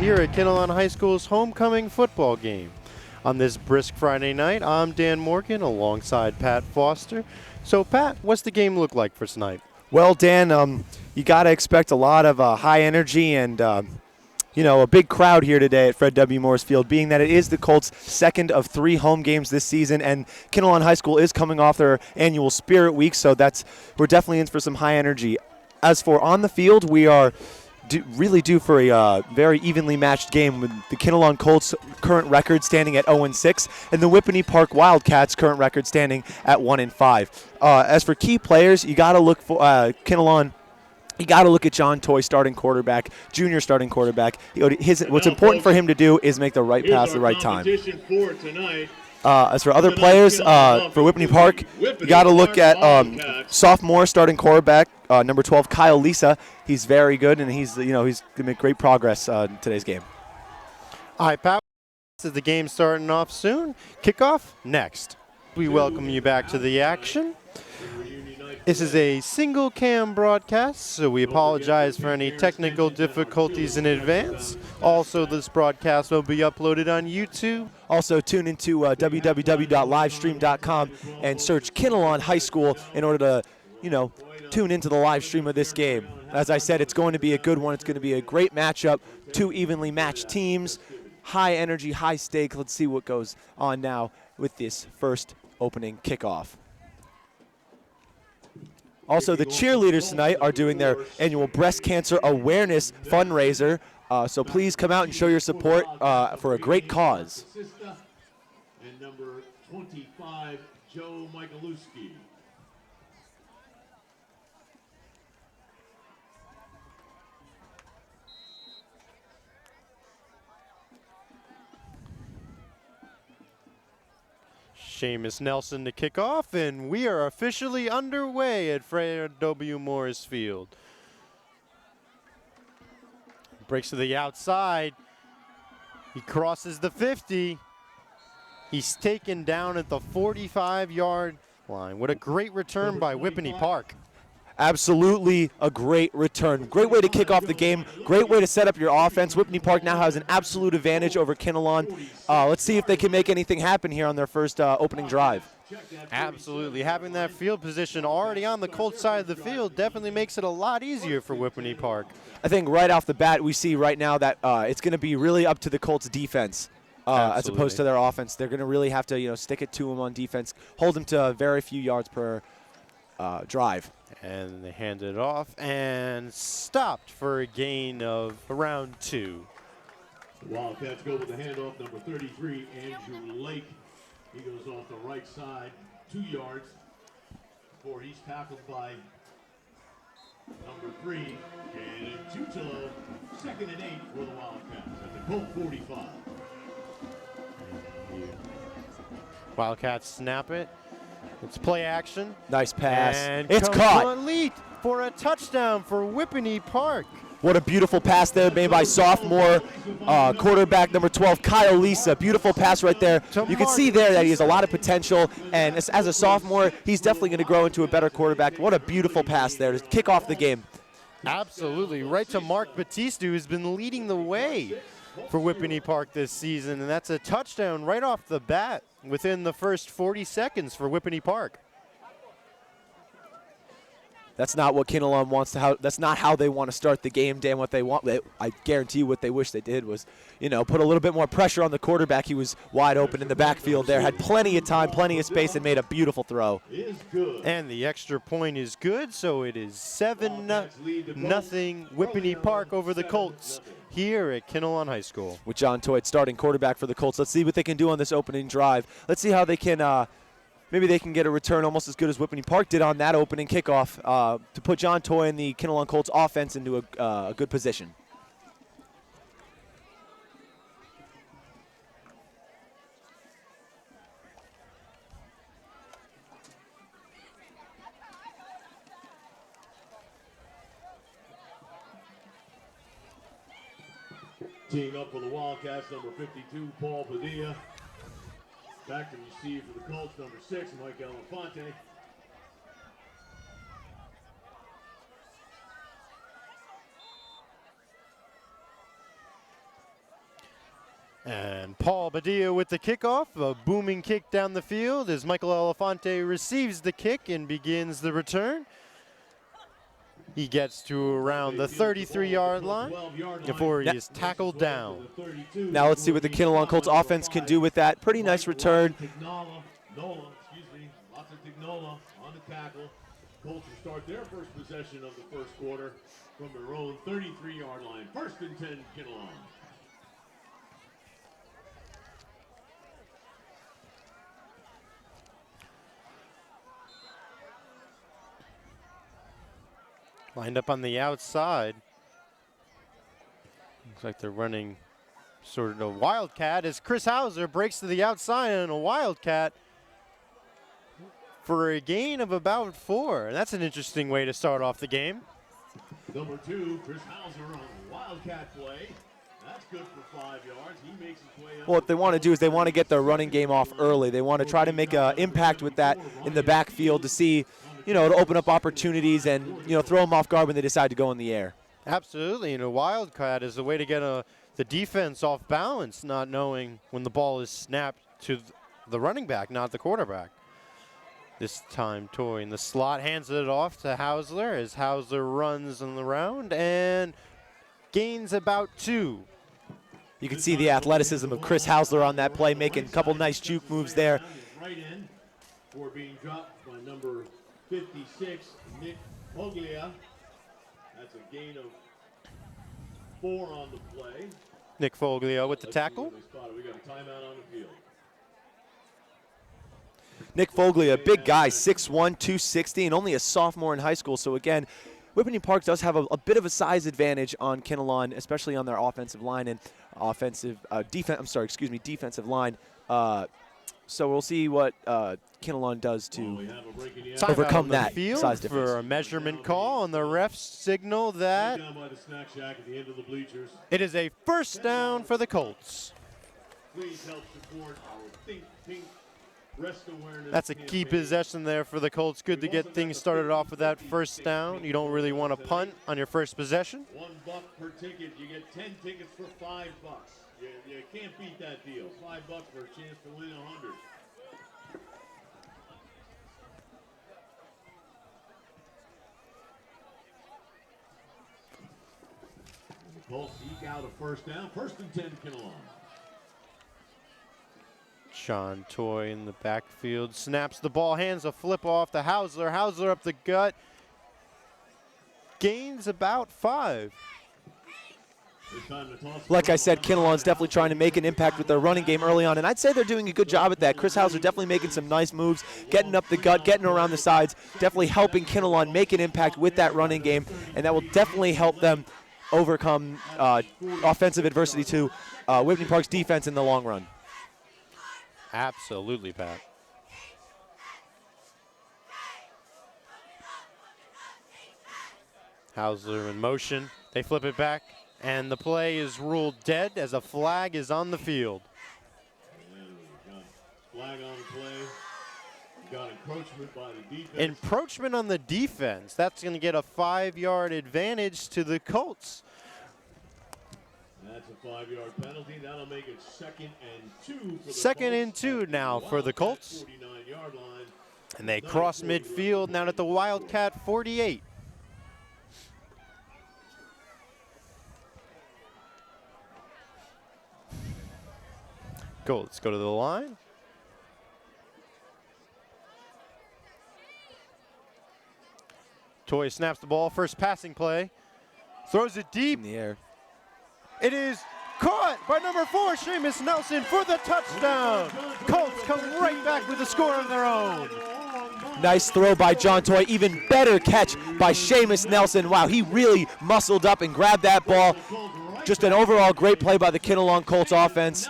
here at Kinnelon High School's homecoming football game. On this brisk Friday night, I'm Dan Morgan alongside Pat Foster. So, Pat, what's the game look like for tonight? Well, Dan, you got to expect a lot of high energy and, a big crowd here today at Fred W. Morris Field, being that it is the Colts' second of 3 home games this season, and Kinnelon High School is coming off their annual Spirit Week, so we're definitely in for some high energy. As for on the field, we are really due for a very evenly matched game, with the Kinnelon Colts' current record standing at 0-6 and the Whippany Park Wildcats' current record standing at 1-5. As for key players, you got to look for Kinnelon. You got to look at John Toye, starting quarterback, junior starting quarterback. What's important for him to do is make the right pass at the right time. As for other players, for Whippany Park, you got to look at sophomore starting quarterback, number 12, Kyle Lisa. He's very good, and he's going to make great progress in today's game. All right, Pat, this is the game starting off soon. Kickoff next. We welcome you back to the action. This is a single cam broadcast, so we apologize for any technical difficulties in advance. Also, this broadcast will be uploaded on YouTube. Also, tune into www.livestream.com and search Kinnelon High School in order to, tune into the live stream of this game. As I said, it's going to be a good one. It's going to be a great matchup. 2 evenly matched teams, high energy, high stakes. Let's see what goes on now with this first opening kickoff. Also, the cheerleaders tonight are doing their annual breast cancer awareness fundraiser, so please come out and show your support for a great cause. And number 25, Joe Michalewski. Seamus Nelson to kick off, and we are officially underway at Fred W. Morris Field. Breaks to the outside. He crosses the 50. He's taken down at the 45-yard line. What a great return by Whippany Park. Absolutely a great return. Great way to kick off the game. Great way to set up your offense. Whippany Park now has an absolute advantage over Kinnelon. Let's see if they can make anything happen here on their first opening drive. Absolutely. Having that field position already on the Colts side of the field definitely makes it a lot easier for Whippany Park. I think right off the bat we see right now that it's going to be really up to the Colts defense. As opposed to their offense. They're going to really have to stick it to them on defense, hold them to very few yards per drive. And they hand it off and stopped for a gain of around 2. The Wildcats go with the handoff, number 33, Andrew Lake. He goes off the right side, 2 yards, before he's tackled by number 3, and Tutello, 2nd and 8 for the Wildcats at the Colt 45. Wildcats snap it. It's play action. Nice pass. And it's caught. Elite for a touchdown for Whippany Park. What a beautiful pass there made by sophomore quarterback number 12, Kyle Lisa. Beautiful pass right there. You can see there that he has a lot of potential, and as a sophomore, he's definitely going to grow into a better quarterback. What a beautiful pass there to kick off the game. Absolutely. Right to Mark Batista, who's been leading the way for Whippany Park this season, and that's a touchdown right off the bat within the first 40 seconds for Whippany Park. That's not what Kinnelon wants to. That's not how they want to start the game, Dan. What they want, I guarantee you, what they wish they did was, put a little bit more pressure on the quarterback. He was wide open in the backfield there, had plenty of time, plenty of space, and made a beautiful throw. And the extra point is good, so it is 7-0 Whippany Park over the Colts here at Kinnelon High School. With John Toye starting quarterback for the Colts. Let's see what they can do on this opening drive. Let's see how they can. Maybe they can get a return almost as good as Whippany Park did on that opening kickoff to put John Toye and the Kinnelon Colts offense into a good position. Teeing up for the Wildcats, number 52, Paul Padilla. Back to receive for the Colts, number 6, Mike Elefante. And Paul Badia with the kickoff, a booming kick down the field as Michael Elefante receives the kick and begins the return. He gets to around the 33-yard line before he is tackled down. Now let's see what the Kinnelon Colts offense can do with that. Pretty nice return. Lots of Tignola on the tackle. Colts will start their first possession of the first quarter from their own 33-yard line. 1st and 10, Kinnelon. Lined up on the outside. Looks like they're running sort of a wildcat as Chris Hausler breaks to the outside on a wildcat for a gain of about 4. That's an interesting way to start off the game. Number 2, Chris Hausler on a wildcat play. That's good for 5 yards. He makes his way up. Well, what they want to do is they want to get their running game off early. They want to try to make an impact with that in the backfield to see, to open up opportunities and, throw them off guard when they decide to go in the air. Absolutely, and a wildcat is a way to get the defense off balance, not knowing when the ball is snapped to the running back, not the quarterback. This time Toye in the slot hands it off to Hausler as Hausler runs on the round and gains about 2. You can see the athleticism of Chris Hausler on that play, making a couple nice juke moves there. Right in for being dropped by number 56, Nick Foglia. That's a gain of 4 on the play. Nick Foglio with the tackle. We got a timeout on the field. Nick Foglia, a big guy, 6'1", 260, and only a sophomore in high school. So again, Whippany Park does have a bit of a size advantage on Kinnelon, especially on their offensive line and defensive line. So we'll see what Kinnelon does to overcome that size difference. For a measurement call, and the refs signal that it is a first down for the Colts. Please help support our Think Pink Rest Awareness. That's a key possession there for the Colts. Good to get things started off with that first down. You don't really want to punt on your first possession. $1 per ticket. You get 10 tickets for $5. You can't beat that deal. $5 for a chance to win 100. Colts eke out a first down. 1st and 10, Kinnelon. Sean Toye in the backfield snaps the ball, hands a flip off to Hausler. Hausler up the gut. Gains about 5. Like I said, Kinnelon's definitely trying to make an impact with their running game early on, and I'd say they're doing a good job at that. Chris Hausler definitely making some nice moves, getting up the gut, getting around the sides, definitely helping Kinnelon make an impact with that running game, and that will definitely help them overcome offensive adversity to Whippany Park's defense in the long run. Absolutely, Pat. Hausler in motion. They flip it back, and the play is ruled dead as a flag is on the field. Flag on the play. Got encroachment by the defense. Encroachment on the defense. That's going to get a 5-yard advantage to the Colts. That's a 5-yard penalty. That'll make it 2nd and 2 for the Second Colts. and 2 now for the Colts. 49-yard line. And they cross midfield now at the Wildcat 48. Colts go to the line. Toye snaps the ball, first passing play. Throws it deep. In the air. It is caught by number 4, Seamus Nelson for the touchdown. Colts come right back with a score of their own. Nice throw by John Toye. Even better catch by Seamus Nelson. Wow, he really muscled up and grabbed that ball. Just an overall great play by the Kinnelon Colts offense.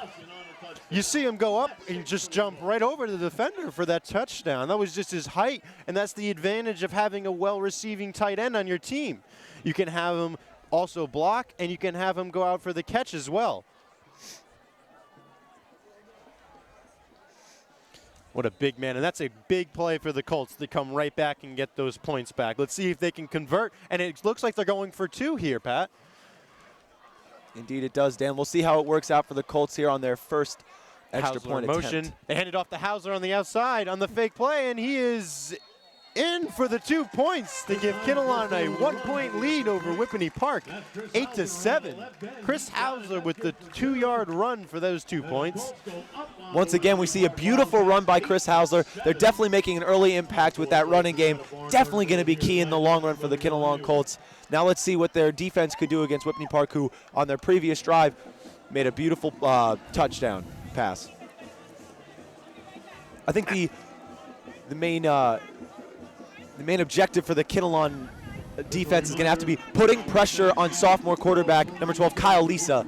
You see him go up and just jump right over the defender for that touchdown. That was just his height, and that's the advantage of having a well-receiving tight end on your team. You can have him also block, and you can have him go out for the catch as well. What a big man, and that's a big play for the Colts to come right back and get those points back. Let's see if they can convert, and it looks like they're going for 2 here, Pat. Indeed it does, Dan. We'll see how it works out for the Colts here on their first extra Hausler point motion. attempt. They hand it off to Hausler on the outside on the fake play, and he is in for the 2 points to give Kinnelon a 1-point lead over Whippany Park, 8-7. Chris Hausler with the 2-yard run for those 2 points. Once again, we see a beautiful run by Chris Hausler. They're definitely making an early impact with that running game. Definitely going to be key in the long run for the Kinnelon Colts. Now let's see what their defense could do against Whippany Park, who on their previous drive made a beautiful touchdown pass. I think the main objective for the Kinnelon defense is going to have to be putting pressure on sophomore quarterback number 12, Kyle Lisa.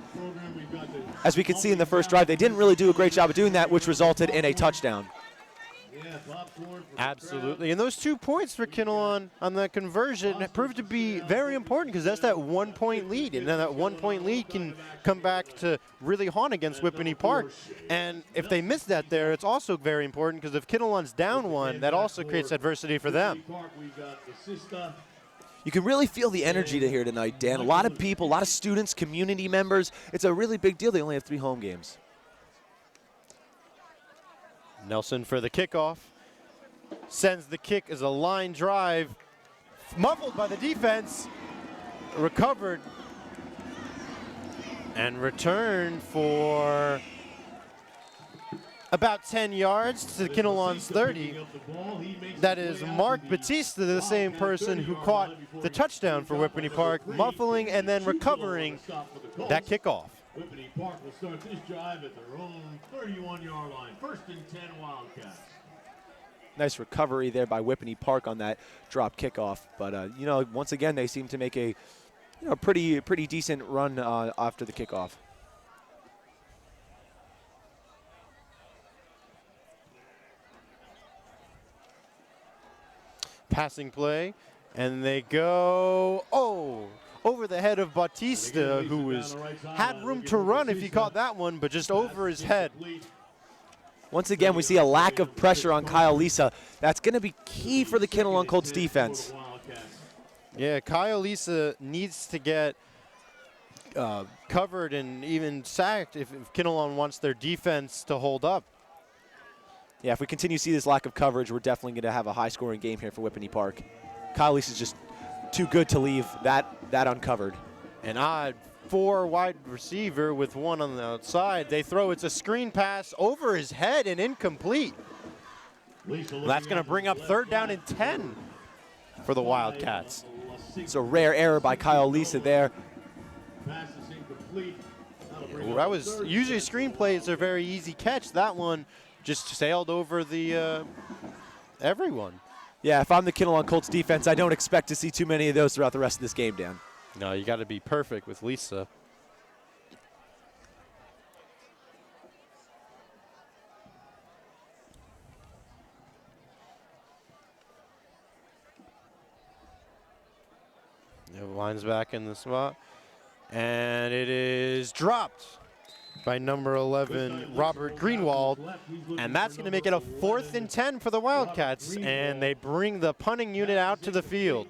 As we could see in the first drive, they didn't really do a great job of doing that, which resulted in a touchdown. Absolutely. And those 2 points for Kinnelon on that conversion proved to be very important because that's that 1-point lead. And then that 1-point lead can come back to really haunt against Whippany Park. And if they miss that there, it's also very important because if Kinnelon's down 1, that also creates adversity for them. You can really feel the energy here tonight, Dan. A lot of people, a lot of students, community members. It's a really big deal. They only have 3 home games. Nelson for the kickoff. Sends the kick as a line drive. Muffled by the defense. Recovered. And returned for about 10 yards to Kinnelon's 30. That is Mark Batista, the same person who caught the touchdown for Whippany Park, muffling and then recovering that kickoff. Whippany Park will start this drive at their own 31-yard line. 1st and 10 Wildcats. Nice recovery there by Whippany Park on that drop kickoff. But, you know, once again, they seem to make a pretty decent run after the kickoff. Passing play, and they go, over the head of Batista, who had room to run if he caught that one, but just over his head. Once again, we see a lack of pressure on Kyle Lisa. That's going to be key for the Kinnelon Colts defense. Yeah, Kyle Lisa needs to get covered and even sacked if Kinnelon wants their defense to hold up. Yeah, if we continue to see this lack of coverage, we're definitely going to have a high-scoring game here for Whippany Park. Kyle Lisa's just too good to leave that uncovered. An odd 4 wide receiver with 1 on the outside. They throw, it's a screen pass over his head and incomplete. That's going to bring up 3rd down and 10 for the Wildcats. It's a rare error by Kyle Lisa there. That was usually screenplays are a very easy catch. That one just sailed over the everyone. Yeah, if I'm the Kinnelon Colts defense, I don't expect to see too many of those throughout the rest of this game, Dan. No, you got to be perfect with Lisa. The line's back in the spot. And it is dropped by number 11, Robert Greenwald. And that's going to make it a 4th and 10 for the Wildcats. And they bring the punting unit out to the field.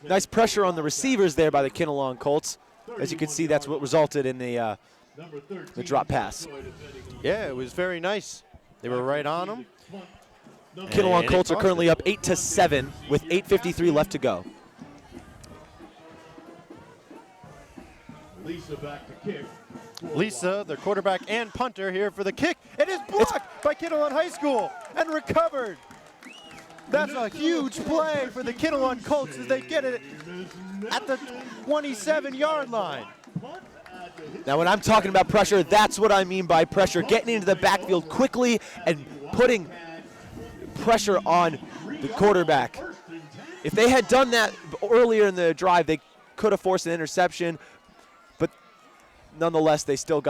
Nice pressure on the receivers there by the Kinnelon Colts. As you can see, that's what resulted in the drop pass. Yeah, it was very nice. They were right on them. Kinnelon Colts are currently up 8-7 with 8:53 left to go. Lisa back to kick. Lisa, their quarterback and punter, here for the kick. It is blocked by Kinnelon High School and recovered. That's a huge play for the Kinnelon Colts as they get it at the 27-yard line. Now, when I'm talking about pressure, that's what I mean by pressure. Getting into the backfield quickly and putting pressure on the quarterback. If they had done that earlier in the drive, they could have forced an interception. But nonetheless, they still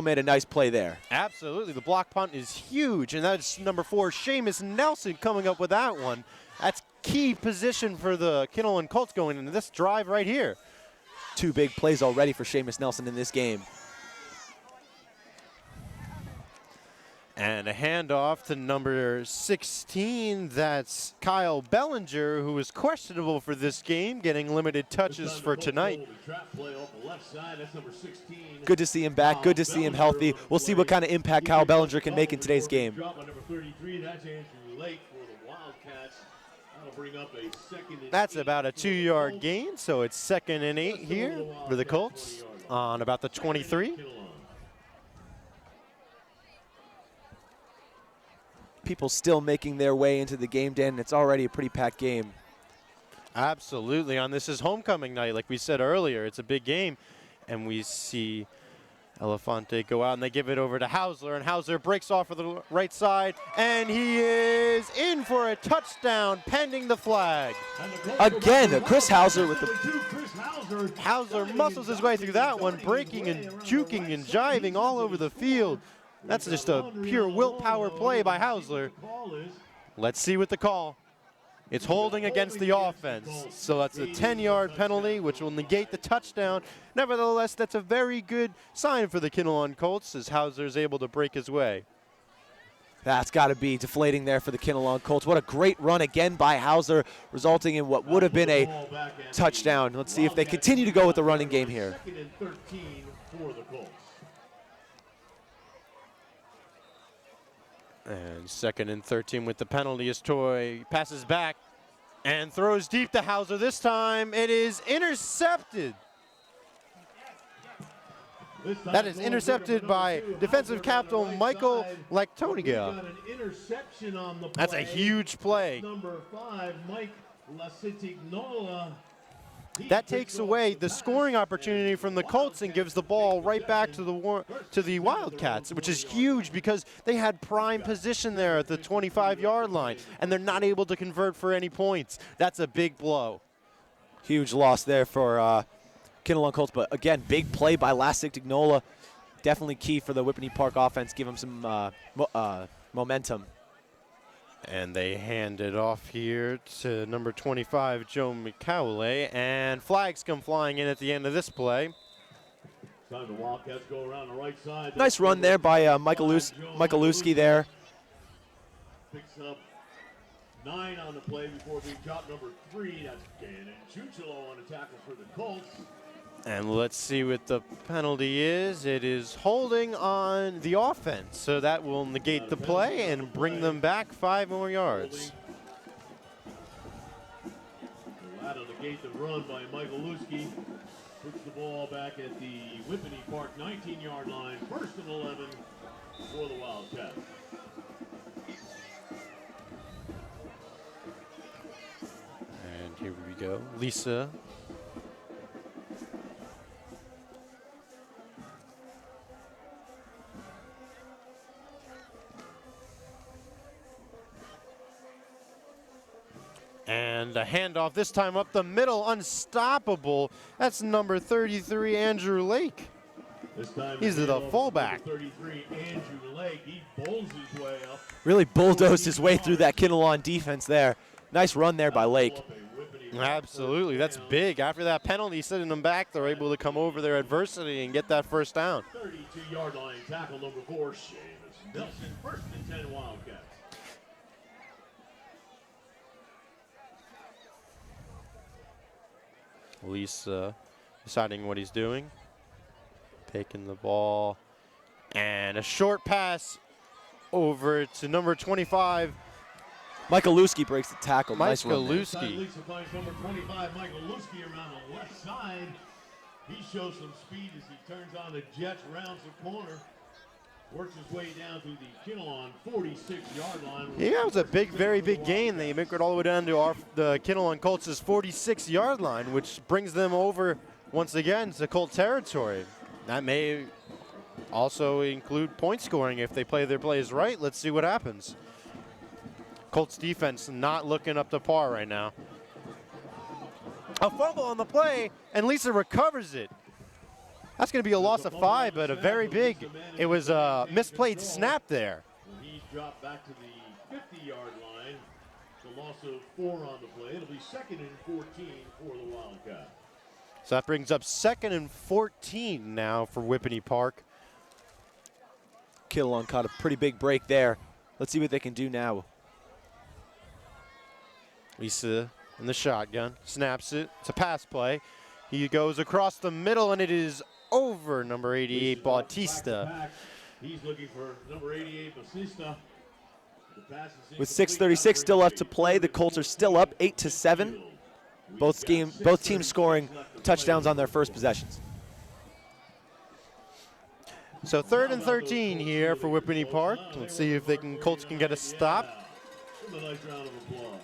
made a nice play there. Absolutely. The block punt is huge, and that's number 4, Seamus Nelson, coming up with that one. That's key position for the Kinnelon Colts going into this drive right here. 2 big plays already for Seamus Nelson in this game. And a handoff to number 16. That's Kyle Bellinger, who is questionable for this game, getting limited touches for tonight. Good to see him back. Good to see him healthy. We'll see what kind of impact Kyle Bellinger can make in today's game. That's about a 2-yard gain, so it's 2nd and 8 here for the Colts on about the 23. People still making their way into the game, Dan, and it's already a pretty packed game. Absolutely. On this is homecoming night, like we said earlier. It's a big game, and we see Elefante go out, and they give it over to Hausler, and Hausler breaks off for the right side, and he is in for a touchdown pending the flag. Again, Chris Hausler with the... Hausler muscles his way through that one, breaking and juking and jiving all over the field. That's just a pure willpower play by Hausler. Let's see what the call. It's holding against the offense. So that's a 10-yard penalty, which will negate the touchdown. Nevertheless, that's a very good sign for the Kinnelon Colts as Hausler is able to break his way. That's got to be deflating there for the Kinnelon Colts. What a great run again by Hausler, resulting in what would have been a touchdown. Let's see if they continue to go with the running game here. 2nd and 13 for the Colts. And 2nd and 13 with the penalty as Toye passes back and throws deep to Hausler. This time it is intercepted. That is intercepted by defensive captain Michael Lactonia. That's a huge play. Number 5, Mike Lasitignola. That takes away the scoring opportunity from the Colts and gives the ball right back to the Wildcats, which is huge because they had prime position there at the 25-yard line, and they're not able to convert for any points. That's a big blow. Huge loss there for Kinnelon Colts, but again, big play by Lasitignola. Definitely key for the Whippany Park offense, give them some momentum. And they hand it off here to number 25, Joe McCowley, and flags come flying in at the end of this play. Time the Wildcats go around the right side. Nice run there by Michalewski there. Picks up 9 on the play before being dropped. Number 3, that's Gannon Chuchilo on the tackle for the Colts. And let's see what the penalty is. It is holding on the offense, so that will negate the play and bring them back 5 more yards. That'll negate the run by Michalewski. Puts the ball back at the Whippany Park 19-yard line. 1st and 11 for the Wildcats. And here we go. Lisa. And a handoff, this time up the middle, unstoppable. That's number 33, Andrew Lake. This time He's the fullback. 33, Andrew Lake. He bowls his way up. Really bulldozed his way through that Kinnelon defense there. Nice run there by Lake. Absolutely, that's big. After that penalty, sending them back, they're able to come over their adversity and get that first down. 32-yard line tackle number 4, Seamus Nelson. 1st and 10 Wildcats. Lisa deciding what he's doing. Taking the ball. And a short pass over to number 25. Michalewski breaks the tackle. Nice run there. Michalewski. Lisa finds number 25, Michalewski, around the left side. He shows some speed as he turns on the jets, rounds the corner. Works his way down to the Kinnelon 46-yard line. Yeah, it was a big, very big gain. They make it all the way down to the Kinnelon Colts' 46-yard line, which brings them over once again to Colt territory. That may also include point scoring if they play their plays right. Let's see what happens. Colts defense not looking up to par right now. A fumble on the play, and Lisa recovers it. That's going to be a loss of 5, but a very big. It was a misplayed snap there. He's dropped back to the 50-yard line. It's a loss of 4 on the play. It'll be 2nd and 14 for the Wildcats. So that brings up 2nd and 14 now for Whippany Park. Kinnelon caught a pretty big break there. Let's see what they can do now. Lisa in the shotgun, snaps it. It's a pass play. He goes across the middle, and it is over number 88, Bautista. He's looking for number 88, Bautista. With 6:36 still left to play, the Colts are still up 8-7. Both teams scoring touchdowns on their first possessions. So 3rd and 13 here for Whippany Park. Let's see if Colts can get a stop. A nice round of applause.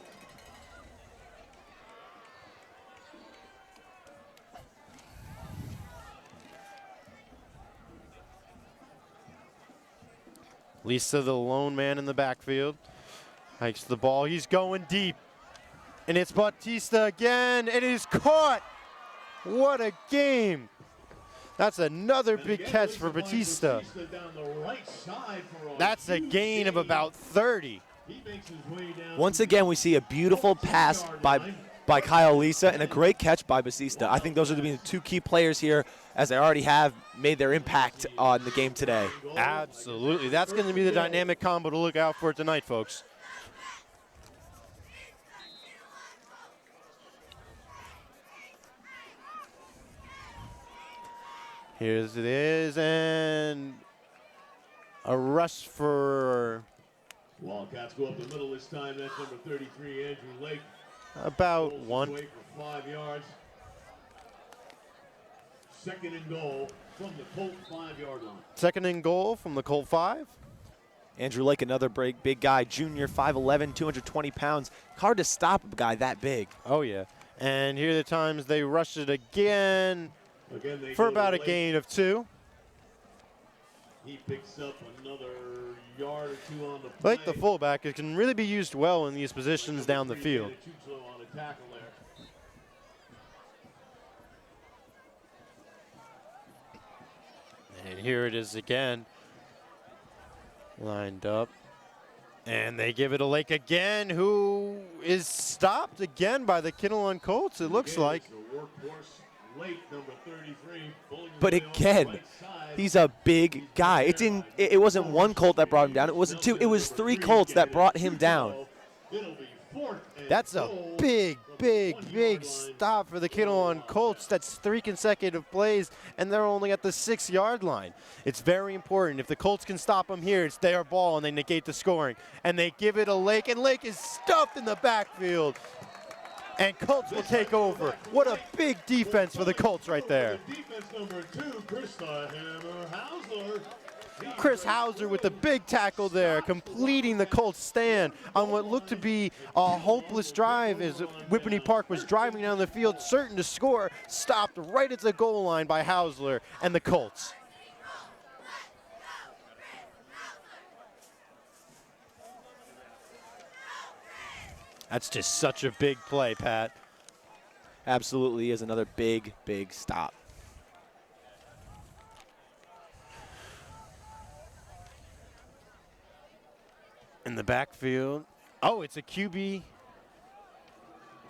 Lisa, the lone man in the backfield, hikes the ball. He's going deep. And it's Bautista again. It is caught. What a game. That's another big catch for Bautista. That's a gain of about 30. Once again, we see a beautiful pass by Kyle Lisa and a great catch by Bautista. I think those are the two key players here, as they already have made their impact on the game today. Absolutely. That's going to be the dynamic combo to look out for tonight, folks. Here's it is, and a rush for Wildcats go up the middle this time. That's number 33, Andrew Lake. about 1. Away for 5 yards. 2nd and goal from the Colt 5-yard line. 2nd and goal from the Colt 5. Andrew Lake, another big guy, junior, 5'11", 220 pounds. Hard to stop a guy that big. Oh, yeah. And here are the times they rush it again for about a gain of 2. He picks up another yard or 2 on the play. Like the fullback, it can really be used well in these positions down the field. On a tackle there. And here it is again. Lined up. And they give it to Lake again, who is stopped again by the Kinnelon Colts, it looks like. Lake, number 33, But again, he's a big guy. It wasn't one Colt that brought him down. It wasn't 2. It was 3 Colts that brought him down. That's a big stop for the Kinnelon Colts. That's 3 consecutive plays, and they're only at the 6-yard line. It's very important. If the Colts can stop them here, it's their ball, and they negate the scoring. And they give it to Lake, and Lake is stuffed in the backfield. And Colts will take over. What a big defense for the Colts right there. Defense number 2, Chris the Hammer Hausler. Chris Hausler with the big tackle there, completing the Colts stand on what looked to be a hopeless drive as Whippany Park was driving down the field, certain to score, stopped right at the goal line by Hausler and the Colts. That's just such a big play, Pat. Absolutely is another big stop. In the backfield. Oh, it's a QB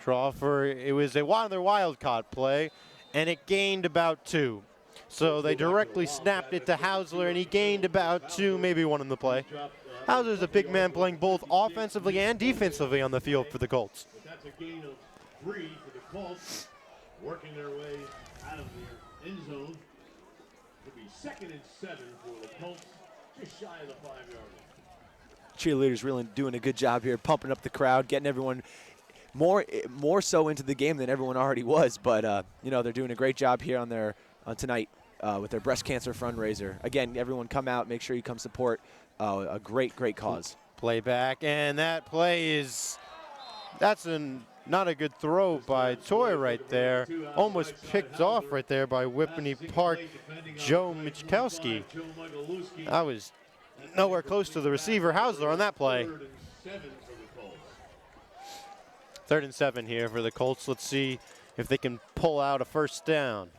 draw for, it was another Wildcat play, and it gained about 2. So they directly snapped it to Hausler, and he gained about 2, maybe 1 in the play. Hausler's a big man playing both offensively and defensively on the field for the Colts. That's a gain of 3 for the Colts, working their way out of their end zone. It'll be 2nd and 7 for the Colts, just shy of the 5-yard line. Cheerleaders really doing a good job here, pumping up the crowd, getting everyone more so into the game than everyone already was. But you know, they're doing a great job here on tonight with their breast cancer fundraiser. Again, everyone come out, make sure you come support a great cause. Play back, and that play is, not a good throw by Toye right there. Almost picked off right there by Whippany Park, Joe Michkowski. I was nowhere close to the receiver, Hausler, on that play. 3rd and 7 here for the Colts. Let's see if they can pull out a first down.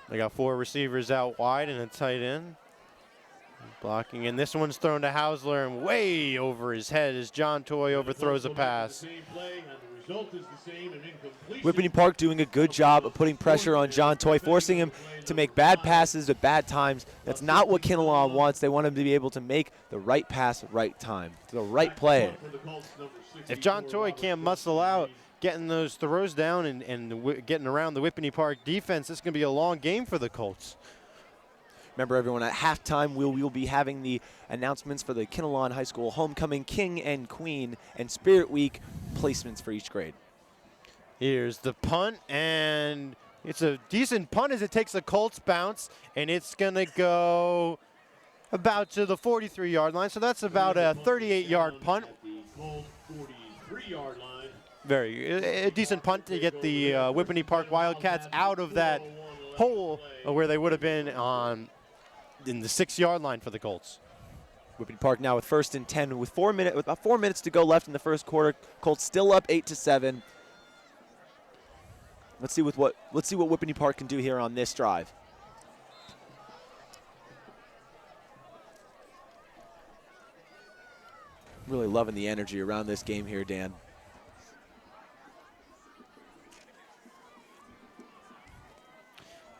They got 4 receivers out wide and a tight end. Blocking, and this one's thrown to Hausler and way over his head as John Toye overthrows a pass. Whippany Park doing a good job of putting pressure on John Toye, forcing him to make bad passes at bad times. That's not what Kinnelon wants. They want him to be able to make the right pass at right time, to the right player. If John Toye can't muscle out getting those throws down and getting around the Whippany Park defense, it's going to be a long game for the Colts. Remember, everyone, at halftime, we will be having the announcements for the Kinnelon High School Homecoming King and Queen and Spirit Week placements for each grade. Here's the punt, and it's a decent punt as it takes a Colts bounce, and it's going to go about to the 43-yard line. So that's about a 38-yard punt. A decent punt to get the Whippany Park Wildcats out of that hole where they would have been in the 6-yard line for the Colts. Whippany Park now with 1st and 10 with about 4 minutes to go left in the first quarter. Colts still up 8-7. Let's see what Whippany Park can do here on this drive. Really loving the energy around this game here, Dan.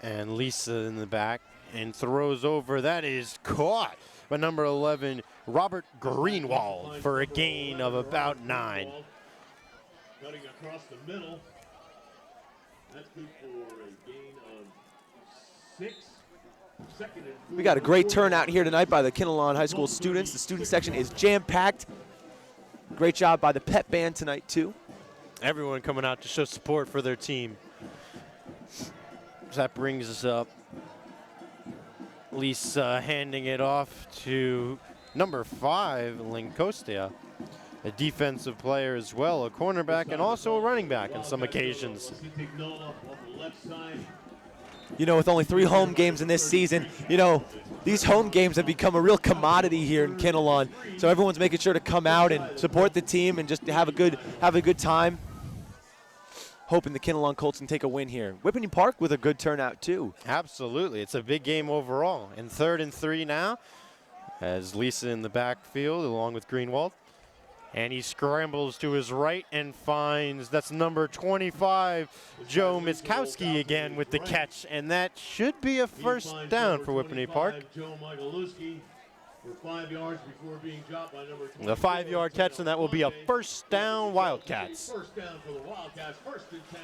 And Lisa in the back and throws over. That is caught by number 11, Robert Greenwald, for a gain of about 9. Cutting across the middle. That's good for a gain of 6. We got a great turnout here tonight by the Kinnelon High School students. The student section is jam-packed. Great job by the pep band tonight, too. Everyone coming out to show support for their team. That brings us up. Lisa handing it off to number 5, Lincostia, a defensive player as well, a cornerback and also a running back on some occasions. You know, with only 3 home games in this season, you know, these home games have become a real commodity here in Kinnelon. So everyone's making sure to come out and support the team and just have a good time. Hoping the Kinnelon Colts can take a win here. Whippany Park with a good turnout, too. Absolutely. It's a big game overall. And 3rd and 3 now, as Lisa in the backfield along with Greenwald. And he scrambles to his right and finds, that's number 25, Joe Miskowski again with the catch. And that should be a first down for Whippany Park. For 5 yards before being dropped by number 20. The 5-yard catch, and that will be a first down Wildcats. First down for the Wildcats. 1st and 10,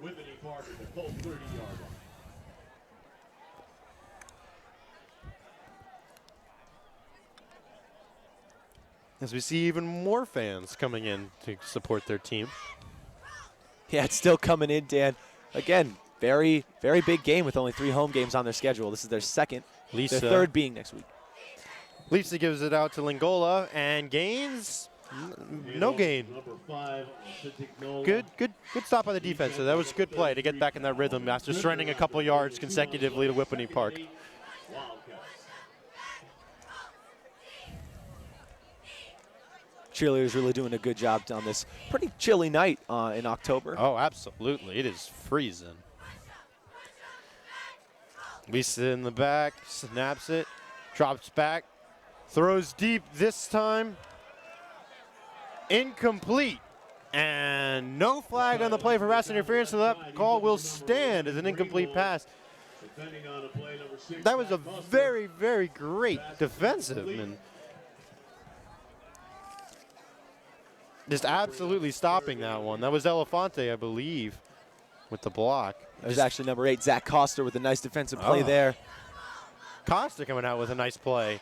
Whippany Park at the Colt 30-yard line. As we see even more fans coming in to support their team. Yeah, it's still coming in, Dan. Again, very, very big game with only 3 home games on their schedule. This is their second, Lisa, their 3rd being next week. Lisa gives it out to Lingola and gains. No gain. Good stop by the defense. So that was a good play to get back in that rhythm after surrendering a couple yards consecutively to Whippany Park. Cheerleaders really doing a good job on this pretty chilly night in October. Oh, absolutely. It is freezing. Lisa in the back, snaps it, drops back, throws deep this time. Incomplete. And no flag on the play for pass interference, so that call will stand as an incomplete pass. That was a very, very great defensive. And just absolutely stopping that one. That was Elefante, I believe, with the block. There's actually number 8, Zach Coster, with a nice defensive play there. Coster coming out with a nice play.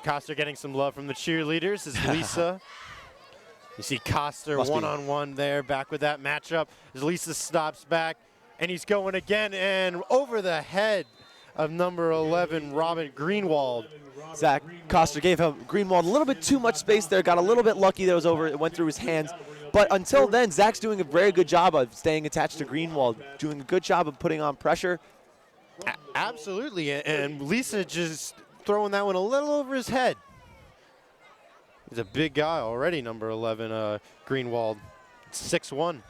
Coster getting some love from the cheerleaders is Lisa. You see Coster one-on-one there, back with that matchup as Lisa stops back, and he's going again and over the head of number 11, Robin Greenwald. Zach Coster gave him Greenwald a little bit too much space there, got a little bit lucky that it went through his hands. But until then, Zach's doing a very good job of staying attached to Greenwald, doing a good job of putting on pressure. Absolutely, and Lisa just throwing that one a little over his head. He's a big guy already, number 11, Greenwald, 6'1".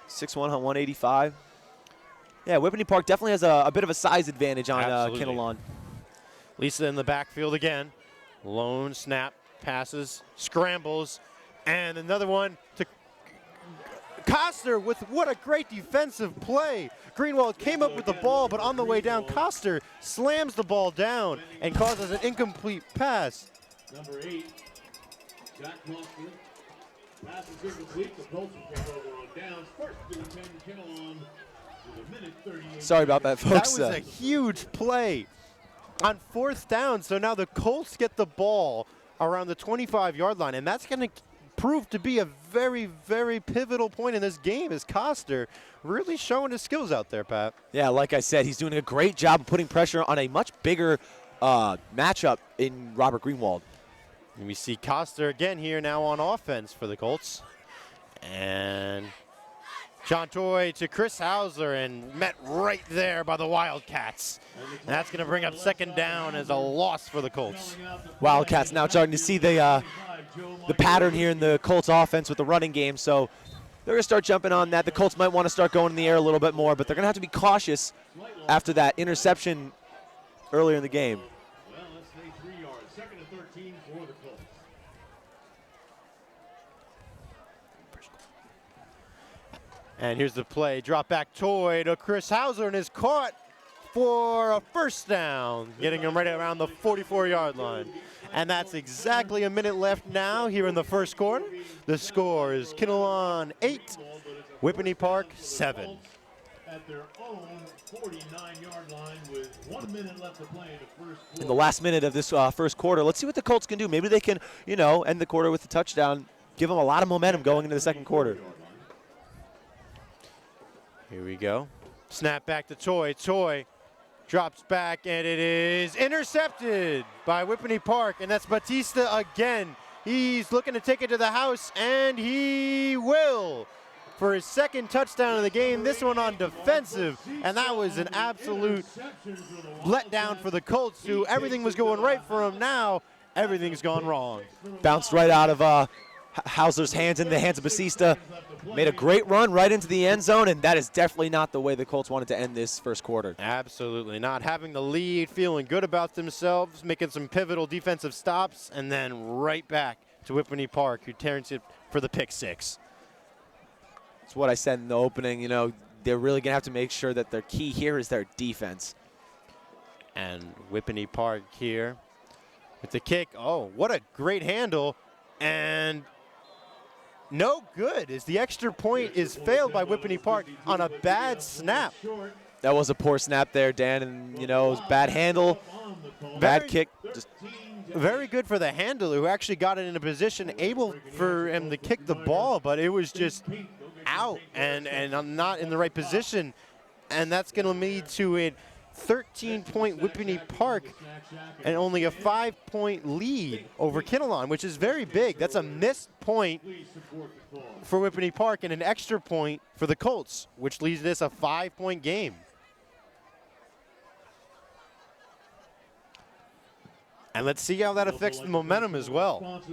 6'1", 185. Yeah, Whippany Park definitely has a bit of a size advantage on Absolutely. Kinnelon. Lisa in the backfield again. Lone snap, passes, scrambles, and another one to Koster with what a great defensive play. Greenwald came up with the ball, but on the way down, Koster slams the ball down and causes an incomplete pass. Number 8, Jack Hausler. Pass is incomplete. The Colts will take over on downs. First and 10, Kinnelon with a minute 38. Sorry about that, folks. That was a huge play on 4th down. So now the Colts get the ball around the 25-yard line, and that's going to prove to be a very, very pivotal point in this game as Koster really showing his skills out there, Pat. Yeah, like I said, he's doing a great job of putting pressure on a much bigger matchup in Robert Greenwald. And we see Koster again here now on offense for the Colts. And John Toye to Chris Hausler and met right there by the Wildcats. And that's going to bring up 2nd down as a loss for the Colts. Wildcats now starting to see the pattern here in the Colts offense with the running game. So they're going to start jumping on that. The Colts might want to start going in the air a little bit more, but they're going to have to be cautious after that interception earlier in the game. Well, let's say 3 yards. 2nd and 13 for the Colts. And here's the play. Drop back Toye to Chris Hausler and is caught for a 1st down, getting him right around the 44-yard line. And that's exactly a minute left now here in the 1st quarter. The score is Kinnelon 8, Whippany Park 7. At their own 49-yard line with 1 minute left to play in the 1st quarter. In the last minute of this 1st quarter, let's see what the Colts can do. Maybe they can, end the quarter with a touchdown, give them a lot of momentum going into the 2nd quarter. Here we go. Snap back to Toye. Toye drops back, and it is intercepted by Whippany Park, and that's Batista again. He's looking to take it to the house, and he will for his 2nd touchdown of the game, this one on defensive, and that was an absolute letdown for the Colts, who everything was going right for him. Now everything's gone wrong. Bounced right out of Hausler's hands into the hands of Batista. Made a great run right into the end zone, and that is definitely not the way the Colts wanted to end this 1st quarter. Absolutely not. Having the lead, feeling good about themselves, making some pivotal defensive stops, and then right back to Whippany Park, who turns it for the pick 6. That's what I said in the opening. They're really going to have to make sure that their key here is their defense. And Whippany Park here with the kick. Oh, what a great handle. And no good, as the extra point is failed by Whippany Park on a bad snap. That was a poor snap there, Dan, and it was bad handle, bad kick. Just very good for the handler, who actually got it in a position able for him to kick the ball, but it was just out and not in the right position. And that's going to lead to a 13-point Whippany Park and only a 5-point lead over Kinnelon, which is very big. That's a missed point for Whippany Park and an extra point for the Colts, which leads this a 5-point game. And let's see how that affects the momentum as well.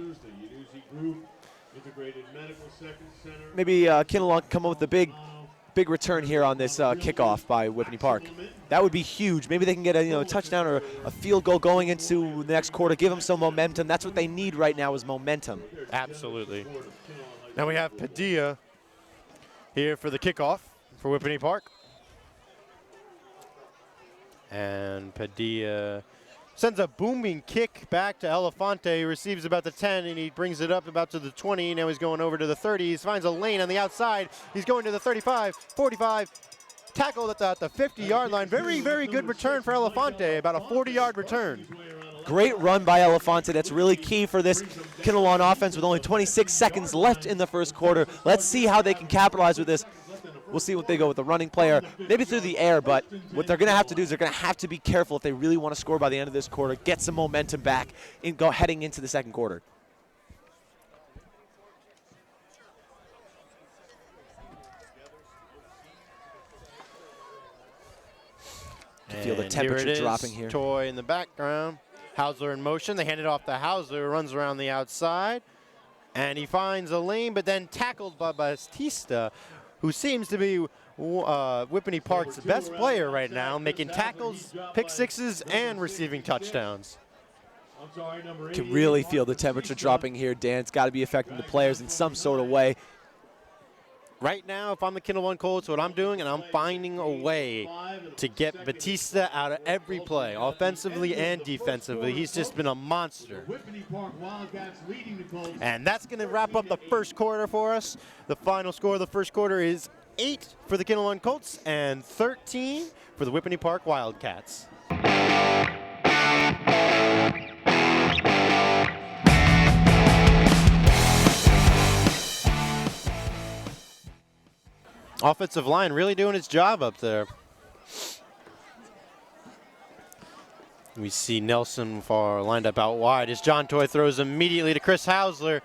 Maybe Kinnelon can come up with a big return here on this kickoff by Whippany Park. That would be huge. Maybe they can get a touchdown or a field goal going into the next quarter, give them some momentum. That's what they need right now is momentum. Absolutely. Now we have Padilla here for the kickoff for Whippany Park. And Padilla sends a booming kick back to Elefante. He receives about the 10, and he brings it up about to the 20. Now he's going over to the 30. He finds a lane on the outside. He's going to the 35, 45. Tackled at the 50-yard line. Very, very good return for Elefante, about a 40-yard return. Great run by Elefante. That's really key for this Kinnelon offense with only 26 seconds left in the 1st quarter. Let's see how they can capitalize with this. We'll see what they go with the running player, maybe through the air, but what they're going to have to do is they're going to have to be careful if they really want to score by the end of this quarter, get some momentum back, and go heading into the 2nd quarter. You feel the temperature dropping here. Toye in the background. Hausler in motion. They hand it off to Hausler, runs around the outside, and he finds a lane, but then tackled by Batista, who seems to be Whippany Park's best player right now, making tackles, pick sixes, and receiving touchdowns. Can really feel the temperature dropping here, Dan. It's got to be affecting the players in some sort of way. Right now, if I'm the Kinnelon Colts, what I'm doing, and I'm finding a way to get Batista out of every play, offensively and defensively. He's just been a monster. And that's going to wrap up the first quarter for us. The final score of the first quarter is 8 for the Kinnelon Colts and 13 for the Whippany Park Wildcats. Offensive line really doing its job up there. We see Nelson far lined up out wide as John Toye throws immediately to Chris Hausler.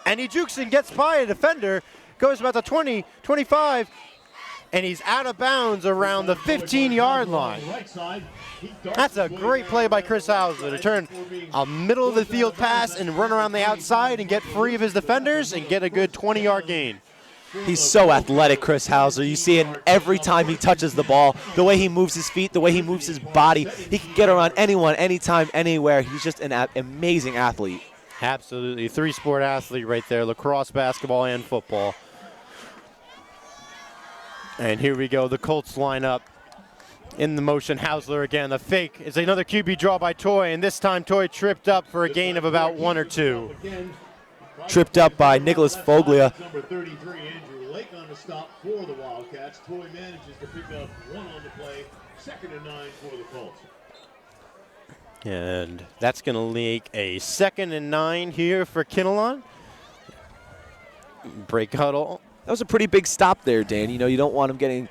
And he jukes and gets by a defender, goes about the 20, 25, and he's out of bounds around the 15-yard line. That's a great play by Chris Hausler to turn a middle of the field pass and run around the outside and get free of his defenders and get a good 20-yard gain. He's so athletic, Chris Hausler. You see it every time he touches the ball. The way he moves his feet, the way he moves his body. He can get around anyone, anytime, anywhere. He's just an amazing athlete. Absolutely. Three-sport athlete right there, lacrosse, basketball, and football. And here we go. The Colts line up in the motion. Hausler again. The fake is another QB draw by Toye, and this time Toye tripped up for a gain of about 1 or 2. Tripped up by Nicholas Foglia. Number 33, Andrew Lake on the stop for the Wildcats. Toye manages to pick up 1 on the play. 2nd and 9 for the Colts. And that's going to make a 2nd and 9 here for Kinnelon. Break huddle. That was a pretty big stop there, Dan. You know, you don't want him getting.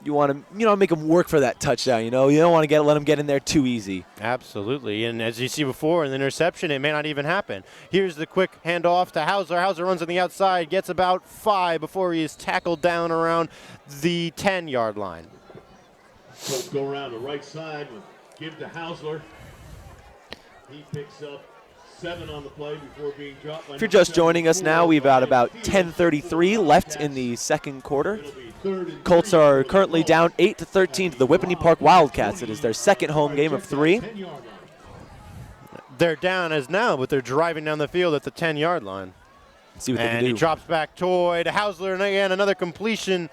You want to, make him work for that touchdown. You know, you don't want to let him get in there too easy. Absolutely, and as you see before in the interception, it may not even happen. Here's the quick handoff to Hausler. Hausler runs on the outside, gets about 5 before he is tackled down around the 10-yard line. Let's go around the right side. Give to Hausler. He picks up 7 on the play before being dropped. If you're just joining us now, we've got about 10:33 left in the second quarter. Colts are currently down 8-13 to the Whippany Park Wildcats. It is their second home game of 3. They're down as now, but they're driving down the field at the 10-yard line. See what they can And do. he drops back Toye to Hausler, and again another completion.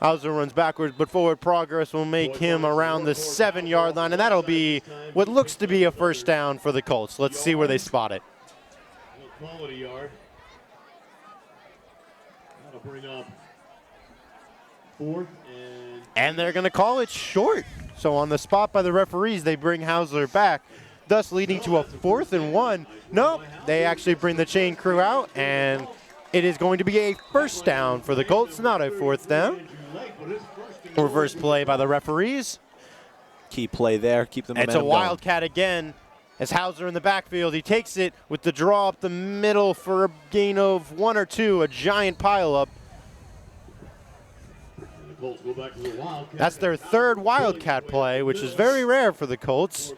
Hausler runs backwards, but forward progress will make him around the 7-yard line, and that'll be what looks to be a first down for the Colts. Let's see where they spot it. Quality yard. That'll bring up 4th And they're going to call it short. So on the spot by the referees, they bring Hausler back, thus leading to a 4th and 1. No, they actually bring the chain crew out, and it is going to be a first down for the Colts, not a 4th down. Reverse play by the referees. Key play there. Keep the momentum It's a going. wildcat again. As Hausler in the backfield, he takes it with the draw up the middle for a gain of 1 or 2, a giant pileup. That's their 3rd Wildcat play, which is very rare for the Colts.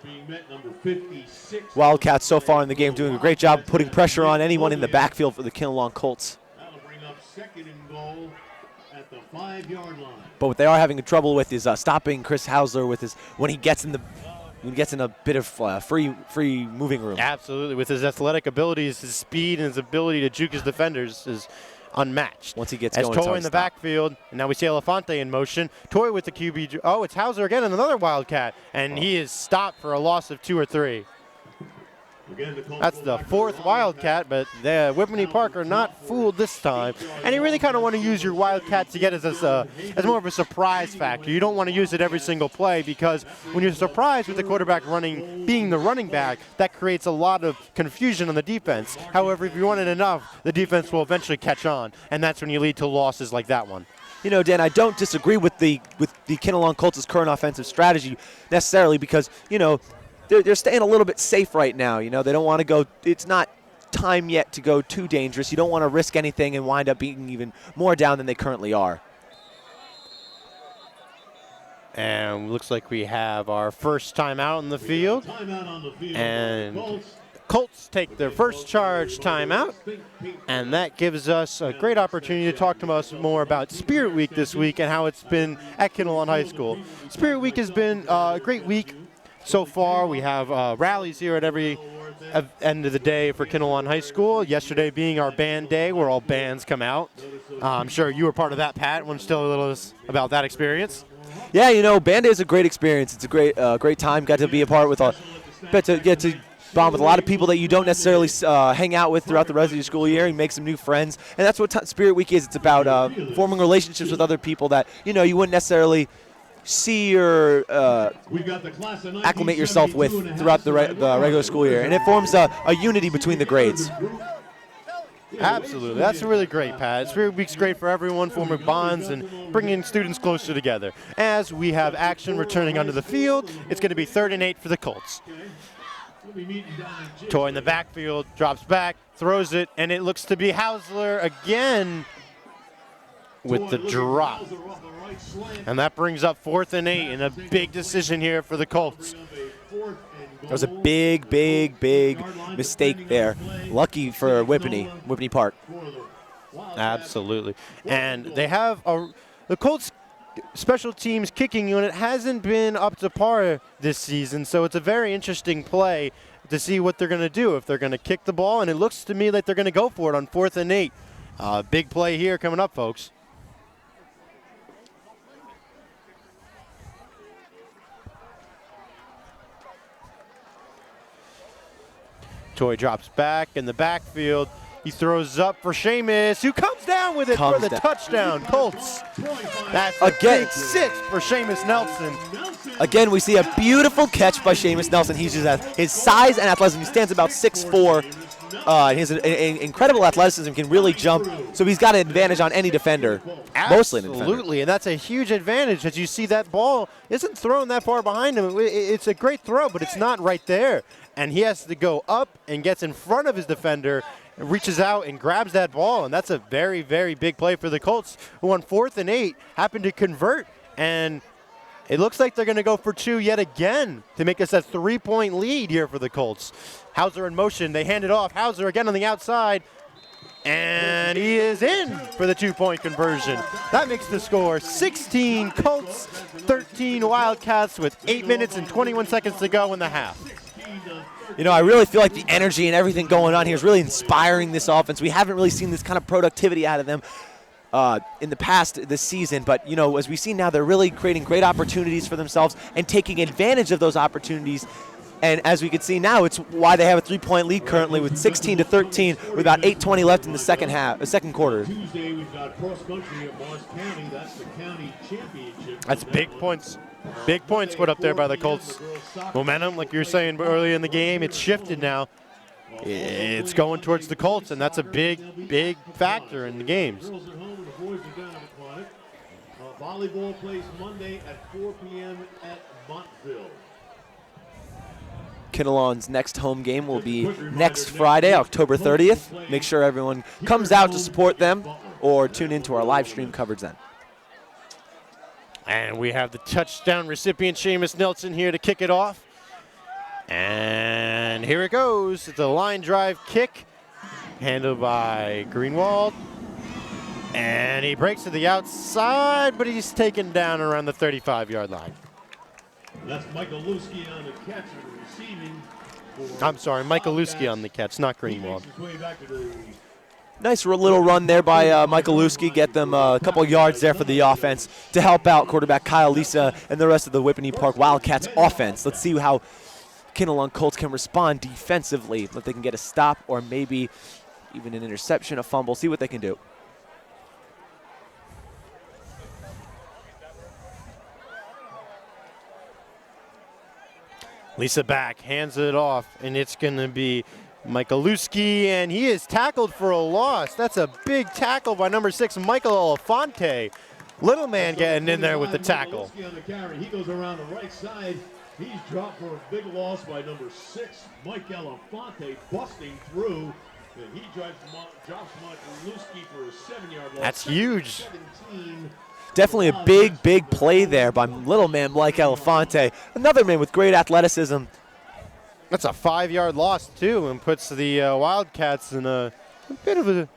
Wildcats so far in the game doing a great job putting pressure on anyone in the backfield for the Kinnelon Colts. That'll bring up 2nd and goal at the 5-yard line. But what they are having trouble with is stopping Chris Hausler with his when he gets in a bit of free moving room. Absolutely, with his athletic abilities, his speed, and his ability to juke his defenders is unmatched. Once he gets as going, Toye in the backfield, and now we see Elefante in motion. Toye with the QB. Oh, it's Hausler again, and another Wildcat, and he is stopped for a loss of 2 or 3. That's the 4th Wildcat, but the Whippany Park are not fooled this time. And you really kind of want to use your Wildcat to get as more of a surprise factor. You don't want to use it every single play because when you're surprised with the quarterback being the running back, that creates a lot of confusion on the defense. However, if you run it enough, the defense will eventually catch on, and that's when you lead to losses like that one. You know, Dan, I don't disagree with the Kinnelon Colts' current offensive strategy necessarily because, they're staying a little bit safe right now. You know, they don't want to go. It's not time yet to go too dangerous. You don't want to risk anything and wind up being even more down than they currently are. And looks like we have our first timeout in the field. And Colts take their first charge timeout, and that gives us a great opportunity to talk to us more about Spirit Week this week and how it's been at Kinnelon High School. Spirit Week has been a great week so far. We have rallies here at every end of the day for Kinnelon High School. Yesterday being our band day, where all bands come out. I'm sure you were part of that, Pat. Want to tell a little about that experience? Yeah, you know, band day is a great experience. It's a great time. Got to be a part with get to bond with a lot of people that you don't necessarily hang out with throughout the rest of your school year and make some new friends. And that's what Spirit Week is. It's about forming relationships with other people that, you know, you wouldn't necessarily see or acclimate yourself with throughout the regular school year. And it forms a unity between the grades. Absolutely. That's really great, Pat. Spirit Week's great for everyone, forming bonds and bringing students closer together. As we have action returning onto the field, it's going to be 3rd and 8 for the Colts. Toye in the backfield, drops back, throws it, and it looks to be Hausler again with the drop. And that brings up 4th and 8, and a big decision here for the Colts. That was a big mistake there. Lucky for Whippany Park. Absolutely. And they have the Colts special teams kicking unit hasn't been up to par this season, so it's a very interesting play to see what they're going to do, if they're going to kick the ball, and it looks to me like they're going to go for it on 4th and 8. Big play here coming up, folks. Toye drops back in the backfield. He throws up for Seamus, who comes down with it for the touchdown. Colts. That's a big 6 for Seamus Nelson. Again, we see a beautiful catch by Seamus Nelson. He's just his size and athleticism. He stands about 6'4". He has an incredible athleticism, can really jump. So he's got an advantage on any defender, mostly an defender. Absolutely, and that's a huge advantage as you see that ball isn't thrown that far behind him. It's a great throw, but it's not right there. And he has to go up and gets in front of his defender, reaches out and grabs that ball, and that's a very, very big play for the Colts, who on 4th and 8 happened to convert, and it looks like they're going to go for 2 yet again to make this a 3-point lead here for the Colts. Hausler in motion. They hand it off. Hausler again on the outside, and he is in for the 2-point conversion. That makes the score 16 Colts, 13 Wildcats with 8 minutes and 21 seconds to go in the half. You know, I really feel like the energy and everything going on here is really inspiring this offense. We haven't really seen this kind of productivity out of them in the past this season. But, you know, as we see now, they're really creating great opportunities for themselves and taking advantage of those opportunities. And as we can see now, it's why they have a 3-point lead currently with 16-13 with about 8:20 left in the second quarter. Tuesday, we've got cross country at Morris County. That's the county championship. That's big points. Big points put up there by the Colts. Momentum, like you were saying earlier in the game, it's shifted now. It's going towards the Colts, and that's a big factor in the games. Girls at home and the boys are down at Aquatic. Volleyball plays Monday at 4 p.m. at Montville. Kinnelon's next home game will be next Friday, October 30th. Make sure everyone comes out to support them or tune into our live stream coverage then. And we have the touchdown recipient, Seamus Nelson, here to kick it off. And here it goes. It's a line drive kick handled by Greenwald. And he breaks to the outside, but he's taken down around the 35-yard line. That's Michael Lusky on the catch and receiving. I'm sorry, Michael Lusky on the catch, not Greenwald. Nice little run there by Michael Lusky. Get them a couple yards there for the offense to help out quarterback Kyle Lisa and the rest of the Whippany Park Wildcats offense. Let's see how Kinnelon Colts can respond defensively. If they can get a stop or maybe even an interception, a fumble. See what they can do. Lisa back, hands it off, and it's going to be Michalewski, and he is tackled for a loss. That's a big tackle by number 6, Michael Elefante. Little man getting in there with the tackle. He goes around the right side. He's dropped for a big loss by number 6, Mike Elefante, busting through. And he drops Michalewski for a 7-yard loss. That's huge. 17. Definitely a big play there by little man Mike Elefante. Another man with great athleticism. That's a 5-yard loss too, and puts the Wildcats in a bit of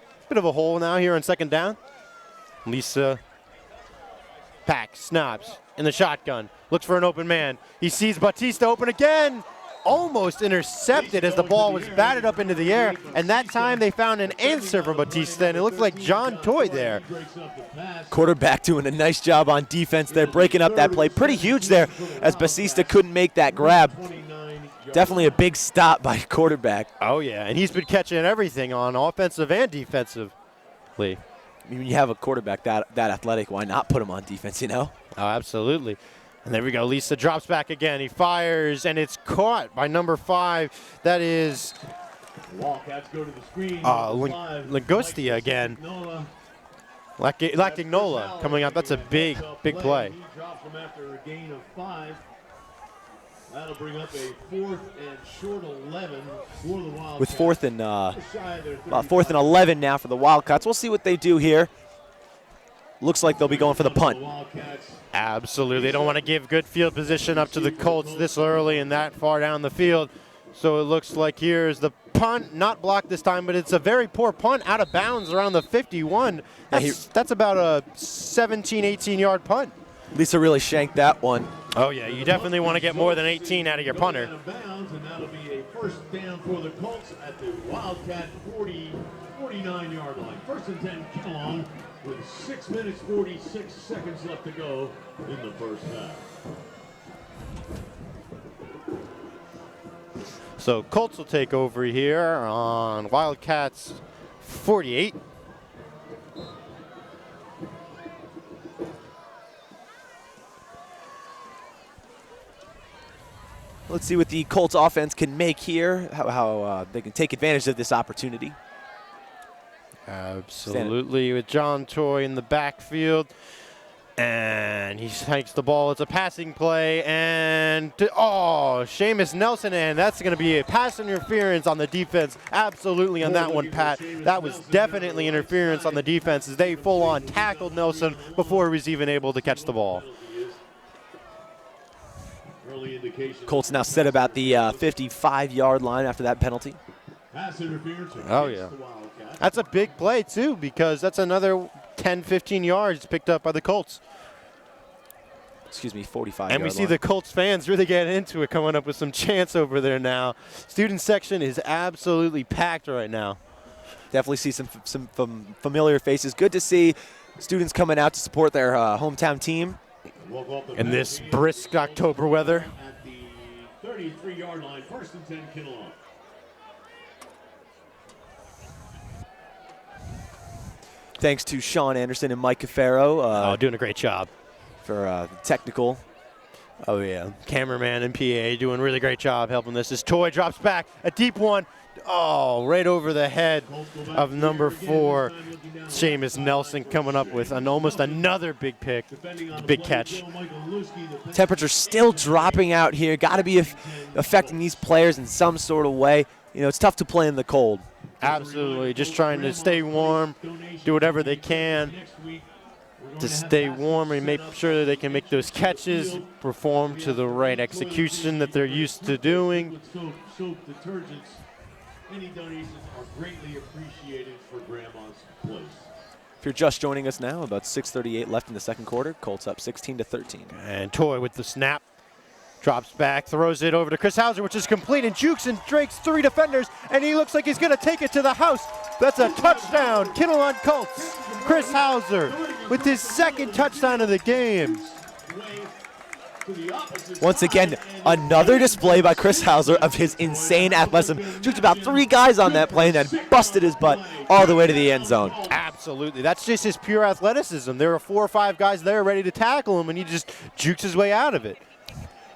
a hole now here on second down. Lisa Pack snaps in the shotgun, looks for an open man. He sees Batista open again. Almost intercepted as the ball was batted up into the air, and that time they found an answer for Batista, and it looked like John Toye there. Quarterback doing a nice job on defense there, breaking up that play. Pretty huge there as Batista couldn't make that grab. Definitely a big stop by quarterback. Oh yeah, and he's been catching everything on offensive and defensively. I mean, when you have a quarterback that athletic, why not put him on defense, you know? Oh, absolutely. And there we go. Lisa drops back again. He fires, and it's caught by number 5. That is Lagostia again. Lactignola coming up. That's a big play. He drops him after a gain of 5. That'll bring up a 4th and short 11 for the Wildcats. With 4th and 11 now for the Wildcats. We'll see what they do here. Looks like they'll be going for the punt. Absolutely. They don't want to give good field position up to the Colts this early and that far down the field. So it looks like here's the punt, not blocked this time, but it's a very poor punt out of bounds around the 51. That's about a 17, 18-yard punt. Lisa really shanked that one. Oh, yeah. You definitely want to get more than 18 out of your punter. Out of bounds, and that'll be a first down for the Colts at the Wildcat 49-yard line. First and 10, Kinnelon, with 6 minutes, 46 seconds left to go in the first half. So Colts will take over here on Wildcats 48. Let's see what the Colts offense can make here, how they can take advantage of this opportunity. Absolutely, with John Toye in the backfield. And he takes the ball. It's a passing play. And, Seamus Nelson. And that's going to be a pass interference on the defense. Absolutely on that one, Pat. That was definitely interference on the defense as they full-on tackled Nelson before he was even able to catch the ball. Colts now set about the 55-yard line after that penalty. Oh, yeah. That's a big play, too, because that's another 10, 15 yards picked up by the Colts. Excuse me, 45. And we see the Colts fans really getting into it, coming up with some chants over there now. Student section is absolutely packed right now. Definitely see some familiar faces. Good to see students coming out to support their hometown team. In this brisk October weather. At the 33-yard line, first and 10, Kinnelon. Thanks to Sean Anderson and Mike Cafaro. Doing a great job. For technical. Oh, yeah. Cameraman and PA doing a really great job helping this. As Toye drops back, a deep one. Oh, right over the head of number 4, Seamus Nelson, coming up with almost another big pick, big catch. Temperature still dropping out here. Got to be affecting these players in some sort of way. You know, it's tough to play in the cold. Absolutely. Just trying to stay warm, do whatever they can to stay warm and make sure that they can make those catches, perform to the right execution that they're used to doing. Soap detergents. Any donations are greatly appreciated for Grandma's Place. If you're just joining us now, about 6:38 left in the second quarter. Colts up 16-13. And Toye with the snap. Drops back, throws it over to Chris Hausler, which is complete, and jukes and drakes 3 defenders, and he looks like he's going to take it to the house. That's a touchdown. Kinnelon Colts. Chris Hausler with his second touchdown of the game. Once again, another display by Chris Hausler of his insane athleticism. Juked about 3 guys on that play and then busted his butt all the way to the end zone. Absolutely. That's just his pure athleticism. There were 4 or 5 guys there ready to tackle him, and he just jukes his way out of it.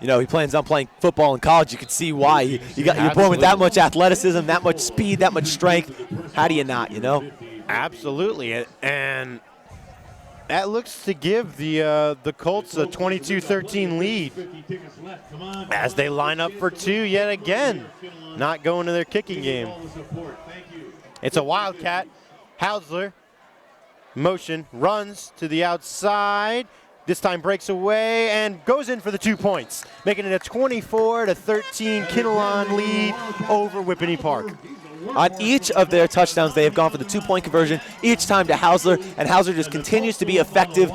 You know, he plans on playing football in college. You can see why. You're born with that much athleticism, that much speed, that much strength. How do you not, you know? Absolutely. And that looks to give the Colts a 22-13 lead as they line up for 2 yet again, not going to their kicking game. It's a Wildcat. Hausler, motion, runs to the outside, this time breaks away and goes in for the 2 points, making it a 24-13 Kinnelon lead over Whippany Park. On each of their touchdowns, they have gone for the 2-point conversion, each time to Hausler, and Hausler just continues to be effective.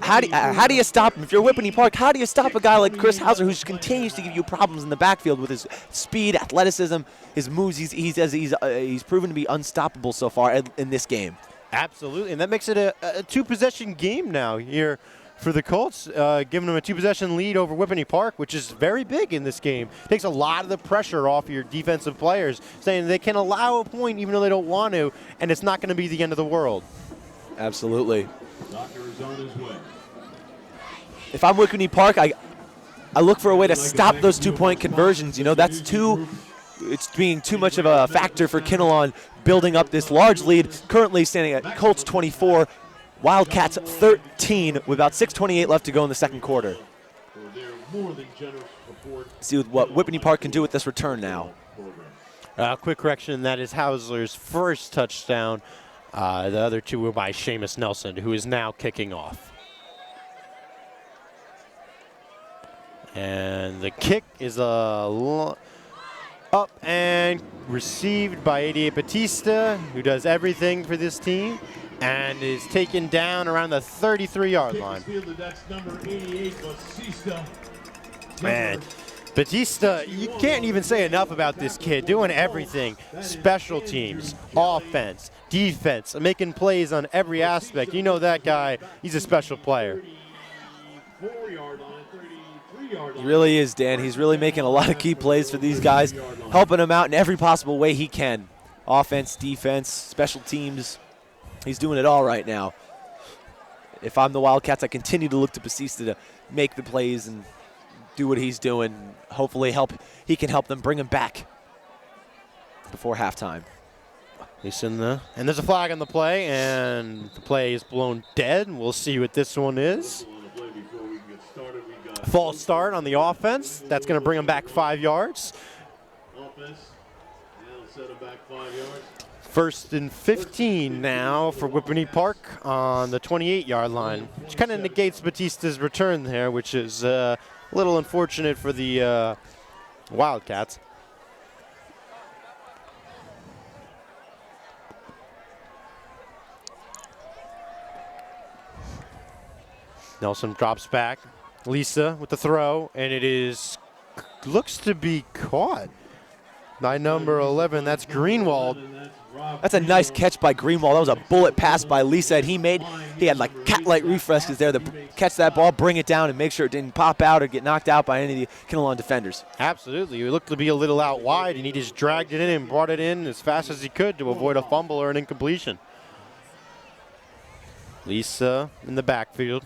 How do you stop him? If you're Whippany Park, how do you stop a guy like Chris Hausler who just continues to give you problems in the backfield with his speed, athleticism, his moves? He's proven to be unstoppable so far in this game. Absolutely, and that makes it a 2-possession game now here for the Colts, giving them a 2-possession lead over Whippany Park, which is very big in this game. Takes a lot of the pressure off your defensive players, saying they can allow a point even though they don't want to, and it's not going to be the end of the world. Absolutely. Doctor is on his way. If I'm Whippany Park, I look for a way to stop those 2-point conversions. You know, it's being too much of a factor for Kinnelon building up this large lead, currently standing at Colts 24, Wildcats 13 with about 6:28 left to go in the second quarter. See what Whippany Park can do with this return now. Quick correction, that is Hausler's first touchdown. The other 2 were by Seamus Nelson, who is now kicking off. And the kick is up and received by 88 Batista, who does everything for this team, and is taken down around the 33-yard line. Man, Batista, you can't even say enough about this kid, doing everything. Special teams, offense, defense, making plays on every aspect. You know that guy, he's a special player. He really is, Dan. He's really making a lot of key plays for these guys, helping them out in every possible way he can. Offense, defense, special teams. He's doing it all right now. If I'm the Wildcats, I continue to look to Batista to make the plays and do what he's doing. Hopefully he can help them bring him back before halftime. And there's a flag on the play, and the play is blown dead. We'll see what this one is. False start on the offense. That's going to bring them back 5 yards. First and 15 now for Whippany Park on the 28-yard line, which kind of negates Batista's return there, which is a little unfortunate for the Wildcats. Nelson drops back. Lisa with the throw, and it looks to be caught by number 11. That's Greenwald. That's a nice catch by Greenwald. That was a bullet pass by Lisa, and he had like cat-like reflexes there to catch that ball, bring it down, and make sure it didn't pop out or get knocked out by any of the Kinnelon defenders. Absolutely. He looked to be a little out wide, and he just dragged it in and brought it in as fast as he could to avoid a fumble or an incompletion. Lisa in the backfield.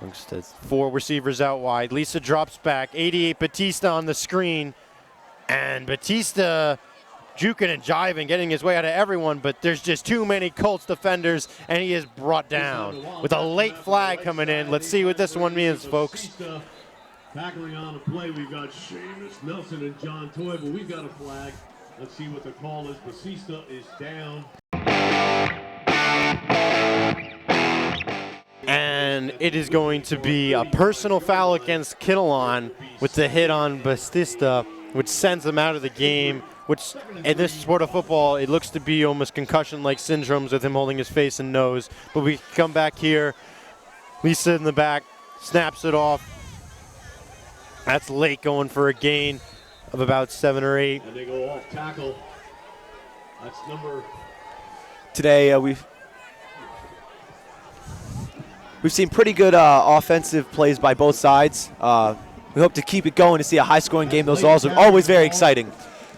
Looks to 4 receivers out wide. Lisa drops back. 88 Batista on the screen. And Batista juking and jiving, getting his way out of everyone, but there's just too many Colts defenders, and he is brought down with a late flag coming in. Let's see what this one means, folks. Tackling on a play, we've got Seamus Nelson and John Toye, but we've got a flag. Let's see what the call is. Batista is down. And it is going to be a personal foul against Kinnelon with the hit on Batista, which sends him out of the game, which in this sport of football, it looks to be almost concussion-like syndromes with him holding his face and nose. But we come back here. Lisa in the back, snaps it off. That's late, going for a gain of about 7 or 8. And they go off tackle. That's number... Today, we've seen pretty good offensive plays by both sides. We hope to keep it going to see a high-scoring game. Those are always very exciting.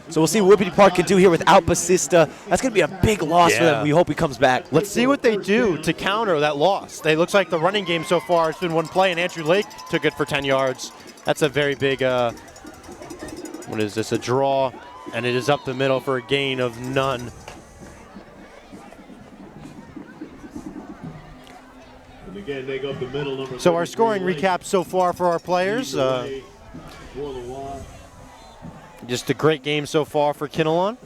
So we'll see what Whippany Park can do here without Batista. That's going to be a big loss for them. We hope he comes back. Let's see what they do to counter that loss. It looks like the running game so far has been one play, and Andrew Lake took it for 10 yards. That's a very big, what is this, a draw, and it is up the middle for a gain of none. Again, they go up the middle, number so our scoring recap so far for our players. Just a great game so far for Kinnelon.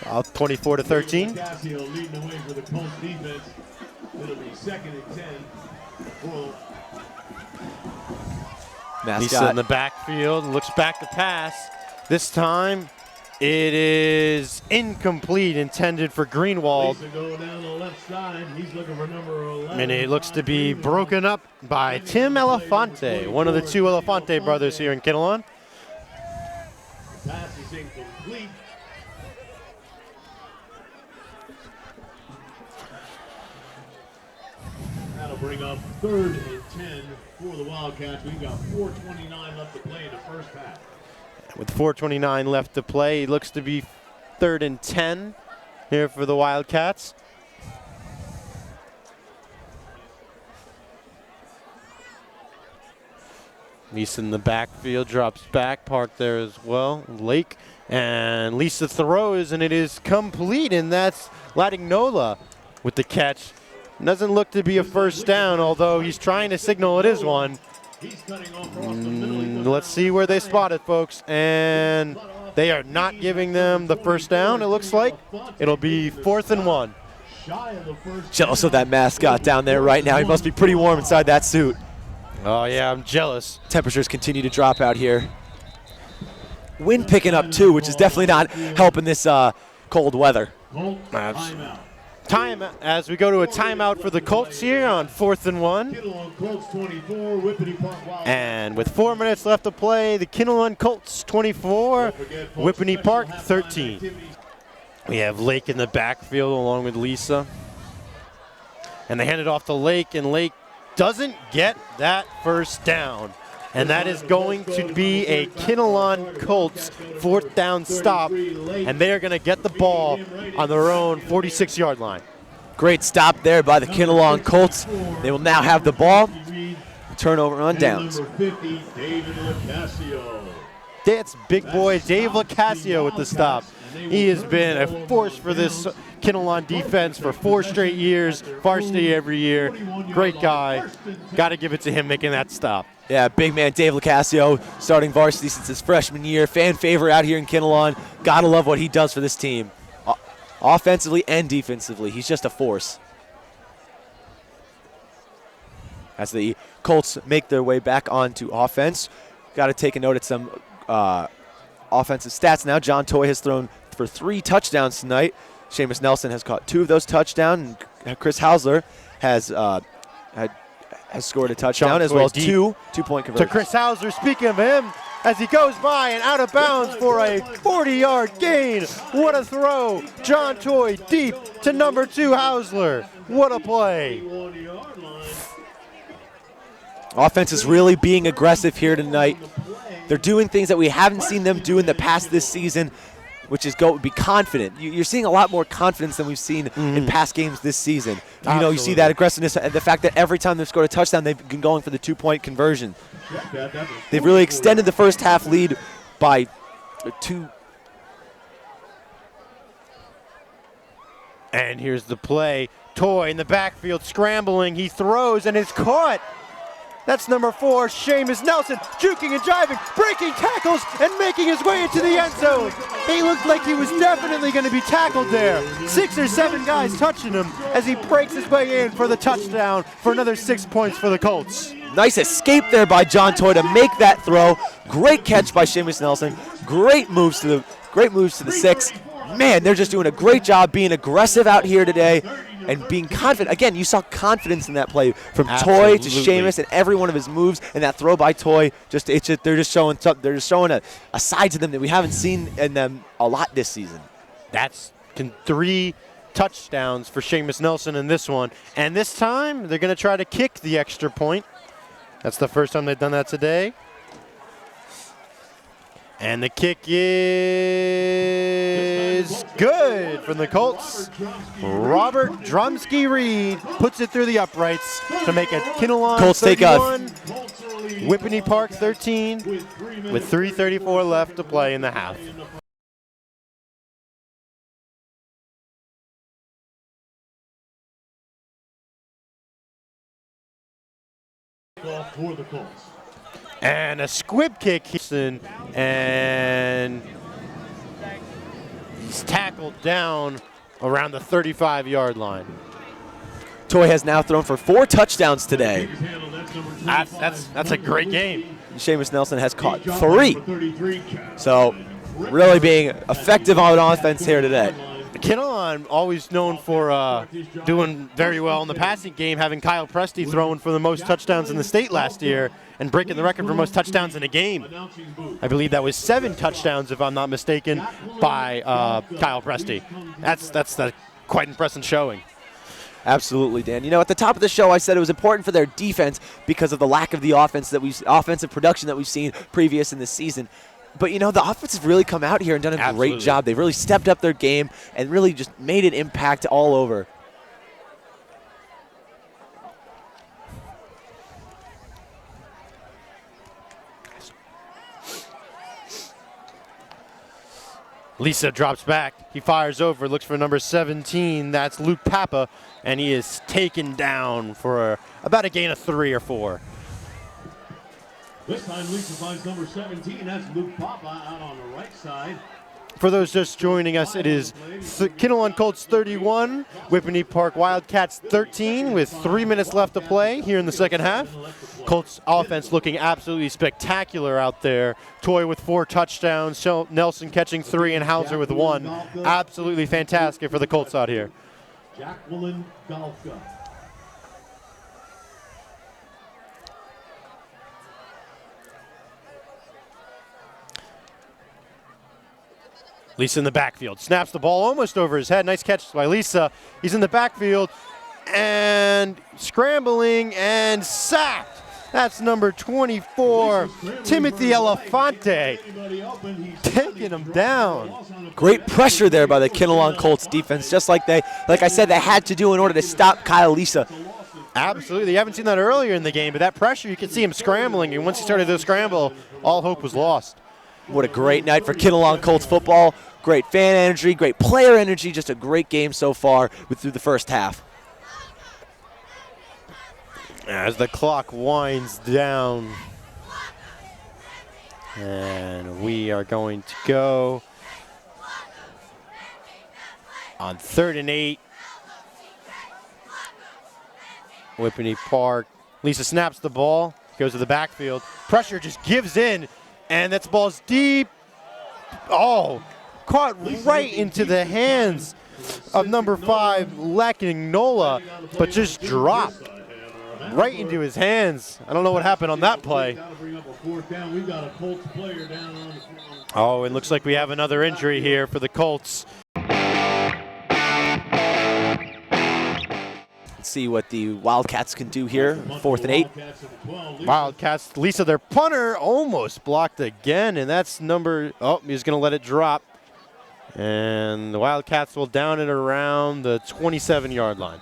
24-13. Leading the way for the Colts defense. It'll be 2nd and 10 for Lisa in the backfield, looks back to pass. This time, it is incomplete, intended for Greenwald. Lisa going down the left side. He's looking for number 11. And it looks to be broken up by Tim Elefante, one of the two Elefante brothers here in Kinnelon. The pass is incomplete. That'll bring up 3rd and 10 for the Wildcats. We've got 4:29 left to play in the first half. With 4:29 left to play, it looks to be 3rd and 10 here for the Wildcats. Lisa in the backfield, drops back, parked there as well. Lake, and Lisa throws, and it is complete, and that's Ladignola with the catch. Doesn't look to be a first down, although he's trying to signal it is one. Let's see where they spot it, folks. And they are not giving them the first down, it looks like. It'll be 4th and 1. Jealous of that mascot down there right now. He must be pretty warm inside that suit. Oh, yeah, I'm jealous. Temperatures continue to drop out here. Wind picking up, too, which is definitely not helping this cold weather. Time as we go to a timeout for the Colts here on 4th and 1. And with 4 minutes left to play, the Kinnelon Colts 24, Whippany Park 13. We have Lake in the backfield along with Lisa. And they hand it off to Lake, and Lake doesn't get that first down. And that is going to be a Kinnelon Colts 4th down stop. And they are going to get the ball on their own 46-yard line. Great stop there by the Kinnelon Colts. They will now have the ball. Turnover on downs. Number 50, David LaCasio. That's big boy Dave LaCasio with the stop. He has been a force for this Kinnelon defense for 4 straight years, varsity every year. Great guy. Got to give it to him making that stop. Yeah, big man Dave LaCasio, starting varsity since his freshman year. Fan favorite out here in Kinnelon. Gotta love what he does for this team. Offensively and defensively, he's just a force. As the Colts make their way back onto offense, got to take a note at some offensive stats now. John Toye has thrown for 3 touchdowns tonight. Seamus Nelson has caught 2 of those touchdowns, and Chris Hausler has scored a touchdown as well as 2 two-point conversions. To Chris Hausler, speaking of him, as he goes by and out of bounds for a 40-yard gain. What a throw. John Toye deep to number 2 Hausler. What a play. Offense is really being aggressive here tonight. They're doing things that we haven't seen them do in the past this season, which is be confident. You're seeing a lot more confidence than we've seen in past games this season. You know, you see that aggressiveness and the fact that every time they've scored a touchdown, they've been going for the 2-point conversion. They've really extended the first half lead by 2. And here's the play. Toye in the backfield scrambling. He throws and is caught. That's number 4, Seamus Nelson, juking and jiving, breaking tackles, and making his way into the end zone. He looked like he was definitely going to be tackled there. 6 or 7 guys touching him as he breaks his way in for the touchdown for another 6 points for the Colts. Nice escape there by John Toye to make that throw. Great catch by Seamus Nelson. Great moves to the 6. Man, they're just doing a great job being aggressive out here today and being confident. Again, you saw confidence in that play from Toye to Seamus and every one of his moves, and that throw by Toye. They're just showing a side to them that we haven't seen in them a lot this season. That's 3 touchdowns for Seamus Nelson in this one, and this time they're going to try to kick the extra point. That's the first time they've done that today. And the kick is good from the Colts. Robert Drumsky-Reed puts it through the uprights to make it Kinnelon Colts 31, Whippany Park 13, with 3:34 left to play in the half. For the Colts. And a squib kick, and he's tackled down around the 35-yard line. Toye has now thrown for 4 touchdowns today. That's a great game. Seamus Nelson has caught 3. So really being effective on offense here today. Kinnelon, always known for doing very well in the passing game, having Kyle Presti throwing for the most touchdowns in the state last year and breaking the record for most touchdowns in a game. I believe that was 7 touchdowns, if I'm not mistaken, by Kyle Presti. That's quite impressive showing. Absolutely, Dan. You know, at the top of the show, I said it was important for their defense because of the lack of the offensive production that we've seen previous in this season. But, you know, the offense has really come out here and done a great job. They've really stepped up their game and really just made an impact all over. Lisa drops back. He fires over, looks for number 17. That's Luke Papa, and he is taken down for about a gain of 3 or 4. This time Lisa finds number 17. That's Luke Papa out on the right side. For those just joining us, it is Kinnelon Colts 31, Whippany Park Wildcats 13 with 3 minutes left to play here in the second half. Colts offense looking absolutely spectacular out there. Toye with 4 touchdowns, Nelson catching 3, and Hausler with 1. Absolutely fantastic for the Colts out here. Jacqueline Galka. Lisa in the backfield, snaps the ball almost over his head. Nice catch by Lisa. He's in the backfield and scrambling and sacked. That's number 24, Timothy Elefante, taking him down. Great pressure there by the Kinnelon Colts defense, just like I said, they had to do in order to stop Kyle Lisa. Absolutely. You haven't seen that earlier in the game, but that pressure, you could see him scrambling, and once he started to scramble, all hope was lost. What a great night for Kinnelon Colts football. Great fan energy, great player energy, just a great game so far through the first half. As the clock winds down, and we are going to go on 3rd and 8. Whippany Park. Lisa snaps the ball, goes to the backfield. Pressure just gives in, and that ball's deep. Oh, caught right into the hands of number 5, Nola, but just dropped right into his hands. I don't know what happened on that play. Oh, it looks like we have another injury here for the Colts. Let's see what the Wildcats can do here. 4th and 8. Wildcats, Lisa, their punter, almost blocked again, and that's number, he's going to let it drop. And the Wildcats will down it around the 27-yard line.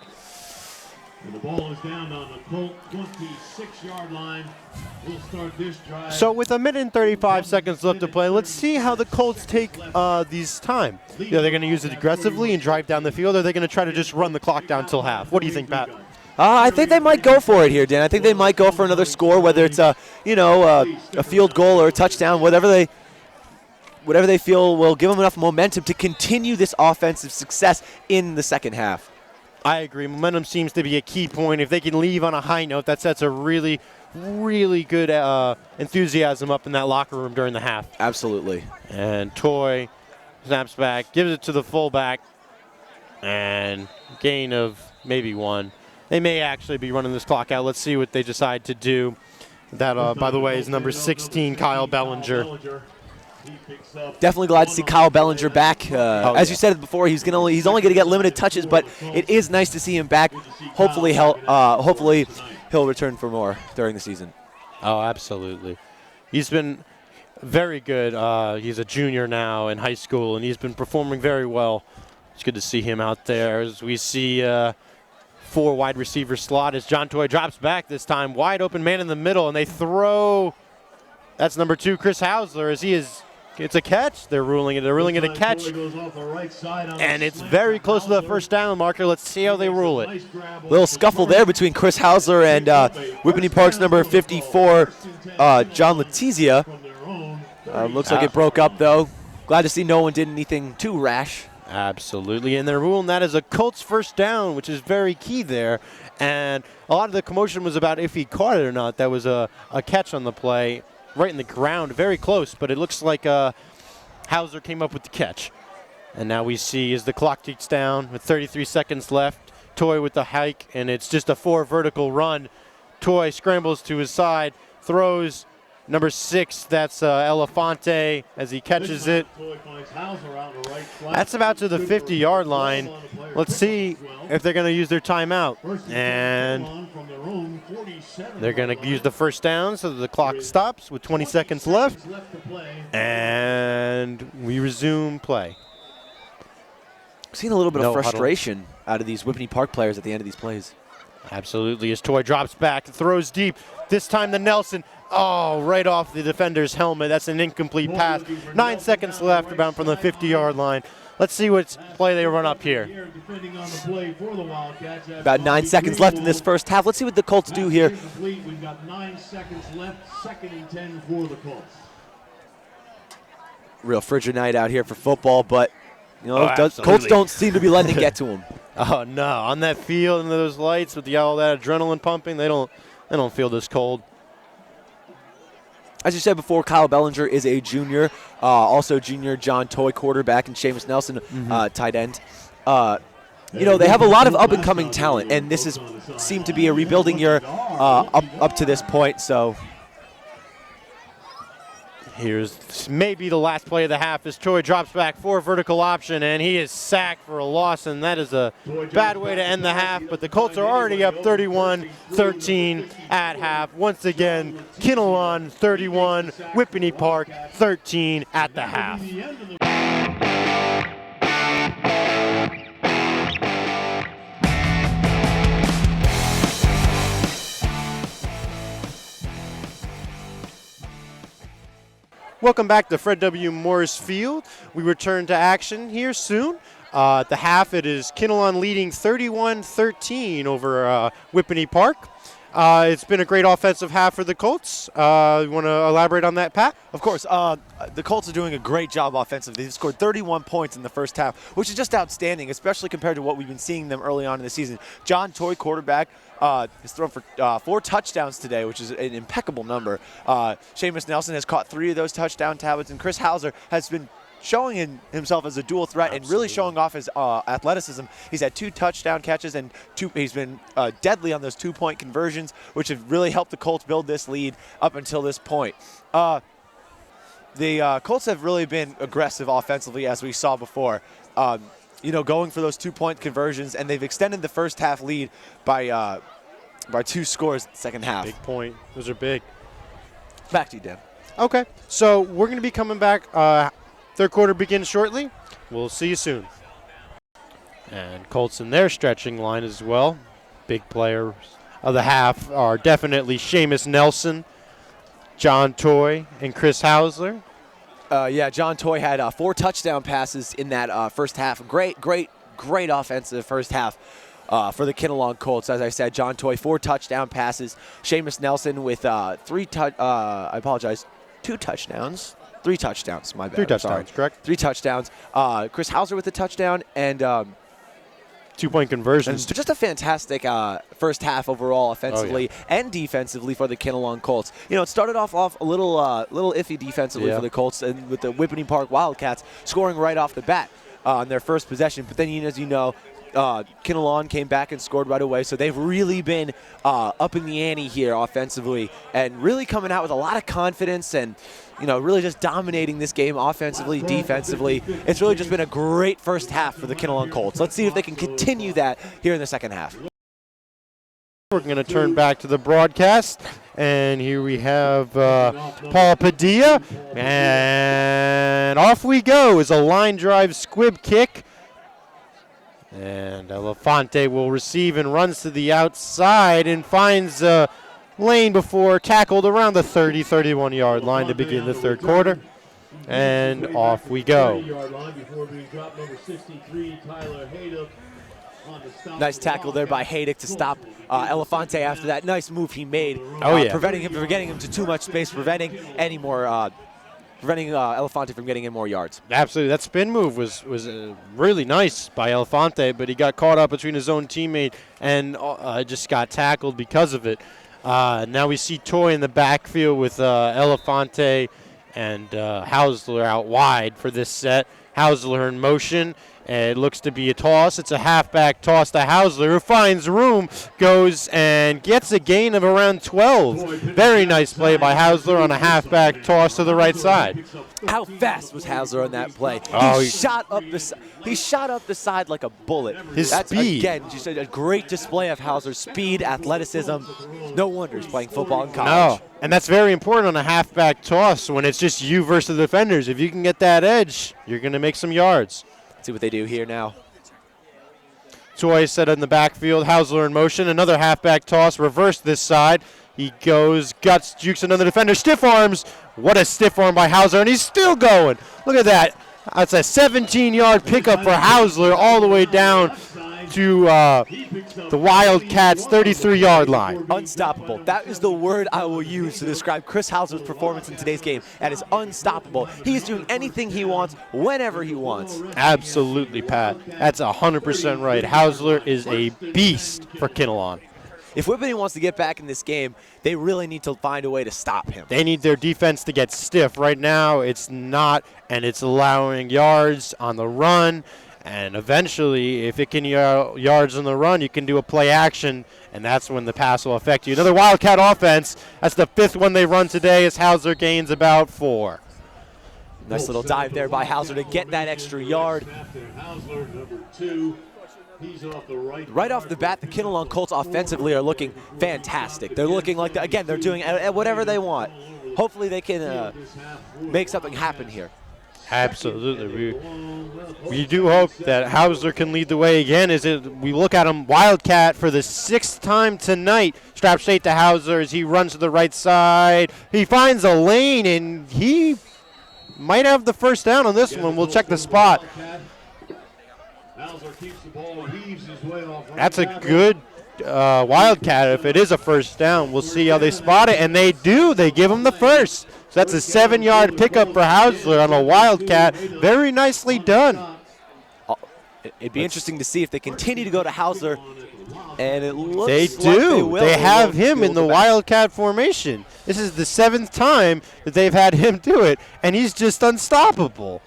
And the ball is down on the Colt 26-yard line. We'll start this drive. So with 1 minute and 35 seconds left to play, let's see how the Colts take these time. Are they going to use it aggressively and drive down the field, or are they going to try to just run the clock down till half? What do you think, Pat? I think they might go for it here, Dan. I think they might go for another score, whether it's a field goal or a touchdown, whatever they feel will give them enough momentum to continue this offensive success in the second half. I agree. Momentum seems to be a key point. If they can leave on a high note, that sets a really, really good enthusiasm up in that locker room during the half. Absolutely. And Toye snaps back, gives it to the fullback, and gain of maybe 1. They may actually be running this clock out. Let's see what they decide to do. That, by the way, is number 16, Kyle Bellinger. Definitely glad to see Kyle Bellinger back. As you said before, he's only going to get limited touches, but it is nice to see him back. Hopefully he'll return for more during the season. Oh, absolutely. He's been very good. He's a junior now in high school, and he's been performing very well. It's good to see him out there. As we see 4 wide receiver slot as John Toye drops back this time. Wide open man in the middle, and they throw. That's number 2, Chris Hausler, as he is. It's a catch. They're ruling it a catch. And it's very close to the first down marker. Let's see how they rule it. Little scuffle there between Chris Hausler and Whippany Park's number 54, John Letizia. Looks like it broke up, though. Glad to see no one did anything too rash. Absolutely, and they're ruling that as a Colts first down, which is very key there. And a lot of the commotion was about if he caught it or not. That was a catch on the play, right in the ground, very close, but it looks like Hausler came up with the catch. And now we see as the clock ticks down with 33 seconds left, Toye with the hike, and it's just a 4 vertical run. Toye scrambles to his side, throws number 6, that's Elefante, as he catches it. That's about to the 50-yard line. Let's see if they're going to use their timeout. And they're going to use the first down so that the clock stops with 20 seconds left. And we resume play. Seen a little bit of frustration out of these Whippany Park players at the end of these plays. Absolutely, as Toye drops back and throws deep. This time to Nelson. Oh, right off the defender's helmet. That's an incomplete pass. 9 seconds left about from the 50-yard line. Let's see what play they run up here. About 9 seconds left in this first half. Let's see what the Colts do here. We've got 9 seconds left, 2nd and 10 for the Colts. Real frigid night out here for football, but you know, absolutely. Colts don't seem to be letting it get to them. Oh no! On that field and those lights with all that adrenaline pumping, they don't feel this cold. As you said before, Kyle Bellinger is a junior. Also junior John Toye, quarterback, and Seamus Nelson, tight end. You know, they have a lot of up-and-coming talent, and this seemed to be a rebuilding year up to this point. So here's maybe the last play of the half as Toye drops back 4 vertical option, and he is sacked for a loss, and that is a bad way to end the half. But the Colts are already up 31-13 at half. Once again, Kinnelon 31, Whippany Park 13 at the half. Welcome back to Fred W. Morris Field. We return to action here soon. At the half, it is Kinnelon leading 31-13 over Whippany Park. It's been a great offensive half for the Colts. You want to elaborate on that, Pat? Of course. The Colts are doing a great job offensively. They've scored 31 points in the first half, which is just outstanding, especially compared to what we've been seeing them early on in the season. John Toye, quarterback, has thrown for 4 touchdowns today, which is an impeccable number. Seamus Nelson has caught 3 of those touchdown tablets, and Chris Hausler has been showing himself as a dual threat and really showing off his athleticism. He's had 2 touchdown catches, and he's been deadly on those 2-point conversions, which have really helped the Colts build this lead up until this point. The Colts have really been aggressive offensively, as we saw before. You know, going for those 2-point conversions, and they've extended the first half lead by 2 scores in the second half. Big point. Those are big. Back to you, Dan. Okay, so we're going to be coming back. Third quarter begins shortly. We'll see you soon. And Colts in their stretching line as well. Big players of the half are definitely Seamus Nelson, John Toye, and Chris Hausler. Yeah, John Toye had 4 touchdown passes in that first half. Great offensive first half for the Kinnelon Colts. As I said, John Toye, 4 touchdown passes. Seamus Nelson with 2 touchdowns. 3 touchdowns, my bad. 3 touchdowns, correct? 3 touchdowns. Chris Hausler with a touchdown and 2-point conversions. Just a fantastic first half overall, offensively and defensively for the Kinnelon Colts. You know, it started off a little iffy defensively for the Colts, and with the Whippany Park Wildcats scoring right off the bat on their first possession. But then, as you know, Kinnelon came back and scored right away, so they've really been up in the ante here offensively and really coming out with a lot of confidence and, you know, really just dominating this game offensively, defensively. It's really just been a great first half for the Kinnelon Colts. Let's see if they can continue that here in the second half. We're going to turn back to the broadcast, and here we have Paul Padilla, and off we go is a line drive squib kick. And Elefante will receive and runs to the outside and finds a lane before tackled around the 30-31-yard line to begin the third quarter. And off we go. Nice tackle there by Haydick to stop Elefante after that nice move he made. Preventing him from getting him to too much space, preventing any more preventing Elefante from getting in more yards. Absolutely. That spin move was really nice by Elefante, but he got caught up between his own teammate and just got tackled because of it. Now we see Toye in the backfield with Elefante and Hausler out wide for this set. Hausler in motion. It looks to be a toss. It's a halfback toss to Hausler, who finds room, goes and gets a gain of around 12. Very nice play by Hausler on a halfback toss to the right side. How fast was Hausler on that play? Oh, he shot up the side like a bullet. That's, speed. Again, just a great display of Hausler's speed, athleticism. No wonder he's playing football in No, college. and that's very important on a halfback toss when it's just you versus the defenders. If you can get that edge, you're going to make some yards. See what they do here now. Toye set in the backfield. Hausler in motion. Another halfback toss. Reverse this side. He goes, guts, jukes another defender. Stiff arms. What a stiff arm by Hausler, and he's still going. Look at that. That's a 17-yard pickup for Hausler all the way down to the Wildcats' 33-yard line. Unstoppable. That is the word I will use to describe Chris Hausler's performance in today's game. That is unstoppable. He's doing anything he wants, whenever he wants. Absolutely, Pat. That's 100% right. Hausler is a beast for Kinnelon. If Whippany wants to get back in this game, they really need to find a way to stop him. They need their defense to get stiff. Right now, it's not, and it's allowing yards on the run. And eventually, if it can yards on the run, you can do a play action, and that's when the pass will affect you. Another Wildcat offense. That's the 5th one they run today as Hausler gains about 4. Nice little dive there by Hausler to get that extra yard. Hausler, number 2. He's off the Right off the bat, the Kinnelon Colts offensively are looking fantastic. They're looking like, again, they're doing whatever they want. Hopefully they can make something happen here. Absolutely. We do hope that Hausler can lead the way again. We look at him, Wildcat, for the 6th time tonight. Strap straight to Hausler as he runs to the right side. He finds a lane, and he might have the first down on this one. We'll check the spot. That's a good Wildcat if it is a first down. We'll see how they spot it, and they do. They give him the first. So that's a 7-yard pickup for Hausler on a Wildcat. Very nicely done. It'd be interesting to see if they continue to go to Hausler, and it looks they like do. They will. They have him in the Wildcat formation. This is the 7th time that they've had him do it, and he's just unstoppable.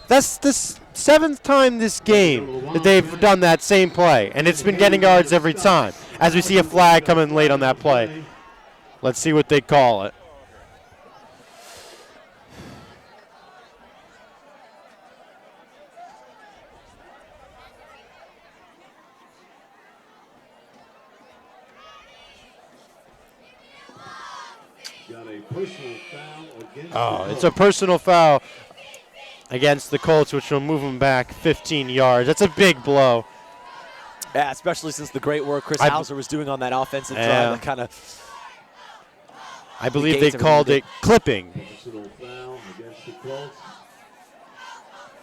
That's the 7th time this game that they've done that same play, and it's been getting yards every time. As we see a flag coming late on that play. Let's see what they call it. Oh, it's a personal foul against the Colts, which will move them back 15 yards. That's a big blow. Yeah, especially since the great work Chris Hausler was doing on that offensive drive. That kind of. I believe they called it clipping. Personal foul against the Colts.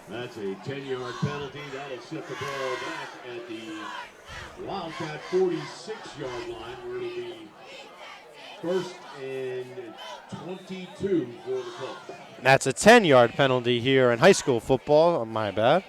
That's a 10-yard penalty. That'll set the ball back at the Wildcat 46-yard line, where it'll be 1st and 22 for the Colts. That's a 10-yard penalty here in high school football. Oh, my bad.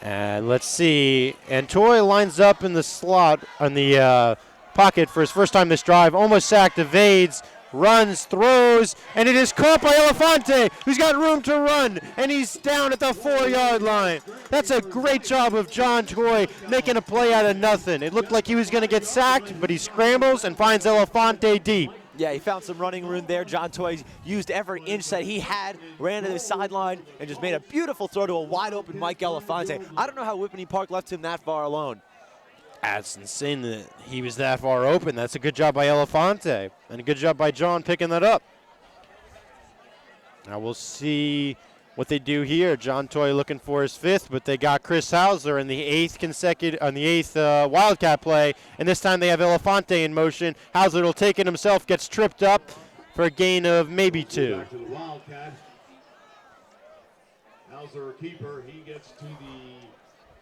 And let's see. And Toye lines up in the slot on the pocket for his first time this drive. Almost sacked, evades, runs, throws, and it is caught by Elefante, who's got room to run, and he's down at the 4-yard line. That's a great job of John Toye making a play out of nothing. It looked like he was going to get sacked, but he scrambles and finds Elefante deep. Yeah, he found some running room there. John Toye used every inch that he had, ran to the sideline, and just made a beautiful throw to a wide-open Mike Elefante. I don't know how Whippany Park left him that far alone. That's insane that he was that far open. That's a good job by Elefante, and a good job by John picking that up. Now we'll see what they do here. John Toye looking for his 5th, but they got Chris Hausler in the 8th Wildcat play, and this time they have Elefante in motion. Hausler will take it himself, gets tripped up for a gain of maybe 2. Back to the Wildcat. Hausler, keeper, he gets to the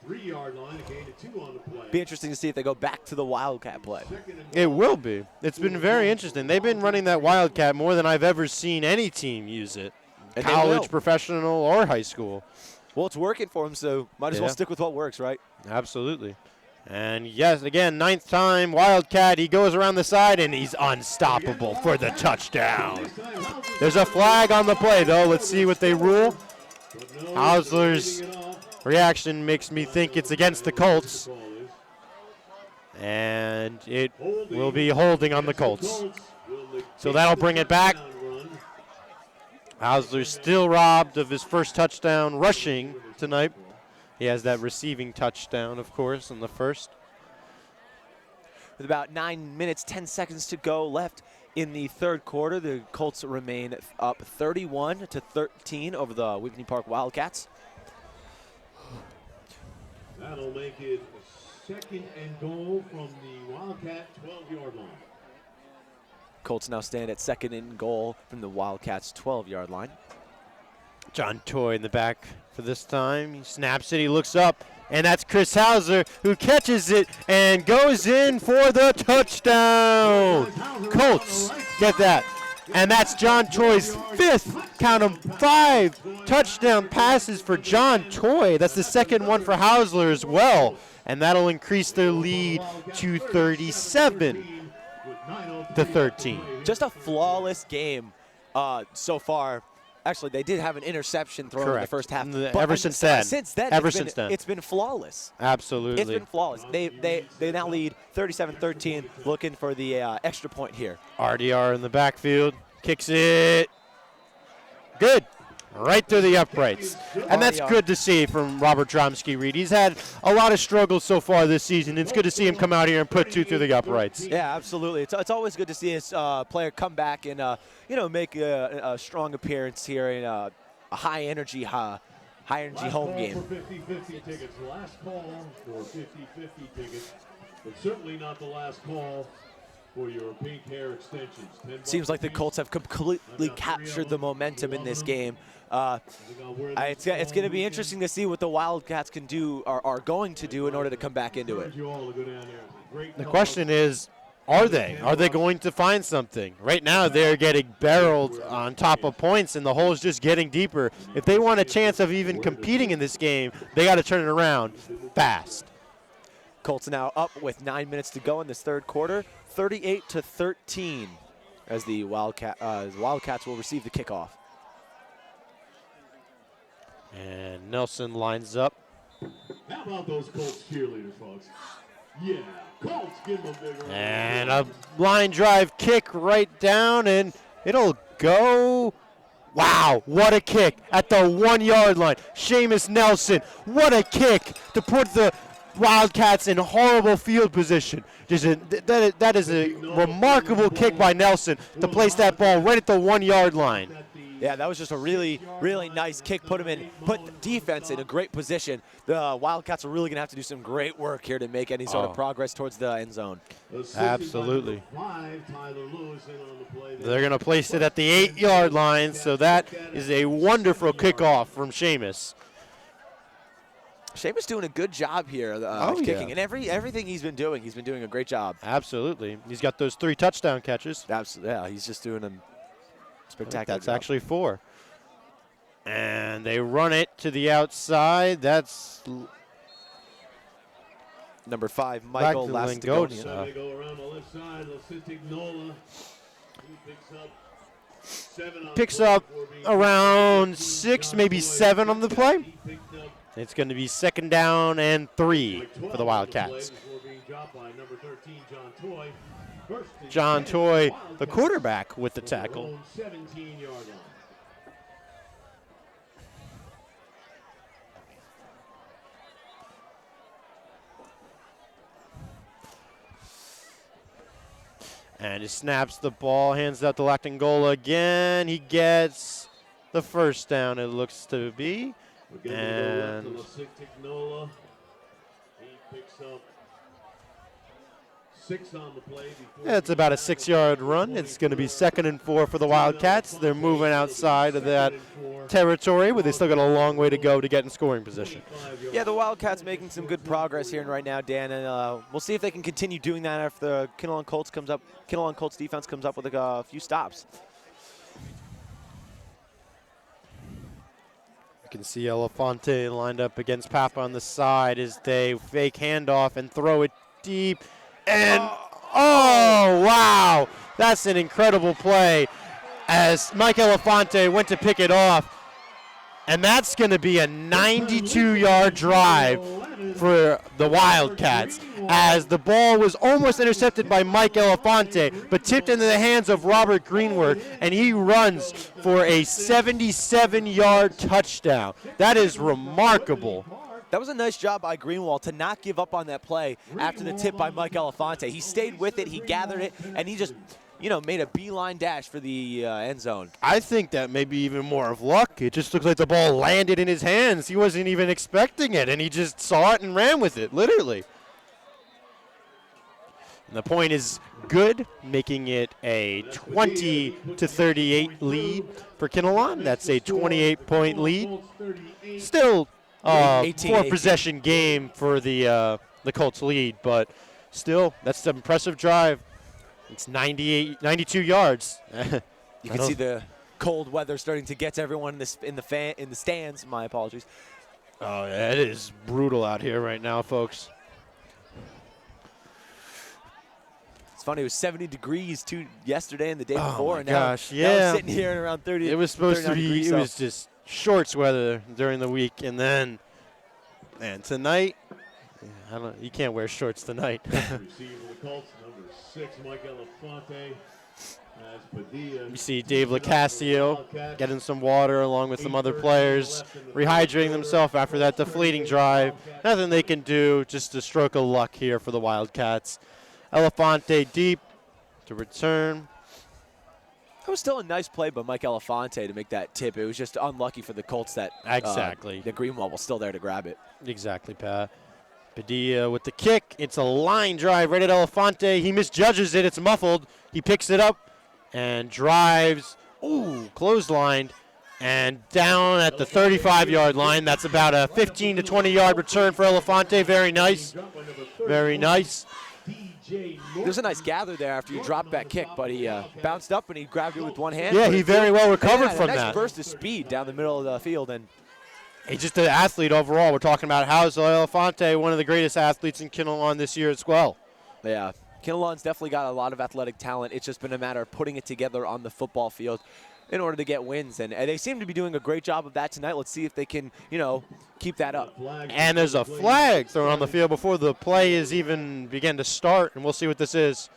3-yard line, a gain of 2 on the play. Be interesting to see if they go back to the Wildcat play. It will be. It's been very interesting. They've been running that Wildcat more than I've ever seen any team use it. And they college, will. professional, or high school. Well, it's working for him, so might as well stick with what works, right? Absolutely. And yes, again, 9th time, Wildcat. He goes around the side, and he's unstoppable for the touchdown. There's a flag on the play, though. Let's see what they rule. Hausler's reaction makes me think it's against the Colts. And it will be holding on the Colts. So that'll bring it back. Hausler's still robbed of his first touchdown rushing tonight. He has that receiving touchdown, of course, in the first. With about 9 minutes, 10 seconds to go left in the third quarter, the Colts remain up 31-13 over the Whippany Park Wildcats. That'll make it 2nd and goal from the Wildcat 12-yard line. Colts now stand at 2nd and goal from the Wildcats' 12-yard line. John Toye in the back for this time. He snaps it, he looks up, and that's Chris Hausler who catches it and goes in for the touchdown. Colts get that. And that's John Toye's 5th, count 'em, 5 touchdown passes for John Toye. That's the 2nd one for Hausler as well. And that'll increase their lead to 37-13. Just a flawless game so far. Actually, they did have an interception thrown in the first half. Ever since then. It's been flawless. Absolutely. It's been flawless. They now lead 37-13, looking for the extra point here. RDR in the backfield, kicks it. Good. Right through the uprights. And that's good to see from Robert Dromsky-Reed. He's had a lot of struggles so far this season. It's good to see him come out here and put 2 through the uprights. Yeah, absolutely. It's always good to see his player come back and make a strong appearance here in a high energy home game. For 50-50 tickets. Last call for 50-50 tickets, but certainly not the last call for your pink hair extensions. Seems like the Colts have completely captured the momentum in this game. It's going to be interesting to see what the Wildcats can do, or are going to do, in order to come back into it. The question is, are they? Are they going to find something? Right now, they're getting barreled on top of points, and the hole's just getting deeper. If they want a chance of even competing in this game, they got to turn it around fast. Colts now up with 9 minutes to go in this third quarter, 38-13, as the Wildcats will receive the kickoff. And Nelson lines up. How about those Colts cheerleaders, folks? Yeah, Colts, give them a big round. And a line drive kick right down, and it'll go. Wow, what a kick at the 1 yard line. Seamus Nelson, what a kick to put the Wildcats in horrible field position. That is a remarkable kick by Nelson to place that ball right at the 1 yard line. Yeah, that was just a really, really nice kick. Put the defense in a great position. The Wildcats are really going to have to do some great work here to make any sort of progress towards the end zone. Absolutely. They're going to place it at the 8 yard line, so that is a wonderful kickoff from Seamus. Seamus doing a good job here kicking. And everything he's been doing a great job. Absolutely. He's got those 3 touchdown catches. Absolutely. Yeah, he's just doing a spectacular That's job. actually 4. And they run it to the outside. That's number 5, Michael Lastagonian. They go around the left side. Lascitignola. He picks up around 6, maybe 7 on the play. It's going to be 2nd down and 3 for the Wildcats. John Toye, the quarterback, with the tackle. And he snaps the ball, hands it out to Lactangola again. He gets the first down, it looks to be. And he picks up 6 on the play. Yeah, it's about a 6 yard run. It's going to be 2nd and 4 for the Wildcats. They're moving outside of that territory, but they still got a long way to go to get in scoring position. Yeah, the Wildcats making some good progress here right now, Dan, and we'll see if they can continue doing that after the Kinnelon Colts defense comes up with a few stops. You can see Elefante lined up against Papa on the side as they fake handoff and throw it deep. And, oh, wow. That's an incredible play as Mike Elefante went to pick it off. And that's going to be a 92-yard drive for the Wildcats, as the ball was almost intercepted by Mike Elefante, but tipped into the hands of Robert Greenwood, and he runs for a 77-yard touchdown. That is remarkable. That was a nice job by Greenwald to not give up on that play after the tip by Mike Elefante. He stayed with it, he gathered it, and he just, made a beeline dash for the end zone. I think that may be even more of luck. It just looks like the ball landed in his hands. He wasn't even expecting it, and he just saw it and ran with it, literally. And the point is good, making it a 20-38 lead for Kinnelon. That's a 28-point lead. Still, 4-possession game for the Colts lead, but still, that's an impressive drive. It's 92 yards. You can see the cold weather starting to get to everyone in the stands. My apologies. Oh, yeah, it is brutal out here right now, folks. It's funny. It was 70 degrees yesterday and the day before, and now it's sitting here at around 30. It was supposed to be. Degrees, it was just shorts weather during the week, and then, man, tonight, you can't wear shorts tonight. Colts, number 6, Mike Elefante. You see Dave LaCasio getting some water along with some other players, rehydrating themselves after that deflating drive. Nothing they can do, just a stroke of luck here for the Wildcats. Elefante deep to return. It was still a nice play by Mike Elefante to make that tip. It was just unlucky for the Colts that the Greenwald was still there to grab it. Exactly, Pat. Padilla with the kick. It's a line drive right at Elefante. He misjudges it. It's muffled. He picks it up and drives. Ooh, clotheslined. And down at the 35-yard line. That's about a 15 to 20-yard return for Elefante. Very nice. Very nice. There's a nice gather there after you dropped that kick, but he bounced up and he grabbed it with one hand. Yeah, he very well recovered from a nice that. burst of speed down the middle of the field. And he's just an athlete overall. We're talking about Hausler Elefante, one of the greatest athletes in Kinnelon this year as well. Yeah, Kinnelon's definitely got a lot of athletic talent. It's just been a matter of putting it together on the football field in order to get wins. And they seem to be doing a great job of that tonight. Let's see if they can, keep that up. And there's a flag thrown on the field before the play is even began to start, and we'll see what this is.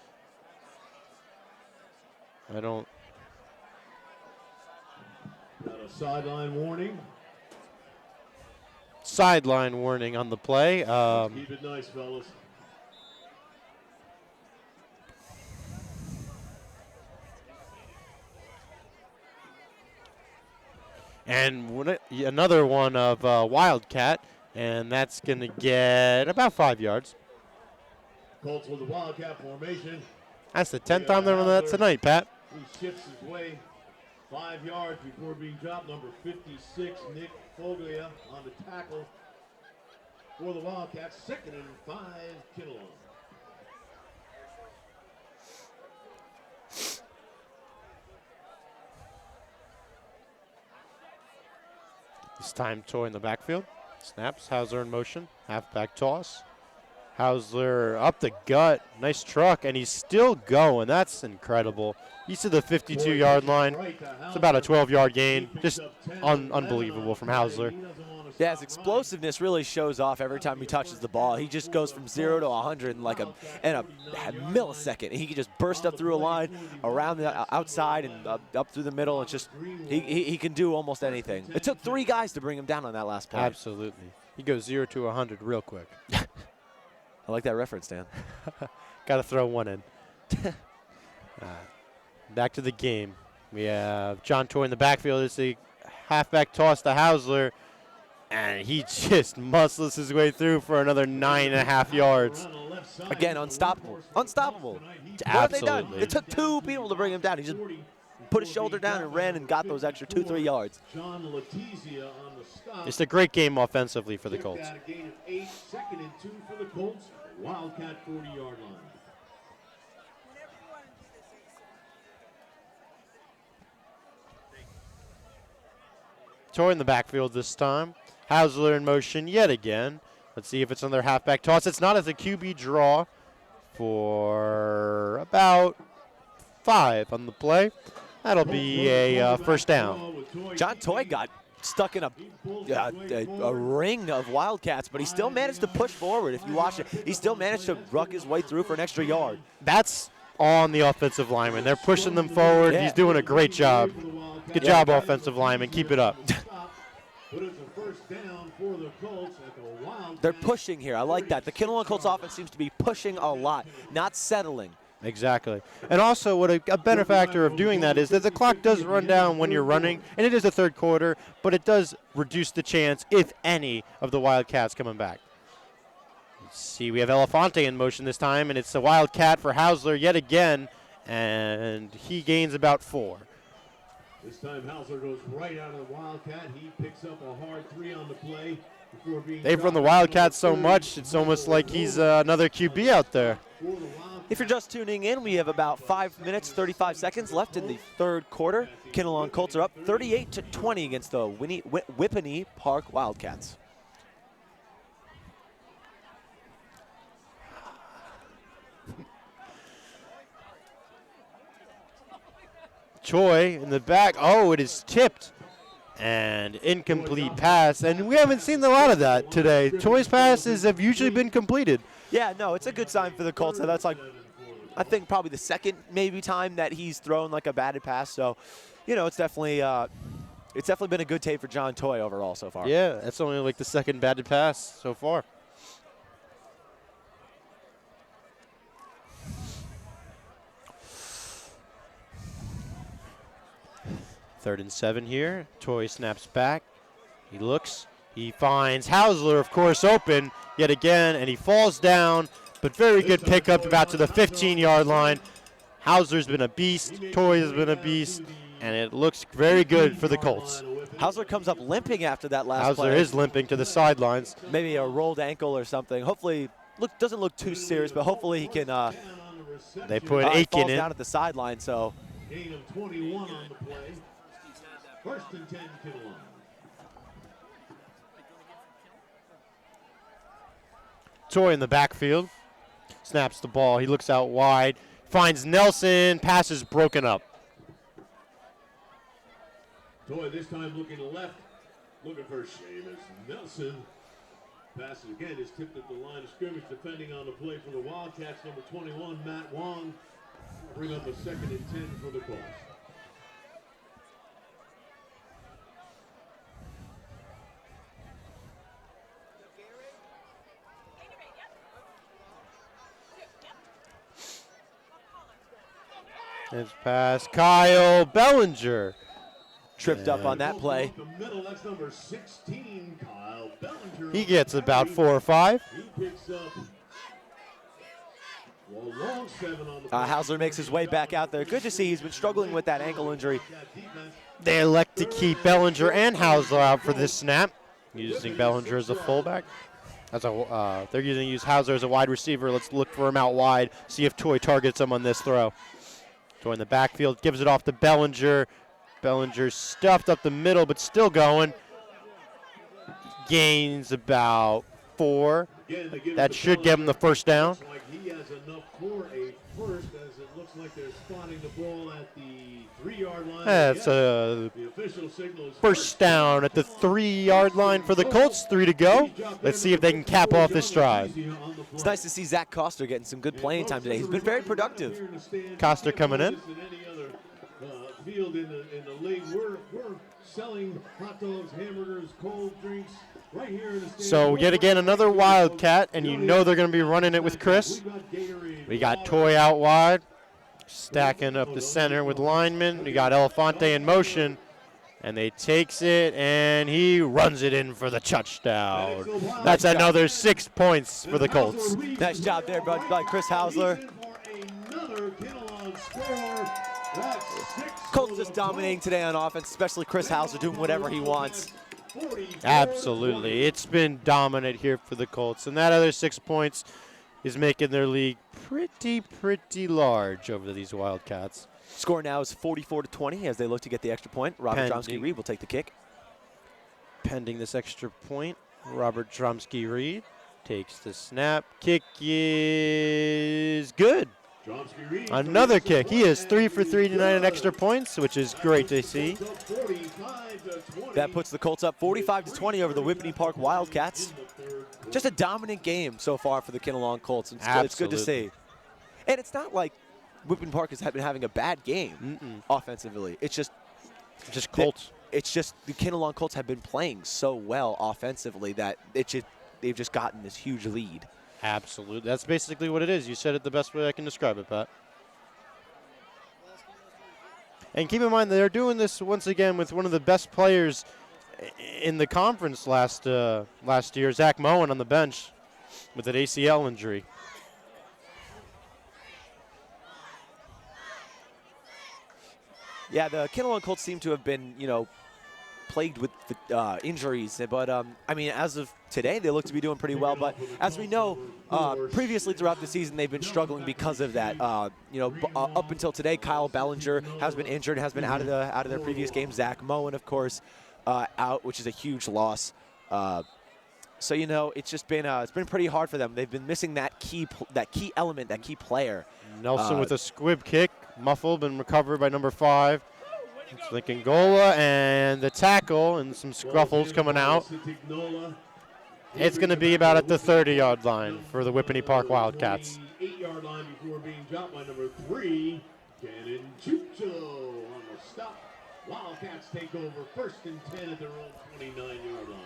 Got a sideline warning. Sideline warning on the play. Keep it nice, fellas. And another one of Wildcat, and that's going to get about 5 yards. Colts with the Wildcat formation. That's the 10th time they're on that tonight, Pat. He shifts his way 5 yards before being dropped. Number 56, Nick Foglia on the tackle for the Wildcats. 2nd and 5, Kinnelon. This time Toye in the backfield. Snaps, Hausler in motion. Halfback toss. Hausler up the gut. Nice truck, and he's still going. That's incredible. He's to the 52-yard line. It's about a 12-yard gain. Just unbelievable from Hausler. Yeah, his explosiveness really shows off every time he touches the ball. He just goes from 0 to 100 in like a millisecond. He can just burst up through a line, around the outside, and up through the middle. It's just he can do almost anything. It took 3 guys to bring him down on that last play. Absolutely. He goes 0 to 100 real quick. I like that reference, Dan. Got to throw one in. Back to the game. We have John Toye in the backfield. It's a halfback toss to Hausler, and he just muscles his way through for another 9.5 yards. Again, unstoppable. Unstoppable. What Absolutely. have they done? It took 2 people to bring him down. He just put his shoulder down and ran and got those extra 2-3 yards. It's a great game offensively for the Colts. A gain of 8, 2nd and 2 for the Colts. Wildcat 40-yard line. Toye in the backfield this time. Hausler in motion yet again. Let's see if it's another halfback toss. It's not, as a QB draw for about 5 on the play. That'll be a first down. John Toye got stuck in a ring of Wildcats, but he still managed to push forward. If you watch it, he still managed to ruck his way through for an extra yard. That's on the offensive lineman. They're pushing them forward. Yeah. He's doing a great job. Good job, offensive lineman. Keep it up. They're pushing here. I like that. The Kinnelon Colts offense seems to be pushing a lot, not settling. Exactly. And also, what a benefactor of doing that is that the clock does run down when you're running, and it is the third quarter, but it does reduce the chance, if any, of the Wildcats coming back. Let's see, we have Elefante in motion this time, and it's the Wildcat for Hausler yet again, and he gains about 4. This time Hausler goes right out of the Wildcat. He picks up a hard 3 on the play. They've run the Wildcats so much, it's almost like he's another QB out there. If you're just tuning in, we have about 5 minutes, 35 seconds left in the third quarter. Kinnelon Colts are up 38-20 against the Whippany Park Wildcats. Toye in the back. Oh, it is tipped. And incomplete pass. And we haven't seen a lot of that today. Toye's passes have usually been completed. Yeah, no, it's a good sign for the Colts. That's like, I think, probably the second maybe time that he's thrown like a batted pass. So, you know, it's definitely been a good tape for John Toye overall so far. Yeah, that's only like the second batted pass so far. Third and 7 here. Toye snaps back. He looks. He finds Hausler, of course, open yet again, and he falls down. But very good pickup about to the 15-yard line. Hausler's been a beast. Toye's been a beast. And it looks very good for the Colts. Hausler comes up limping after that last play. Hausler is limping to the sidelines. Maybe a rolled ankle or something. Hopefully, doesn't look too serious, but hopefully he can. They put he Aiken falls in. down at the sideline, so. Gain of 21 on the play. First and 10, Kinnelon. Toye in the backfield. Snaps the ball. He looks out wide. Finds Nelson. Pass is broken up. Toye this time looking to left. Looking for Seamus Nelson. Pass again is tipped at the line of scrimmage. Defending on the play for the Wildcats, number 21, Matt Wong. Bring up a second and 10 for the Colts. It's past Kyle Bellinger. Tripped up on that play. The middle, that's number 16, Kyle Bellinger. He gets about 4 or 5. He picks up a long 7 on the play. Hausler makes his way back out there. Good to see. He's been struggling with that ankle injury. They elect to keep Bellinger and Hausler out for this snap, using Bellinger as a fullback. They're use Hausler as a wide receiver. Let's look for him out wide, see if Toye targets him on this throw. Toye in the backfield, gives it off to Bellinger. Bellinger's stuffed up the middle, but still going. Gains about 4. That should give him the first down. He has enough for a first, as it looks like they're spotting the ball at the 3-yard line. That's a first down at the 3-yard line for the Colts. 3 to go. Let's see if they can cap off this drive. It's nice to see Zach Coster getting some good playing time today. He's been very productive. Coster coming in. Field in the league. We're selling hot dogs, hamburgers, cold drinks right here in the stadium. So yet again another Wildcat, and you know they're going to be running it with Chris. We got Toye out wide, stacking up the center with linemen. We got Elefante in motion, and they takes it, and he runs it in for the touchdown. That's another 6 points for the Colts. Nice job there by Chris Hausler. Colts just dominating today on offense, especially Chris Hausler doing whatever he wants. Absolutely. It's been dominant here for the Colts, and that other 6 points is making their league pretty large over these Wildcats. Score now is 44-20 as they look to get the extra point. Robert Pending. Chomsky-Reed will take the kick. pending this extra point. Robert Dromsky-Reed takes the snap. Kick is good. Another kick. He is 3 for 3 tonight in extra points, which is great to see. That puts the Colts up 45-20 over the Whippany Park Wildcats. Just a dominant game so far for the Kinnelon Colts. It's good to see. And it's not like Whippany Park has been having a bad game offensively. It's just Colts. It's just the Kinnelon Colts have been playing so well offensively that they've just gotten this huge lead. Absolutely. That's basically what it is. You said it the best way I can describe it, Pat. And keep in mind, they're doing this once again with one of the best players in the conference last year, Zach Moen, on the bench with an ACL injury. Yeah, the Kinnelon Colts seem to have been, plagued with injuries. But, I mean, as of today, they look to be doing pretty well. But as we know, previously throughout the season, they've been struggling because of that. Up until today, Kyle Bellinger has been injured, has been out of their previous game. Zach Moen, of course, out, which is a huge loss. So, it's just been it's been pretty hard for them. They've been missing that key element, that key player. Nelson with a squib kick, muffled and recovered by number 5. It's Lincoln Gola, and the tackle and some scruffles coming out. It's going to be about at the 30-yard line for the Whippany Park Wildcats. 8-yard line before being dropped by number 3, Cannon Chucho on the stop. Wildcats take over 1st and 10 at their own 29-yard line.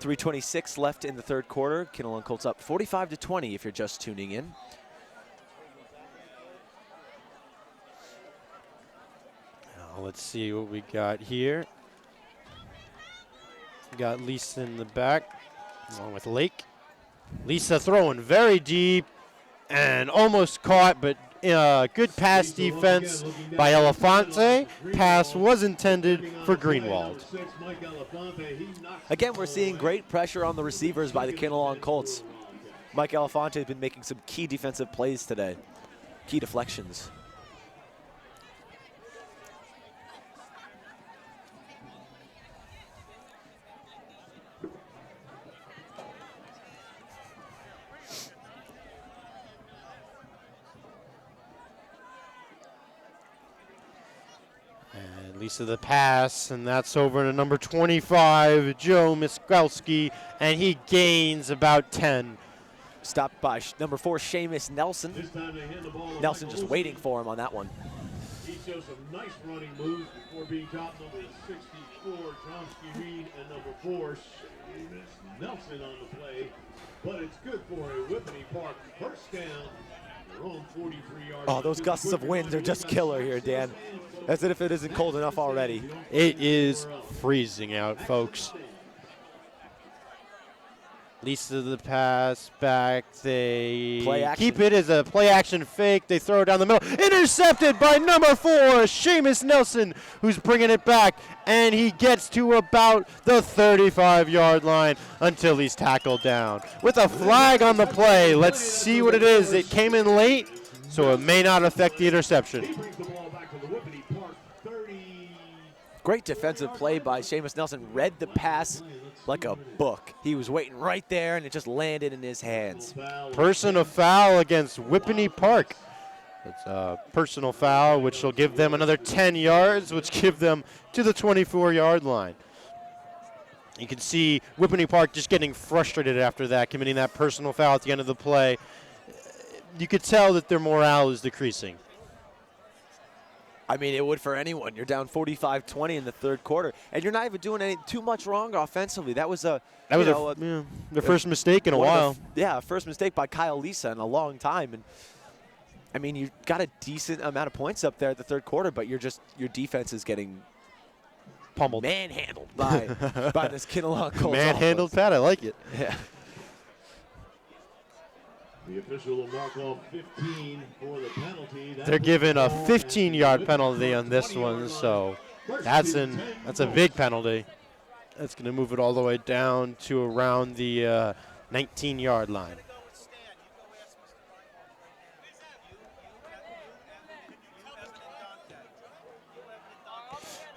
3:26 left in the third quarter. Kinnelon Colts up 45-20 if you're just tuning in. Now let's see what we got here. We got Lisa in the back, along with Lake. Lisa throwing very deep and almost caught, but good pass defense by Elefante. Pass was intended for Greenwald. Again, we're seeing great pressure on the receivers by the Kinnelon Colts. Mike Elefante has been making some key defensive plays today, key deflections. Lisa the pass, and that's over to number 25, Joe Miskalski, and he gains about 10. Stopped by number 4, Seamus Nelson. Nelson just waiting for him on that one. He shows some nice running moves before being dropped. Number 64, Dromsky Reed, and number 4, Seamus Nelson on the play. But it's good for a Whippany Park first down. Oh, those gusts of wind are just killer here, Dan. As if it isn't cold enough already. It is freezing out, folks. Lisa the pass back. They keep it as a play action fake. They throw it down the middle. Intercepted by number 4, Seamus Nelson, who's bringing it back. And he gets to about the 35-yard line until he's tackled down. With a flag on the play, let's see what it is. It came in late, so it may not affect the interception. Great defensive play by Seamus Nelson. Read the pass like a book. He was waiting right there, and it just landed in his hands. Personal foul against Whippany Park. It's a personal foul, which will give them another 10 yards, which give them to the 24-yard line. You can see Whippany Park just getting frustrated after that, committing that personal foul at the end of the play. You could tell that their morale is decreasing. I mean, it would for anyone. You're down 45-20 in the third quarter, and you're not even doing too much wrong offensively. That was their first mistake in a while. First mistake by Kyle Lisa in a long time. And I mean, you got a decent amount of points up there at the third quarter, but your defense is getting pummeled, manhandled by this Kinnelon Colts. Manhandled, Pat. I like it. Yeah. The official will mark off 15 for the penalty. They're giving a 15-yard penalty on this one, so that's a big penalty. That's going to move it all the way down to around the 19-yard line.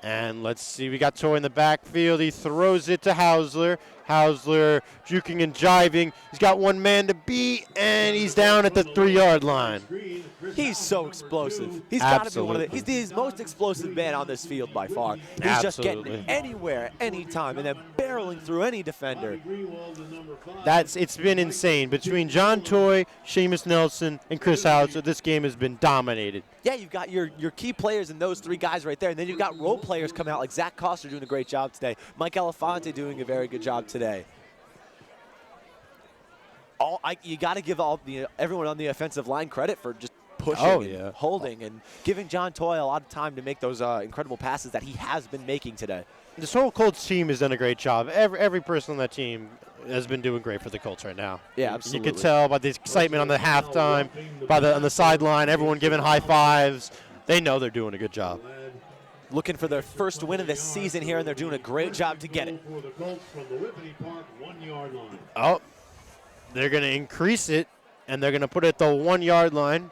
And let's see, we got Toye in the backfield. He throws it to Hausler. Hausler juking and jiving. He's got one man to beat, and he's down at the 3-yard line. He's so explosive. He's got to be one of the. He's the most explosive man on this field by far. He's just getting anywhere, anytime, and then barreling through any defender. It's been insane. Between John Toye, Seamus Nelson, and Chris Hausler, this game has been dominated. Yeah, you've got your key players and those 3 guys right there, and then you've got role players coming out like Zach Hausler doing a great job today. Mike Elefante doing a very good job today. You got to give everyone on the offensive line credit for just pushing and holding and giving John Toye a lot of time to make those incredible passes that he has been making today. This whole Colts team has done a great job. Every person on that team has been doing great for the Colts right now. Yeah, absolutely. You could tell by the excitement on the halftime, on the sideline, everyone giving high fives. They know they're doing a good job. Looking for their first win of the season here, and they're doing a great job to get it. Oh, they're going to increase it, and they're going to put it at the 1-yard line.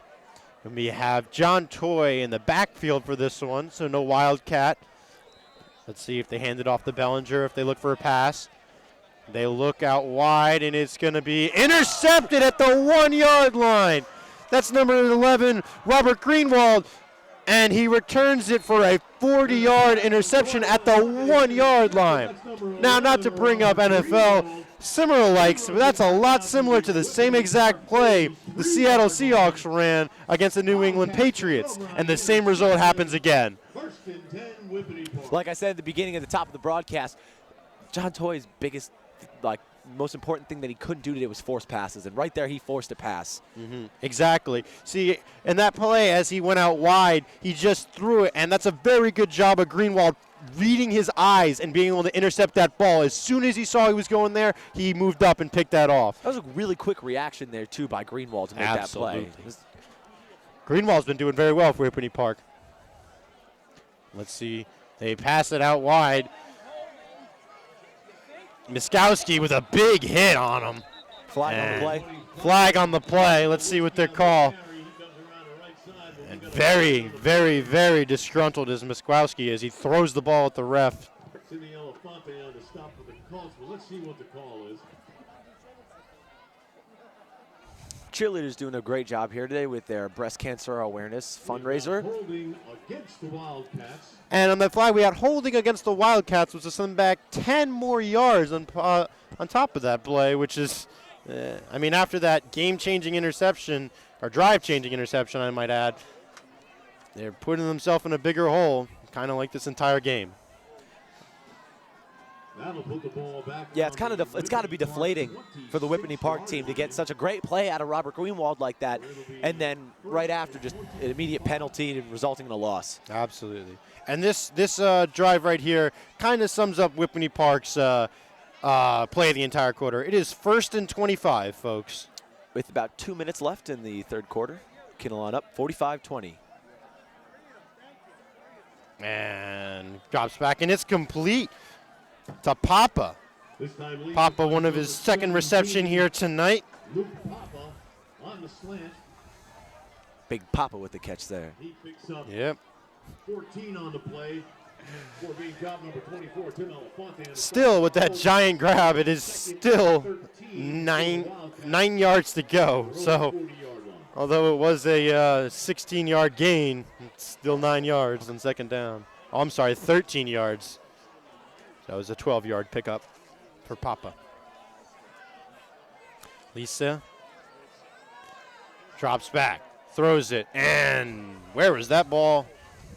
And we have John Toye in the backfield for this one, so no Wildcat. Let's see if they hand it off to Bellinger, if they look for a pass. They look out wide, and it's going to be intercepted at the 1-yard line. That's number 11, Robert Greenwald, and he returns it for a 40-yard interception at the 1-yard line. Now, not to bring up NFL similar likes, but that's a lot similar to the same exact play the Seattle Seahawks ran against the New England Patriots, and the same result happens again. Like I said at the beginning at the top of the broadcast, John Toye's biggest, most important thing that he couldn't do today was force passes, and right there he forced a pass. Exactly. See, in that play, as he went out wide, he just threw it, and that's a very good job of Greenwald reading his eyes and being able to intercept that ball. As soon as he saw he was going there, he moved up and picked that off. That was a really quick reaction there, too, by Greenwald to make that play. Greenwald's been doing very well for Whippany Park. Let's see. They pass it out wide. Miskowski with a big hit on him. Flag on the play. Flag on the play. Let's see what they call. And very, very, very disgruntled is Miskowski as he throws the ball at the ref. Cheerleaders doing a great job here today with their breast cancer awareness fundraiser. And on the flag, we had holding against the Wildcats, which is send back 10 more yards on top of that play, which is, after that game-changing interception, or drive-changing interception, I might add, they're putting themselves in a bigger hole, kind of like this entire game. Yeah, it's got to be deflating for the Whippany Park team to get such a great play out of Robert Greenwald like that, and then right after just an immediate penalty resulting in a loss. Absolutely. And this drive right here kind of sums up Whippany Park's play the entire quarter. It is 1st and 25, folks. With about 2 minutes left in the third quarter, Kinnelon up 45-20. And drops back, and it's complete to Papa. Papa, one of his second reception here tonight. Big Papa with the catch there. Yep. 14 on the play. For being job number 24, Tim Elefante. Still with that giant grab, it is still nine yards to go. So, although it was a 16-yard gain, it's still 9 yards on second down. Oh, I'm sorry, 13 yards. That was a 12-yard pickup for Papa. Lisa drops back, throws it, and where was that ball?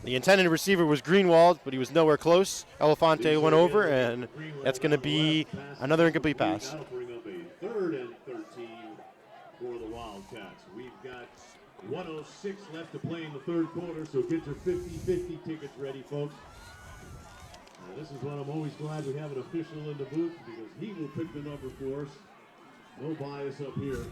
The intended receiver was Greenwald, but he was nowhere close. Elefante went over, and that's going to be another incomplete pass. 3rd and 13 for the Wildcats. We've got 1:06 left to play in the third quarter, so get your 50-50 tickets ready, folks. Now, this is what I'm always glad we have an official in the booth, because he will pick the number for us. No bias up here.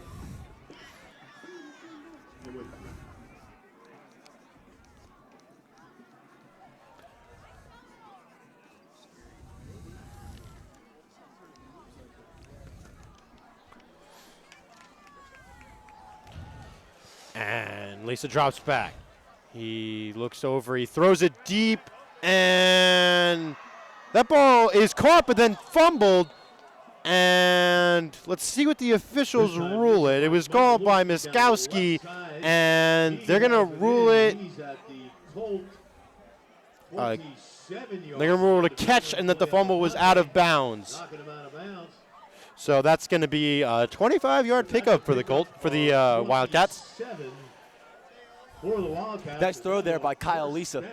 And Lisa drops back. He looks over. He throws it deep. And that ball is caught but then fumbled. And let's see what the officials rule it. It was called by Miskowski, and they're going to rule it. They're going to rule it a catch and that the fumble was out of bounds. So that's going to be a 25-yard pickup for the Wildcats. Nice throw there by Kyle Lisa.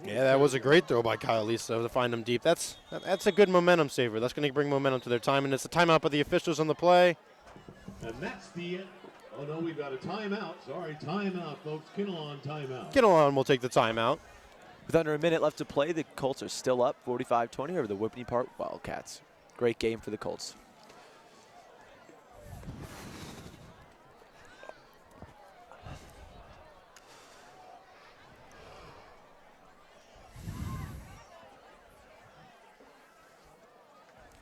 Yeah, that was a great throw by Kyle Lisa to find him deep. That's a good momentum saver. That's going to bring momentum to their time, and it's a timeout by the officials on the play. And that's the end. Oh, no, we've got a timeout. Sorry, timeout, folks. Kinnelon timeout. Kinnelon will take the timeout. With under a minute left to play, the Colts are still up 45-20 over the Whippany Park Wildcats. Great game for the Colts.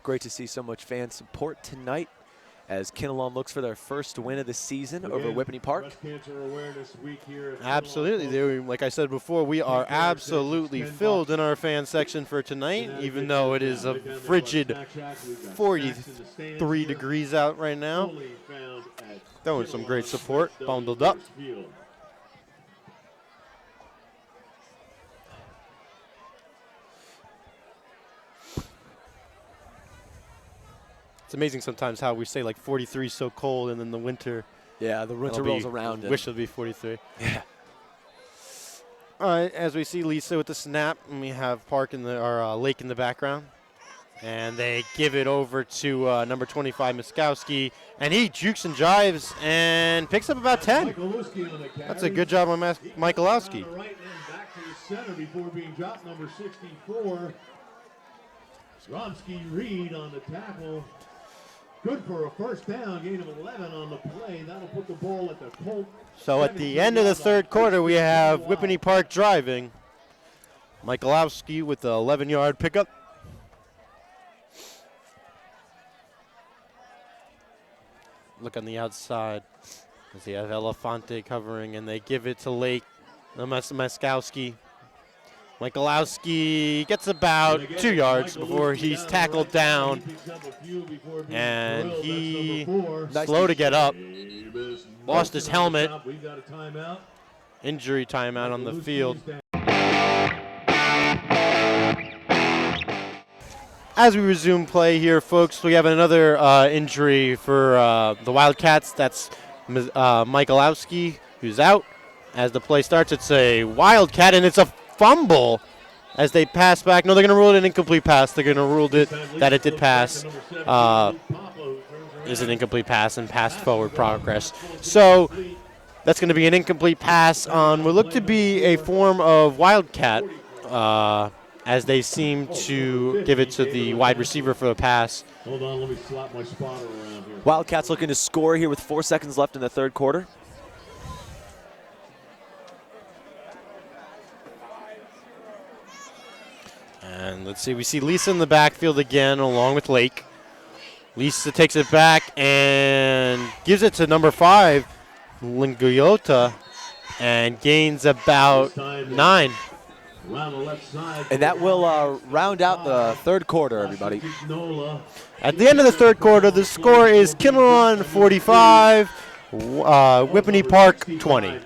Great to see so much fan support tonight as Kinnelon looks for their first win of the season over Whippany Park. Absolutely. Like I said before, we are absolutely filled in our fan section for tonight, even though it is a frigid 43 degrees out right now. That was some great support, bundled up. It's amazing sometimes how we say like 43 is so cold, and then the winter. Yeah, the winter rolls around. Wish it would be 43. Yeah. All right, as we see Lisa with the snap, and we have Park or Lake in the background, and they give it over to number 25 Miskowski, and he jukes and jives and picks up about 10. That's a good job on Michalowski. Right end back to the center before being dropped. Number 64, Romsky Reed on the tackle. Good for a first down, gain of 11 on the play. That'll put the ball at the Colt. So at the end of the third quarter, we have Whippany Park driving. Michalowski with the 11-yard pickup. Look on the outside as they have Elefante covering, and they give it to Lake. Miskowski. Michalowski gets about 2 yards before he's tackled down, and he slow to get up. Lost his helmet. Injury timeout on the field. As we resume play here, folks, we have another injury for the Wildcats. That's Michalowski, who's out. As the play starts, it's a Wildcat, and it's a fumble as they pass back. No, they're going to rule it an incomplete pass. They're going to rule it that it did pass. Is an incomplete pass and passed forward progress. So that's going to be an incomplete pass on what looked to be a form of Wildcat as they seem to give it to the wide receiver for a pass. Hold on, let me slap my spotter around here. Wildcats looking to score here with 4 seconds left in the third quarter. And let's see, we see Lisa in the backfield again along with Lake. Lisa takes it back and gives it to number 5, Linguiota, and gains about 9. And that will round out the third quarter, everybody. At the end of the third quarter, the score is Kinnelon 45, Whippany Park 20.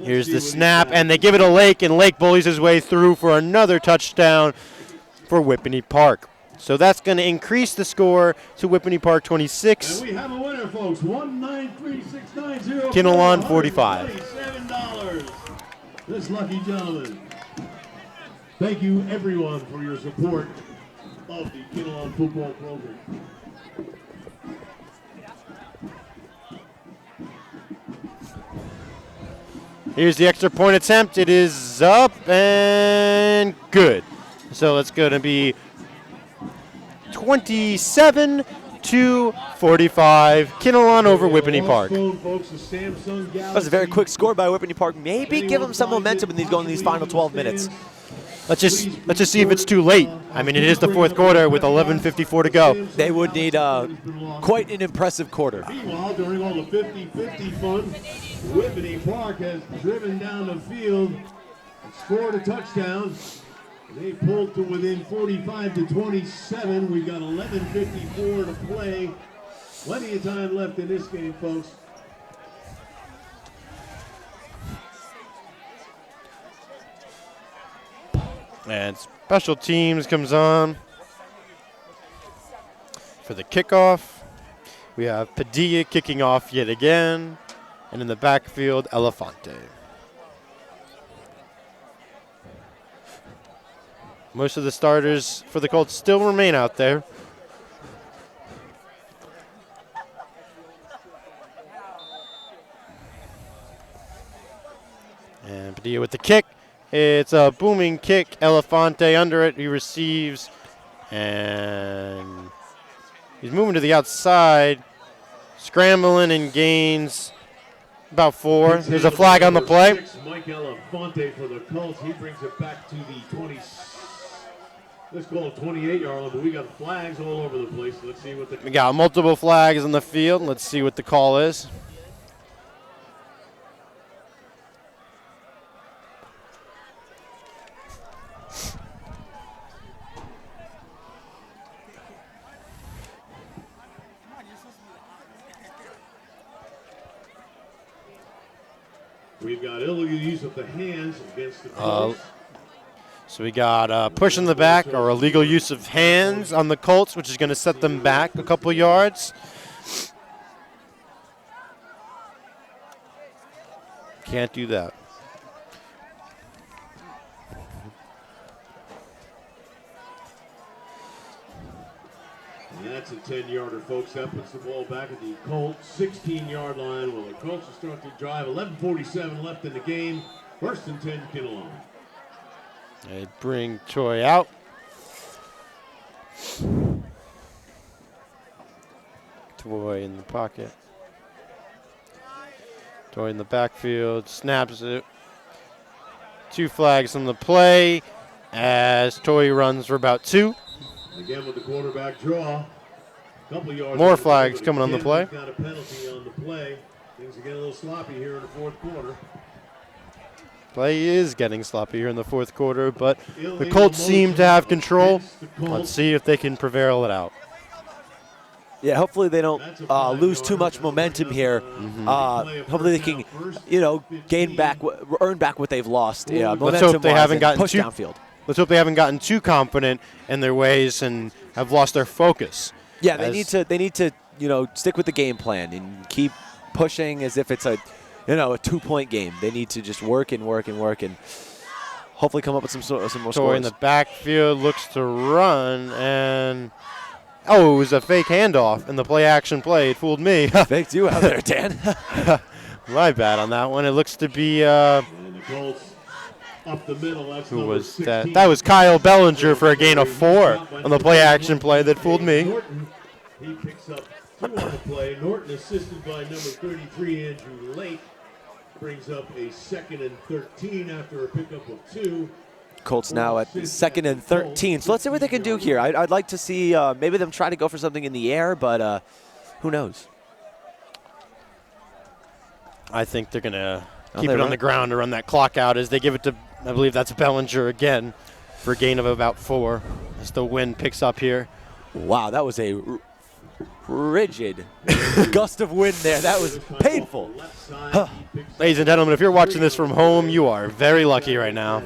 Here's the snap, and they give it to Lake, and Lake bullies his way through for another touchdown for Whippany Park. So that's going to increase the score to Whippany Park 26. And we have a winner, folks. 1936904. Kinnelon 45. $127. This lucky gentleman. Thank you, everyone, for your support of the Kinnelon football program. Here's the extra point attempt. It is up and good. So it's going to be 27 42-45. Kinnelon over Whippany Park. That was a very quick score by Whippany Park. Maybe give them some momentum in these final 12 minutes. Let's just see if it's too late. I mean, it is the fourth quarter with 11:54 to go. They would need quite an impressive quarter. Meanwhile, during all the 50-50 fun, Whippany Park has driven down the field and scored a touchdown. They pulled to within 45-27. We've got 11:54 to play. Plenty of time left in this game, folks. And special teams comes on for the kickoff. We have Padilla kicking off yet again. And in the backfield, Elefante. Most of the starters for the Colts still remain out there. And Padilla with the kick. It's a booming kick. Elefante under it. He receives. And he's moving to the outside. Scrambling and gains about 4. There's a flag on the play. Mike Elefante for the Colts. He brings it back to the 20. Let's call it 28-yard line, but we got flags all over the place. Let's see what we got multiple flags on the field. Let's see what the call is. We've got illegal use of the hands against the Colts. So we got push in the back or illegal use of hands on the Colts, which is going to set them back a couple yards. Can't do that. And that's a 10-yarder, folks. That puts the ball back at the Colts 16-yard line. Well, the Colts will start to drive. 11:47 left in the game. First and 10, Kinnelon. They bring Toye out. Toye in the pocket. Toye in the backfield. Snaps it. 2 flags on the play as Toye runs for about 2. Again with the quarterback draw. Couple yards. More flags coming on the play. Got a penalty on the play. Things are getting a little sloppy here in the fourth quarter. Play is getting sloppy here in the fourth quarter, but the Colts seem to have control. Let's see if they can prevail it out. Yeah, hopefully they don't lose too much momentum here. Hopefully they can, gain back, earn back what they've lost. Yeah, let's hope they haven't gotten push downfield. Let's hope they haven't gotten too confident in their ways and have lost their focus. Yeah, they need to stick with the game plan and keep pushing as if it's a 2-point game. They need to just work and hopefully come up with some more scores. Toye in the backfield looks to run, and it was a fake handoff in the play-action play. It fooled me. Faked you out there, Dan. My bad on that one. It looks to be and the Colts up the middle. That's who was that? That was Kyle Bellinger for a gain of 4 on the play-action play that fooled me. Norton, he picks up 2 on the play. Norton assisted by number 33, Andrew Lake. Brings up a 2nd and 13 after a pickup of 2. Colts now at 2nd and 13. So let's see what they can do here. I'd like to see maybe them try to go for something in the air, but who knows? I think they're going to keep it on the ground to run that clock out as they give it to, I believe that's Bellinger again for a gain of about 4 as the wind picks up here. Wow, that was a rigid gust of wind there. That was painful. Huh. Ladies and gentlemen, if you're watching this from home, you are very lucky right now.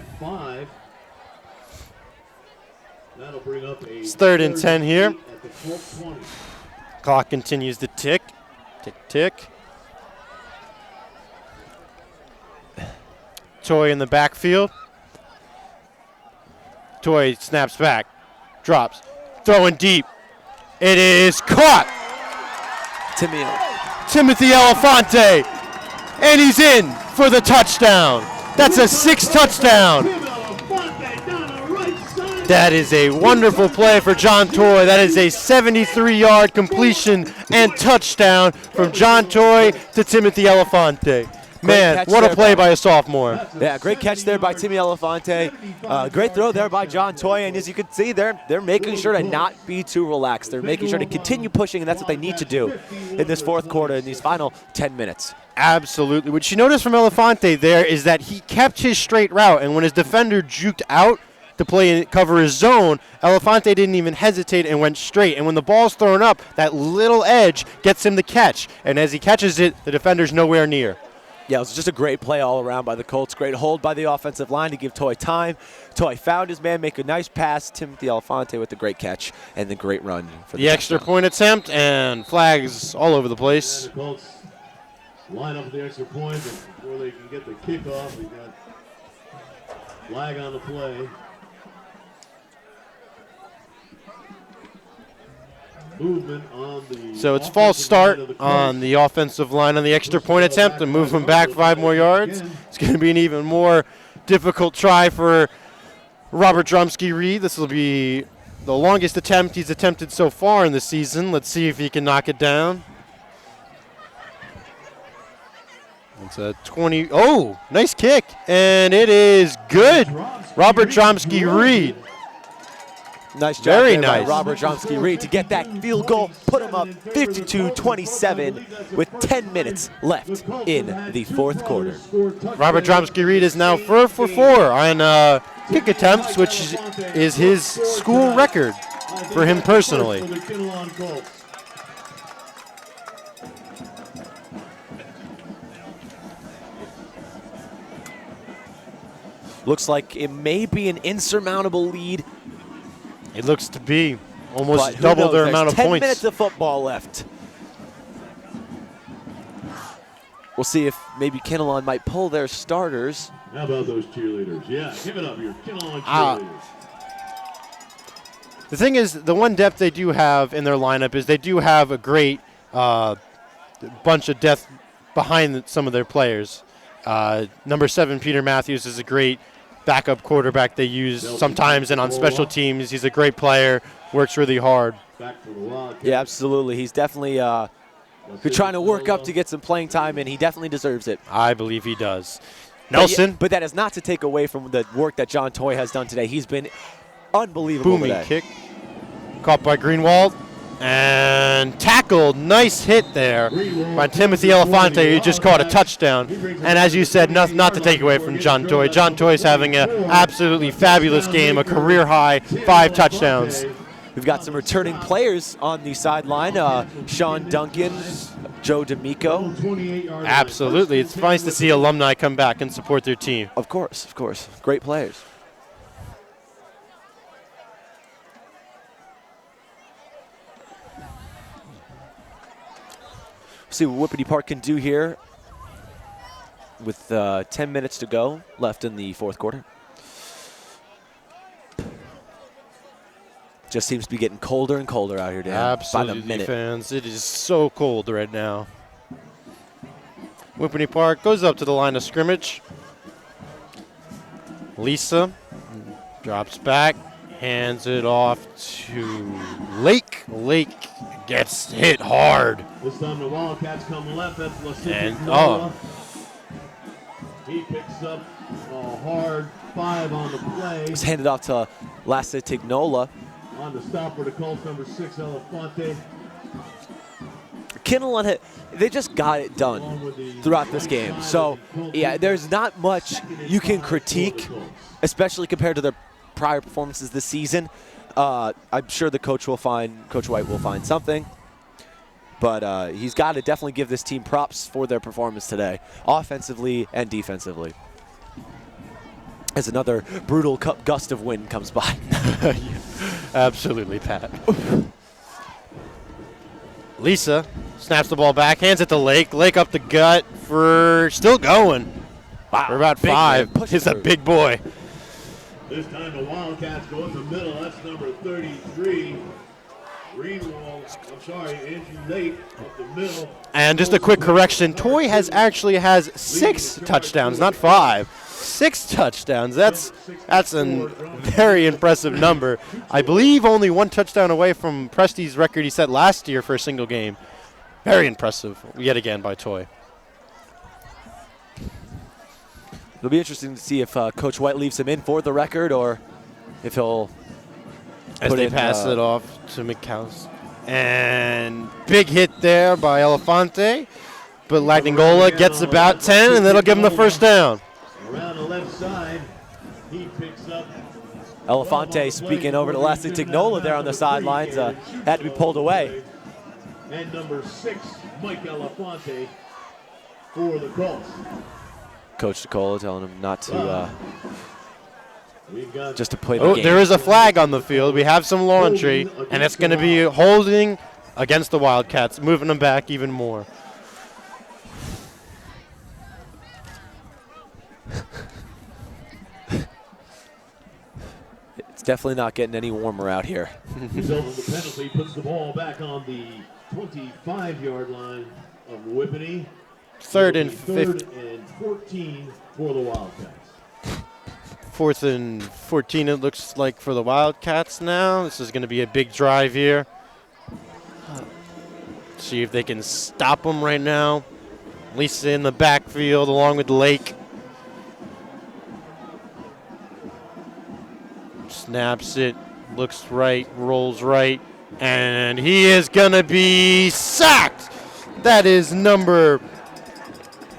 It's 3rd and 10 here. Clock continues to tick. Tick, tick. Toye in the backfield. Toye snaps back. Drops. Throwing deep. It is caught. Timothy Elefante. And he's in for the touchdown. That's a 6th touchdown. That is a wonderful play for John Toye. That is a 73-yard completion and touchdown from John Toye to Timothy Elefante. Man, what a play by a sophomore. Yeah, great catch there by Timmy Elefante. Great throw there by John Toye. And as you can see, they're making sure to not be too relaxed. They're making sure to continue pushing, and that's what they need to do in this fourth quarter, in these final 10 minutes. Absolutely. What you notice from Elefante there is that he kept his straight route, and when his defender juked out to play and cover his zone, Elefante didn't even hesitate and went straight. And when the ball's thrown up, that little edge gets him the catch. And as he catches it, the defender's nowhere near. Yeah, it was just a great play all around by the Colts. Great hold by the offensive line to give Toye time. Toye found his man, make a nice pass. Timothy Elefante with the great catch and the great run for the extra point attempt, and flags all over the place. The Colts line up for the extra point, but before they can get the kickoff, we got flag on the play. Movement on the so it's false start on the offensive line on the extra point attempt and move him back 5 more yards. It's going to be an even more difficult try for Robert Drumsky-Reed. This will be the longest attempt he's attempted so far in the season. Let's see if he can knock it down. It's a 20. Oh, nice kick. And it is good. Robert Drumsky-Reed. Nice job Very there by nice. Robert Drumsky-Reed to get that field goal, put him up 52-27 with 10 minutes left in the fourth quarter. Robert Drumsky-Reed is now 4 for 4 on kick attempts, which is his school record for him personally. Looks like it may be an insurmountable lead. It looks to be almost But who double knows? their There's amount of 10 points. minutes of football left. We'll see if maybe Kinnelon might pull their starters. How about those cheerleaders? Yeah, give it up, your Kinnelon cheerleaders. The thing is, the one depth they do have in their lineup is they do have a great bunch of depth behind some of their players. Number 7, Peter Matthews, is a great backup quarterback they use sometimes, and on special teams, he's a great player, works really hard. Yeah, absolutely. He's definitely trying to work up to get some playing time, and he definitely deserves it. I believe he does. Nelson. But that is not to take away from the work that John Toye has done today. He's been unbelievable Booming today. kick. Caught by Greenwald. And tackled. Nice hit there by Timothy Elefante, who just caught a touchdown. And as you said, not to take away from John Toye. John Toye's having an absolutely fabulous game, a career-high 5 touchdowns. We've got some returning players on the sideline. Sean Duncan, Joe D'Amico. Absolutely. It's nice to see alumni come back and support their team. Of course, of course. Great players. See what Whippany Park can do here with 10 minutes to go left in the fourth quarter. Just seems to be getting colder and colder out here, Dan. Absolutely, by the minute. fans. It is so cold right now. Whippany Park goes up to the line of scrimmage. Lisa drops back, hands it off to Lake. Lake gets hit hard. This time the Wildcats come left. That's Lasiti. And he picks up a hard 5 on the play. It's handed off to Lasse Tignola. On the stop for the Colts, number 6, Elefante. Kinnelon, they just got it done throughout this game. So, yeah, there's not much you can critique, especially compared to their prior performances this season. I'm sure the Coach White will find something. But he's got to definitely give this team props for their performance today, offensively and defensively. As another brutal gust of wind comes by. Absolutely, Pat. Lisa snaps the ball back, hands it to Lake. Lake up the gut for still going. Wow, for about 5. He's a big boy. This time the Wildcats go in the middle. That's number 33, Andrew Lake up the middle. And just a quick correction, Toye has 6 touchdowns, not 5. 6 touchdowns. That's a very impressive number. I believe only 1 touchdown away from Presti's record he set last year for a single game. Very impressive yet again by Toye. It'll be interesting to see if Coach White leaves him in for the record or if he'll As they pass it off to McCouse. And big hit there by Elefante. But Lagningola gets about 10, and that'll give him the first down. Around the left side, he picks up. Elefante speaking over to Leslie Tignola there on the sidelines. Had to be pulled away. And number 6, Mike Elefante for the Colts. Coach Tignola telling him not to, just to play the Oh, game. there is a flag on the field. We have some laundry, and it's going to be holding against the Wildcats, moving them back even more. It's definitely not getting any warmer out here. Result of the penalty puts the ball back on the 25-yard line of Whippany. Third and 14 for the Wildcats. 4th and 14 it looks like for the Wildcats now. This is going to be a big drive here. See if they can stop them right now. Lisa in the backfield along with Lake. Snaps it, looks right, rolls right, and he is going to be sacked. That is number...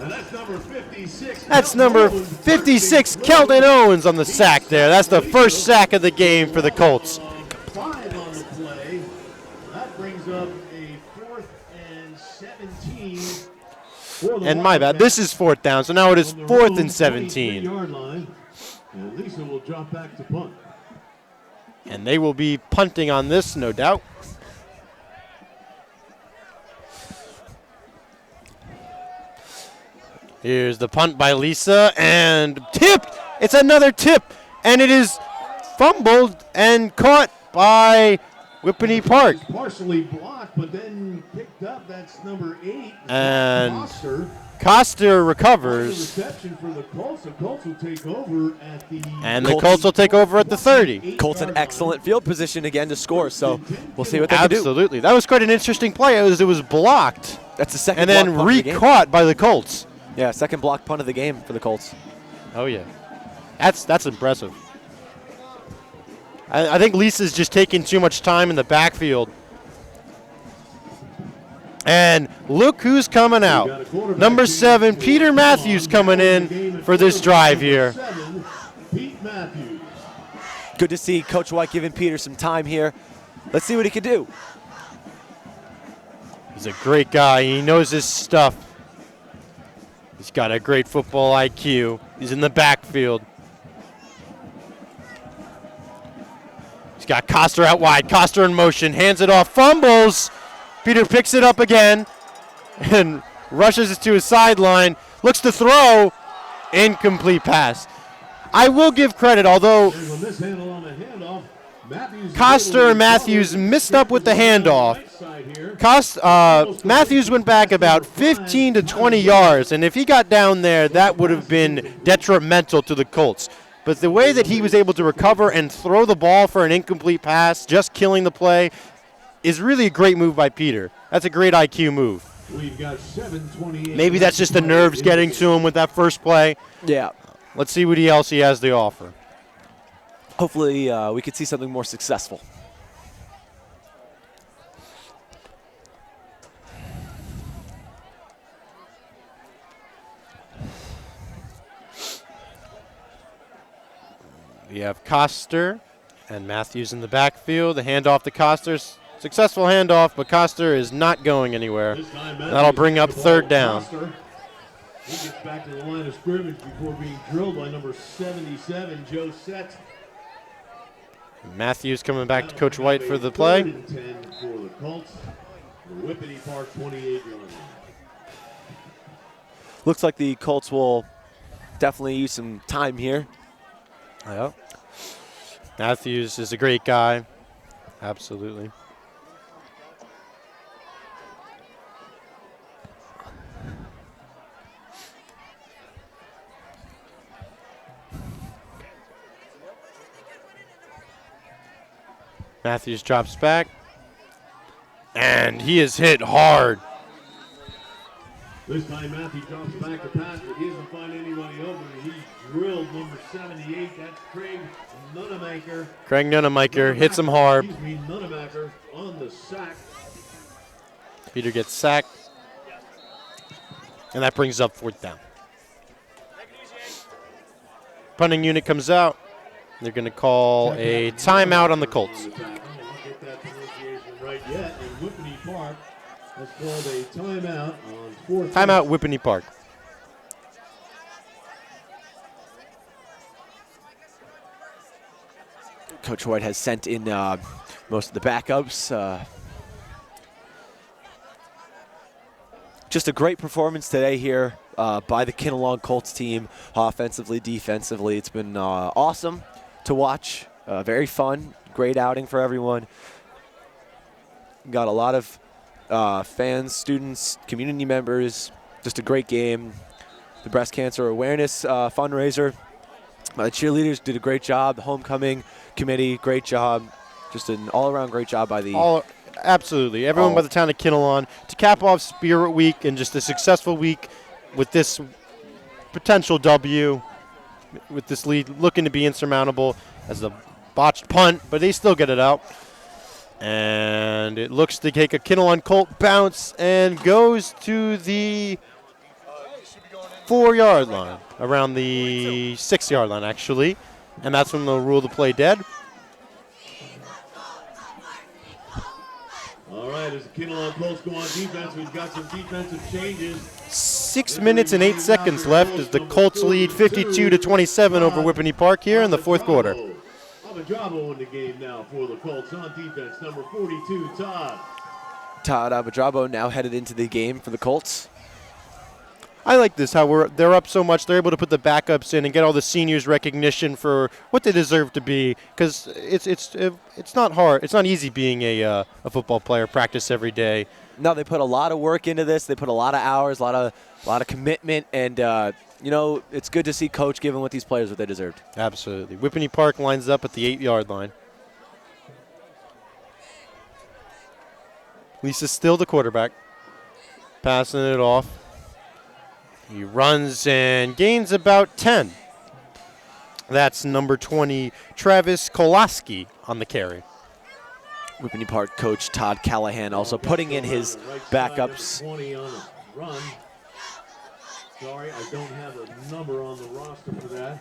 And that's number 56. That's number 56, Kelton Owens on the sack there. That's the first sack of the game for the Colts. 5 on the play. That brings up a 4th and 17. And my bad, this is 4th down, so now it is 4th and 17. And Lisa will drop back to punt. And they will be punting on this, no doubt. Here's the punt by Lisa, and tipped! It's another tip, and it is fumbled and caught by Whippany Park. Partially blocked, but then picked up. That's number 8. And Coster recovers. Reception for the Colts. The Colts will take over at the. And the Colts will take over at the 30. Colts in excellent field position again to score, so we'll see what they can do. Absolutely. That was quite an interesting play. It was blocked. That's the second and then block punt of the game. re-caught by the Colts. Yeah, second block punt of the game for the Colts. Oh, yeah. That's impressive. I think Lisa's just taking too much time in the backfield. And look who's coming out. Number 7, Peter Matthews coming in for this drive here. Pete Matthews. Good to see Coach White giving Peter some time here. Let's see what he can do. He's a great guy. He knows his stuff. He's got a great football IQ. He's in the backfield. He's got Coster out wide. Coster in motion. Hands it off. Fumbles. Peter picks it up again and rushes it to his sideline. Looks to throw. Incomplete pass. I will give credit, although Coster and Matthews missed up with the handoff. Matthews went back about 15 to 20 yards, and if he got down there, that would have been detrimental to the Colts. But the way that he was able to recover and throw the ball for an incomplete pass, just killing the play, is really a great move by Peter. That's a great IQ move. We've got 7:28. Maybe that's just the nerves getting to him with that first play. Yeah. Let's see what else he has to offer. Hopefully we could see something more successful. We have Coster and Matthews in the backfield. The handoff to Coster's successful handoff, but Coster is not going anywhere. That'll bring up 3rd down. He gets back to the line of scrimmage before being drilled by number 77, Joe Sett. Matthews coming back to Coach White for the play. 3rd and 10 for the Colts. The Whippany Park 28-yard line. Looks like the Colts will definitely use some time here. Yeah. Matthews is a great guy. Absolutely. Matthews drops back. And he is hit hard. This time Matthews drops back to pass, but he doesn't find anybody open. He drilled number 78. That's Craig Nunemaker. Craig Nunemaker hits him hard. Nunemaker on the sack. Peter gets sacked. And that brings up 4th down. Punting unit comes out. They're going to call a timeout on the Colts. I don't get that pronunciation right yet. And Whippany Park has called a timeout on 4th. Timeout, Whippany Park. Coach White has sent in most of the backups. Just a great performance today here by the Kinnelon Colts team, offensively, defensively. It's been awesome to watch. Very fun, great outing for everyone. Got a lot of fans, students, community members. Just a great game. The breast cancer awareness fundraiser. The cheerleaders did a great job. The homecoming committee, great job. Just an all-around great job by the... Absolutely. Everyone by the town of Kinnelon to cap off Spirit Week and just a successful week with this potential W, with this lead looking to be insurmountable as the botched punt, but they still get it out. And it looks to take a Kinnelon Colt bounce and goes to the 4-yard line, around the 6-yard line, actually. And that's when they'll rule the play dead. All right, as the Kinnelon Colts go on defense, we've got some defensive changes. 6 minutes and 8 seconds left as the Colts lead 52-27 over Whippany Park here in the 4th quarter. Abadrabo in the game now for the Colts on defense, number 42, Todd. Todd Abadrabo now headed into the game for the Colts. I like this, how they're up so much, they're able to put the backups in and get all the seniors recognition for what they deserve to be, because it's not hard, it's not easy being a football player, practice every day. No, they put a lot of work into this. They put a lot of hours, a lot of commitment, and you know, it's good to see Coach giving what these players what they deserved. Absolutely. Whippany Park lines up at the 8-yard line. Lisa's still the quarterback, passing it off. He runs and gains about 10. That's number 20, Travis Kolaski on the carry. Whippany Park coach Todd Callahan also putting in his backups. 20 on the run. Sorry, I don't have a number on the roster for that.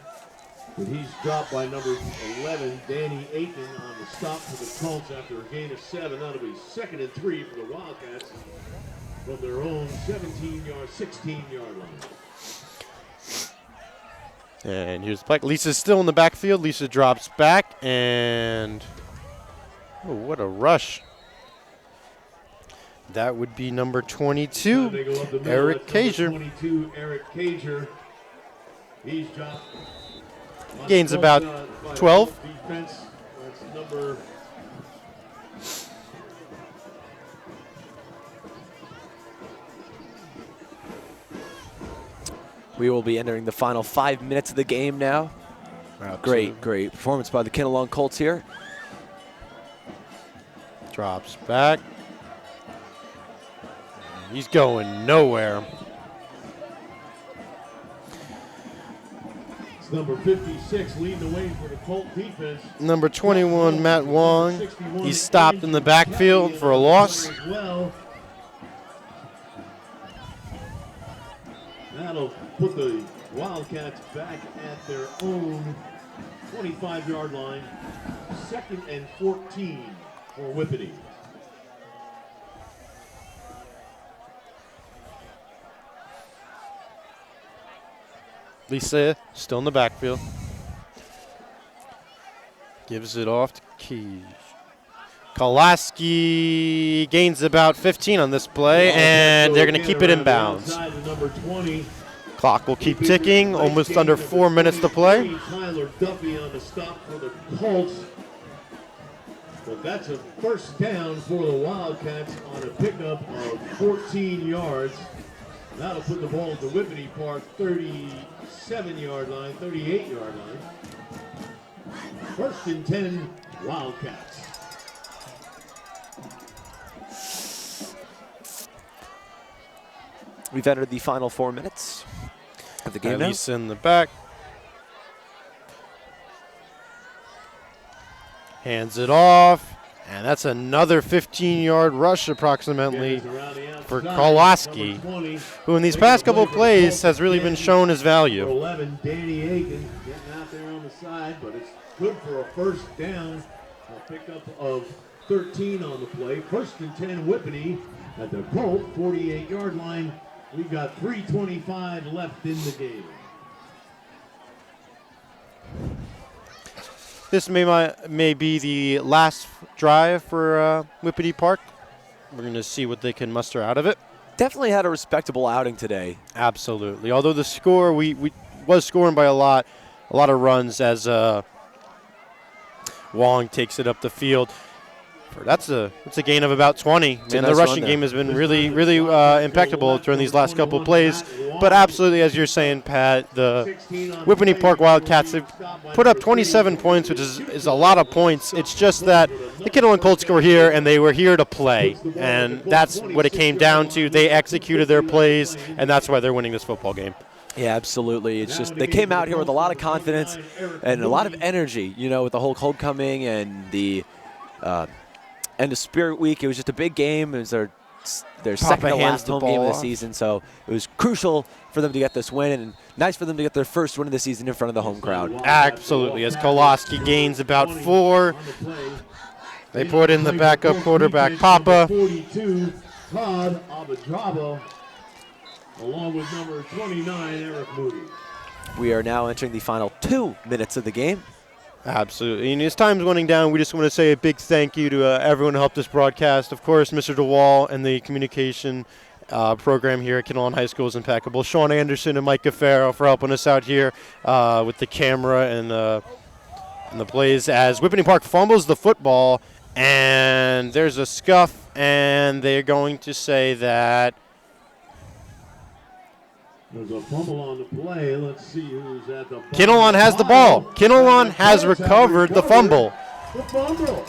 But he's dropped by number 11, Danny Aiken, on the stop for the Colts after a gain of 7. That'll be 2nd and 3 for the Wildcats from their own 16-yard line. And here's the play. Lisa's still in the backfield. Lisa drops back, and oh, what a rush. That would be number 22, Eric Cager. 22, Eric Cager. He's dropped. Gains about 12. Defense. That's number. We will be entering the final 5 minutes of the game now. Great performance by the Kinnelon Colts here. Drops back. He's going nowhere. It's number 56 leading the way for the Colt defense. Number 21, Matt Wong. He's stopped in the backfield for a loss. That'll put the Wildcats back at their own 25-yard line. 2nd and 14 for Whippany. Lisa still in the backfield. Gives it off to Keys. Kolaski gains about 15 on this play, and they're going to keep it in bounds. Clock will keep ticking, almost under 4 minutes to play. Tyler Duffy on the stop for the Colts. But that's a first down for the Wildcats on a pickup of 14 yards. That'll put the ball at the Whippany Park 37-yard line, 38-yard line. 1st and 10, Wildcats. We've entered the final 4 minutes of the game now. Elise in the back. Hands it off. And that's another 15-yard rush approximately for Koloski, who in these past couple of plays has really been shown his value. 11, Danny Aiken getting out there on the side, but it's good for a first down. A pickup of 13 on the play. 1st and 10, Whippany at the Colt 48-yard line. We've got 3:25 left in the game. This may be the last drive for Whippany Park. We're going to see what they can muster out of it. Definitely had a respectable outing today. Absolutely. Although the score, we was scoring by a lot of runs as Wong takes it up the field. That's a gain of about 20. And the rushing game has been really impeccable during these last couple of plays. But absolutely, as you're saying, Pat, the Whippany Park Wildcats have put up 27 points, which is a lot of points. It's just that the Kinnelon Colts were here, and they were here to play. And that's what it came down to. They executed their plays, and that's why they're winning this football game. Yeah, absolutely. It's just they came out here with a lot of confidence and a lot of energy, with the whole homecoming and the end of Spirit Week. It was just a big game. It was their second to last home game of the season, so it was crucial for them to get this win, and nice for them to get their first win of the season in front of the home crowd. Absolutely. As Koloski gains about 4, they put in the backup quarterback, Papa. 42, Todd Abadraba, along with number 29, Eric Moody. We are now entering the final 2 minutes of the game. Absolutely. And as time's winding down, we just want to say a big thank you to everyone who helped us broadcast. Of course, Mr. DeWall and the communication program here at Kinnelon High School is impeccable. Sean Anderson and Mike Gaffaro for helping us out here with the camera and the plays as Whippany Park fumbles the football, and there's a scuff, and they're going to say that there's a fumble on the play. Let's see who's at the Kinnelon has the ball. Kinnelon has recovered the fumble. The fumble.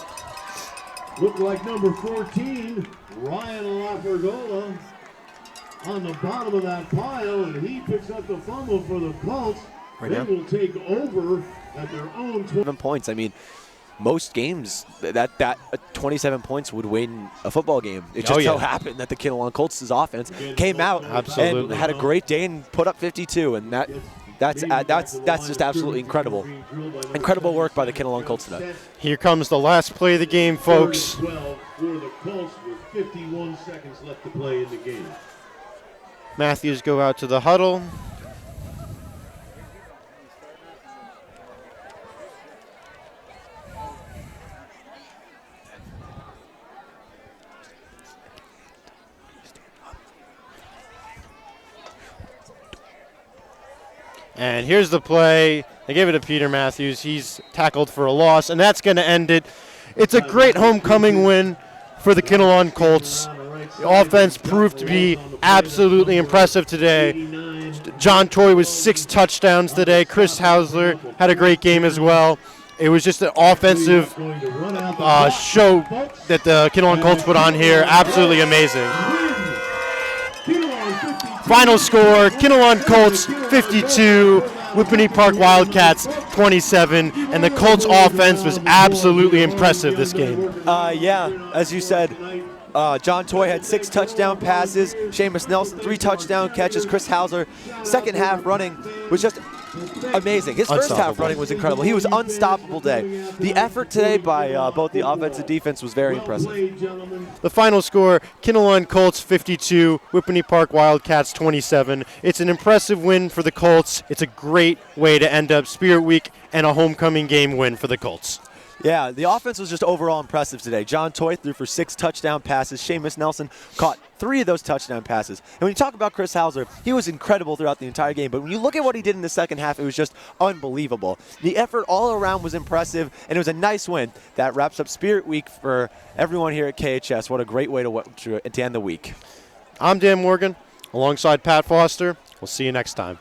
Looked like number 14, Ryan Lafergola, on the bottom of that pile, and he picks up the fumble for the Colts. They will take over at their own 7 points. I mean, most games that 27 points would win a football game. It just so happened that the Kinnelon Colts' offense came out and had a great day and put up 52, and that's just absolutely incredible. Incredible work by the Kinnelon Colts today. Here comes the last play of the game, folks. 12 for the Colts with 51 seconds left to play in the game. Matthews go out to the huddle. And here's the play. They gave it to Peter Matthews. He's tackled for a loss, and that's going to end it. It's a great homecoming win for the Kinnelon Colts. The offense proved to be absolutely impressive today. John Toye was 6 touchdowns today. Chris Hausler had a great game as well. It was just an offensive show that the Kinnelon Colts put on here. Absolutely amazing. Final score, Kinnelon Colts 52, Whippany Park Wildcats 27, and the Colts offense was absolutely impressive this game. Yeah, as you said, John Toye had 6 touchdown passes, Seamus Nelson 3 touchdown catches, Chris Hausler second half running was just amazing. His first half running was incredible. He was unstoppable today. The effort today by both the offense and defense was very impressive. The final score, Kinnelon Colts 52, Whippany Park Wildcats 27. It's an impressive win for the Colts. It's a great way to end up Spirit Week and a homecoming game win for the Colts. Yeah, the offense was just overall impressive today. John Toye threw for 6 touchdown passes. Seamus Nelson caught 3 of those touchdown passes. And when you talk about Chris Hausler, he was incredible throughout the entire game. But when you look at what he did in the second half, it was just unbelievable. The effort all around was impressive, and it was a nice win. That wraps up Spirit Week for everyone here at KHS. What a great way to end the week. I'm Dan Morgan, alongside Pat Foster. We'll see you next time.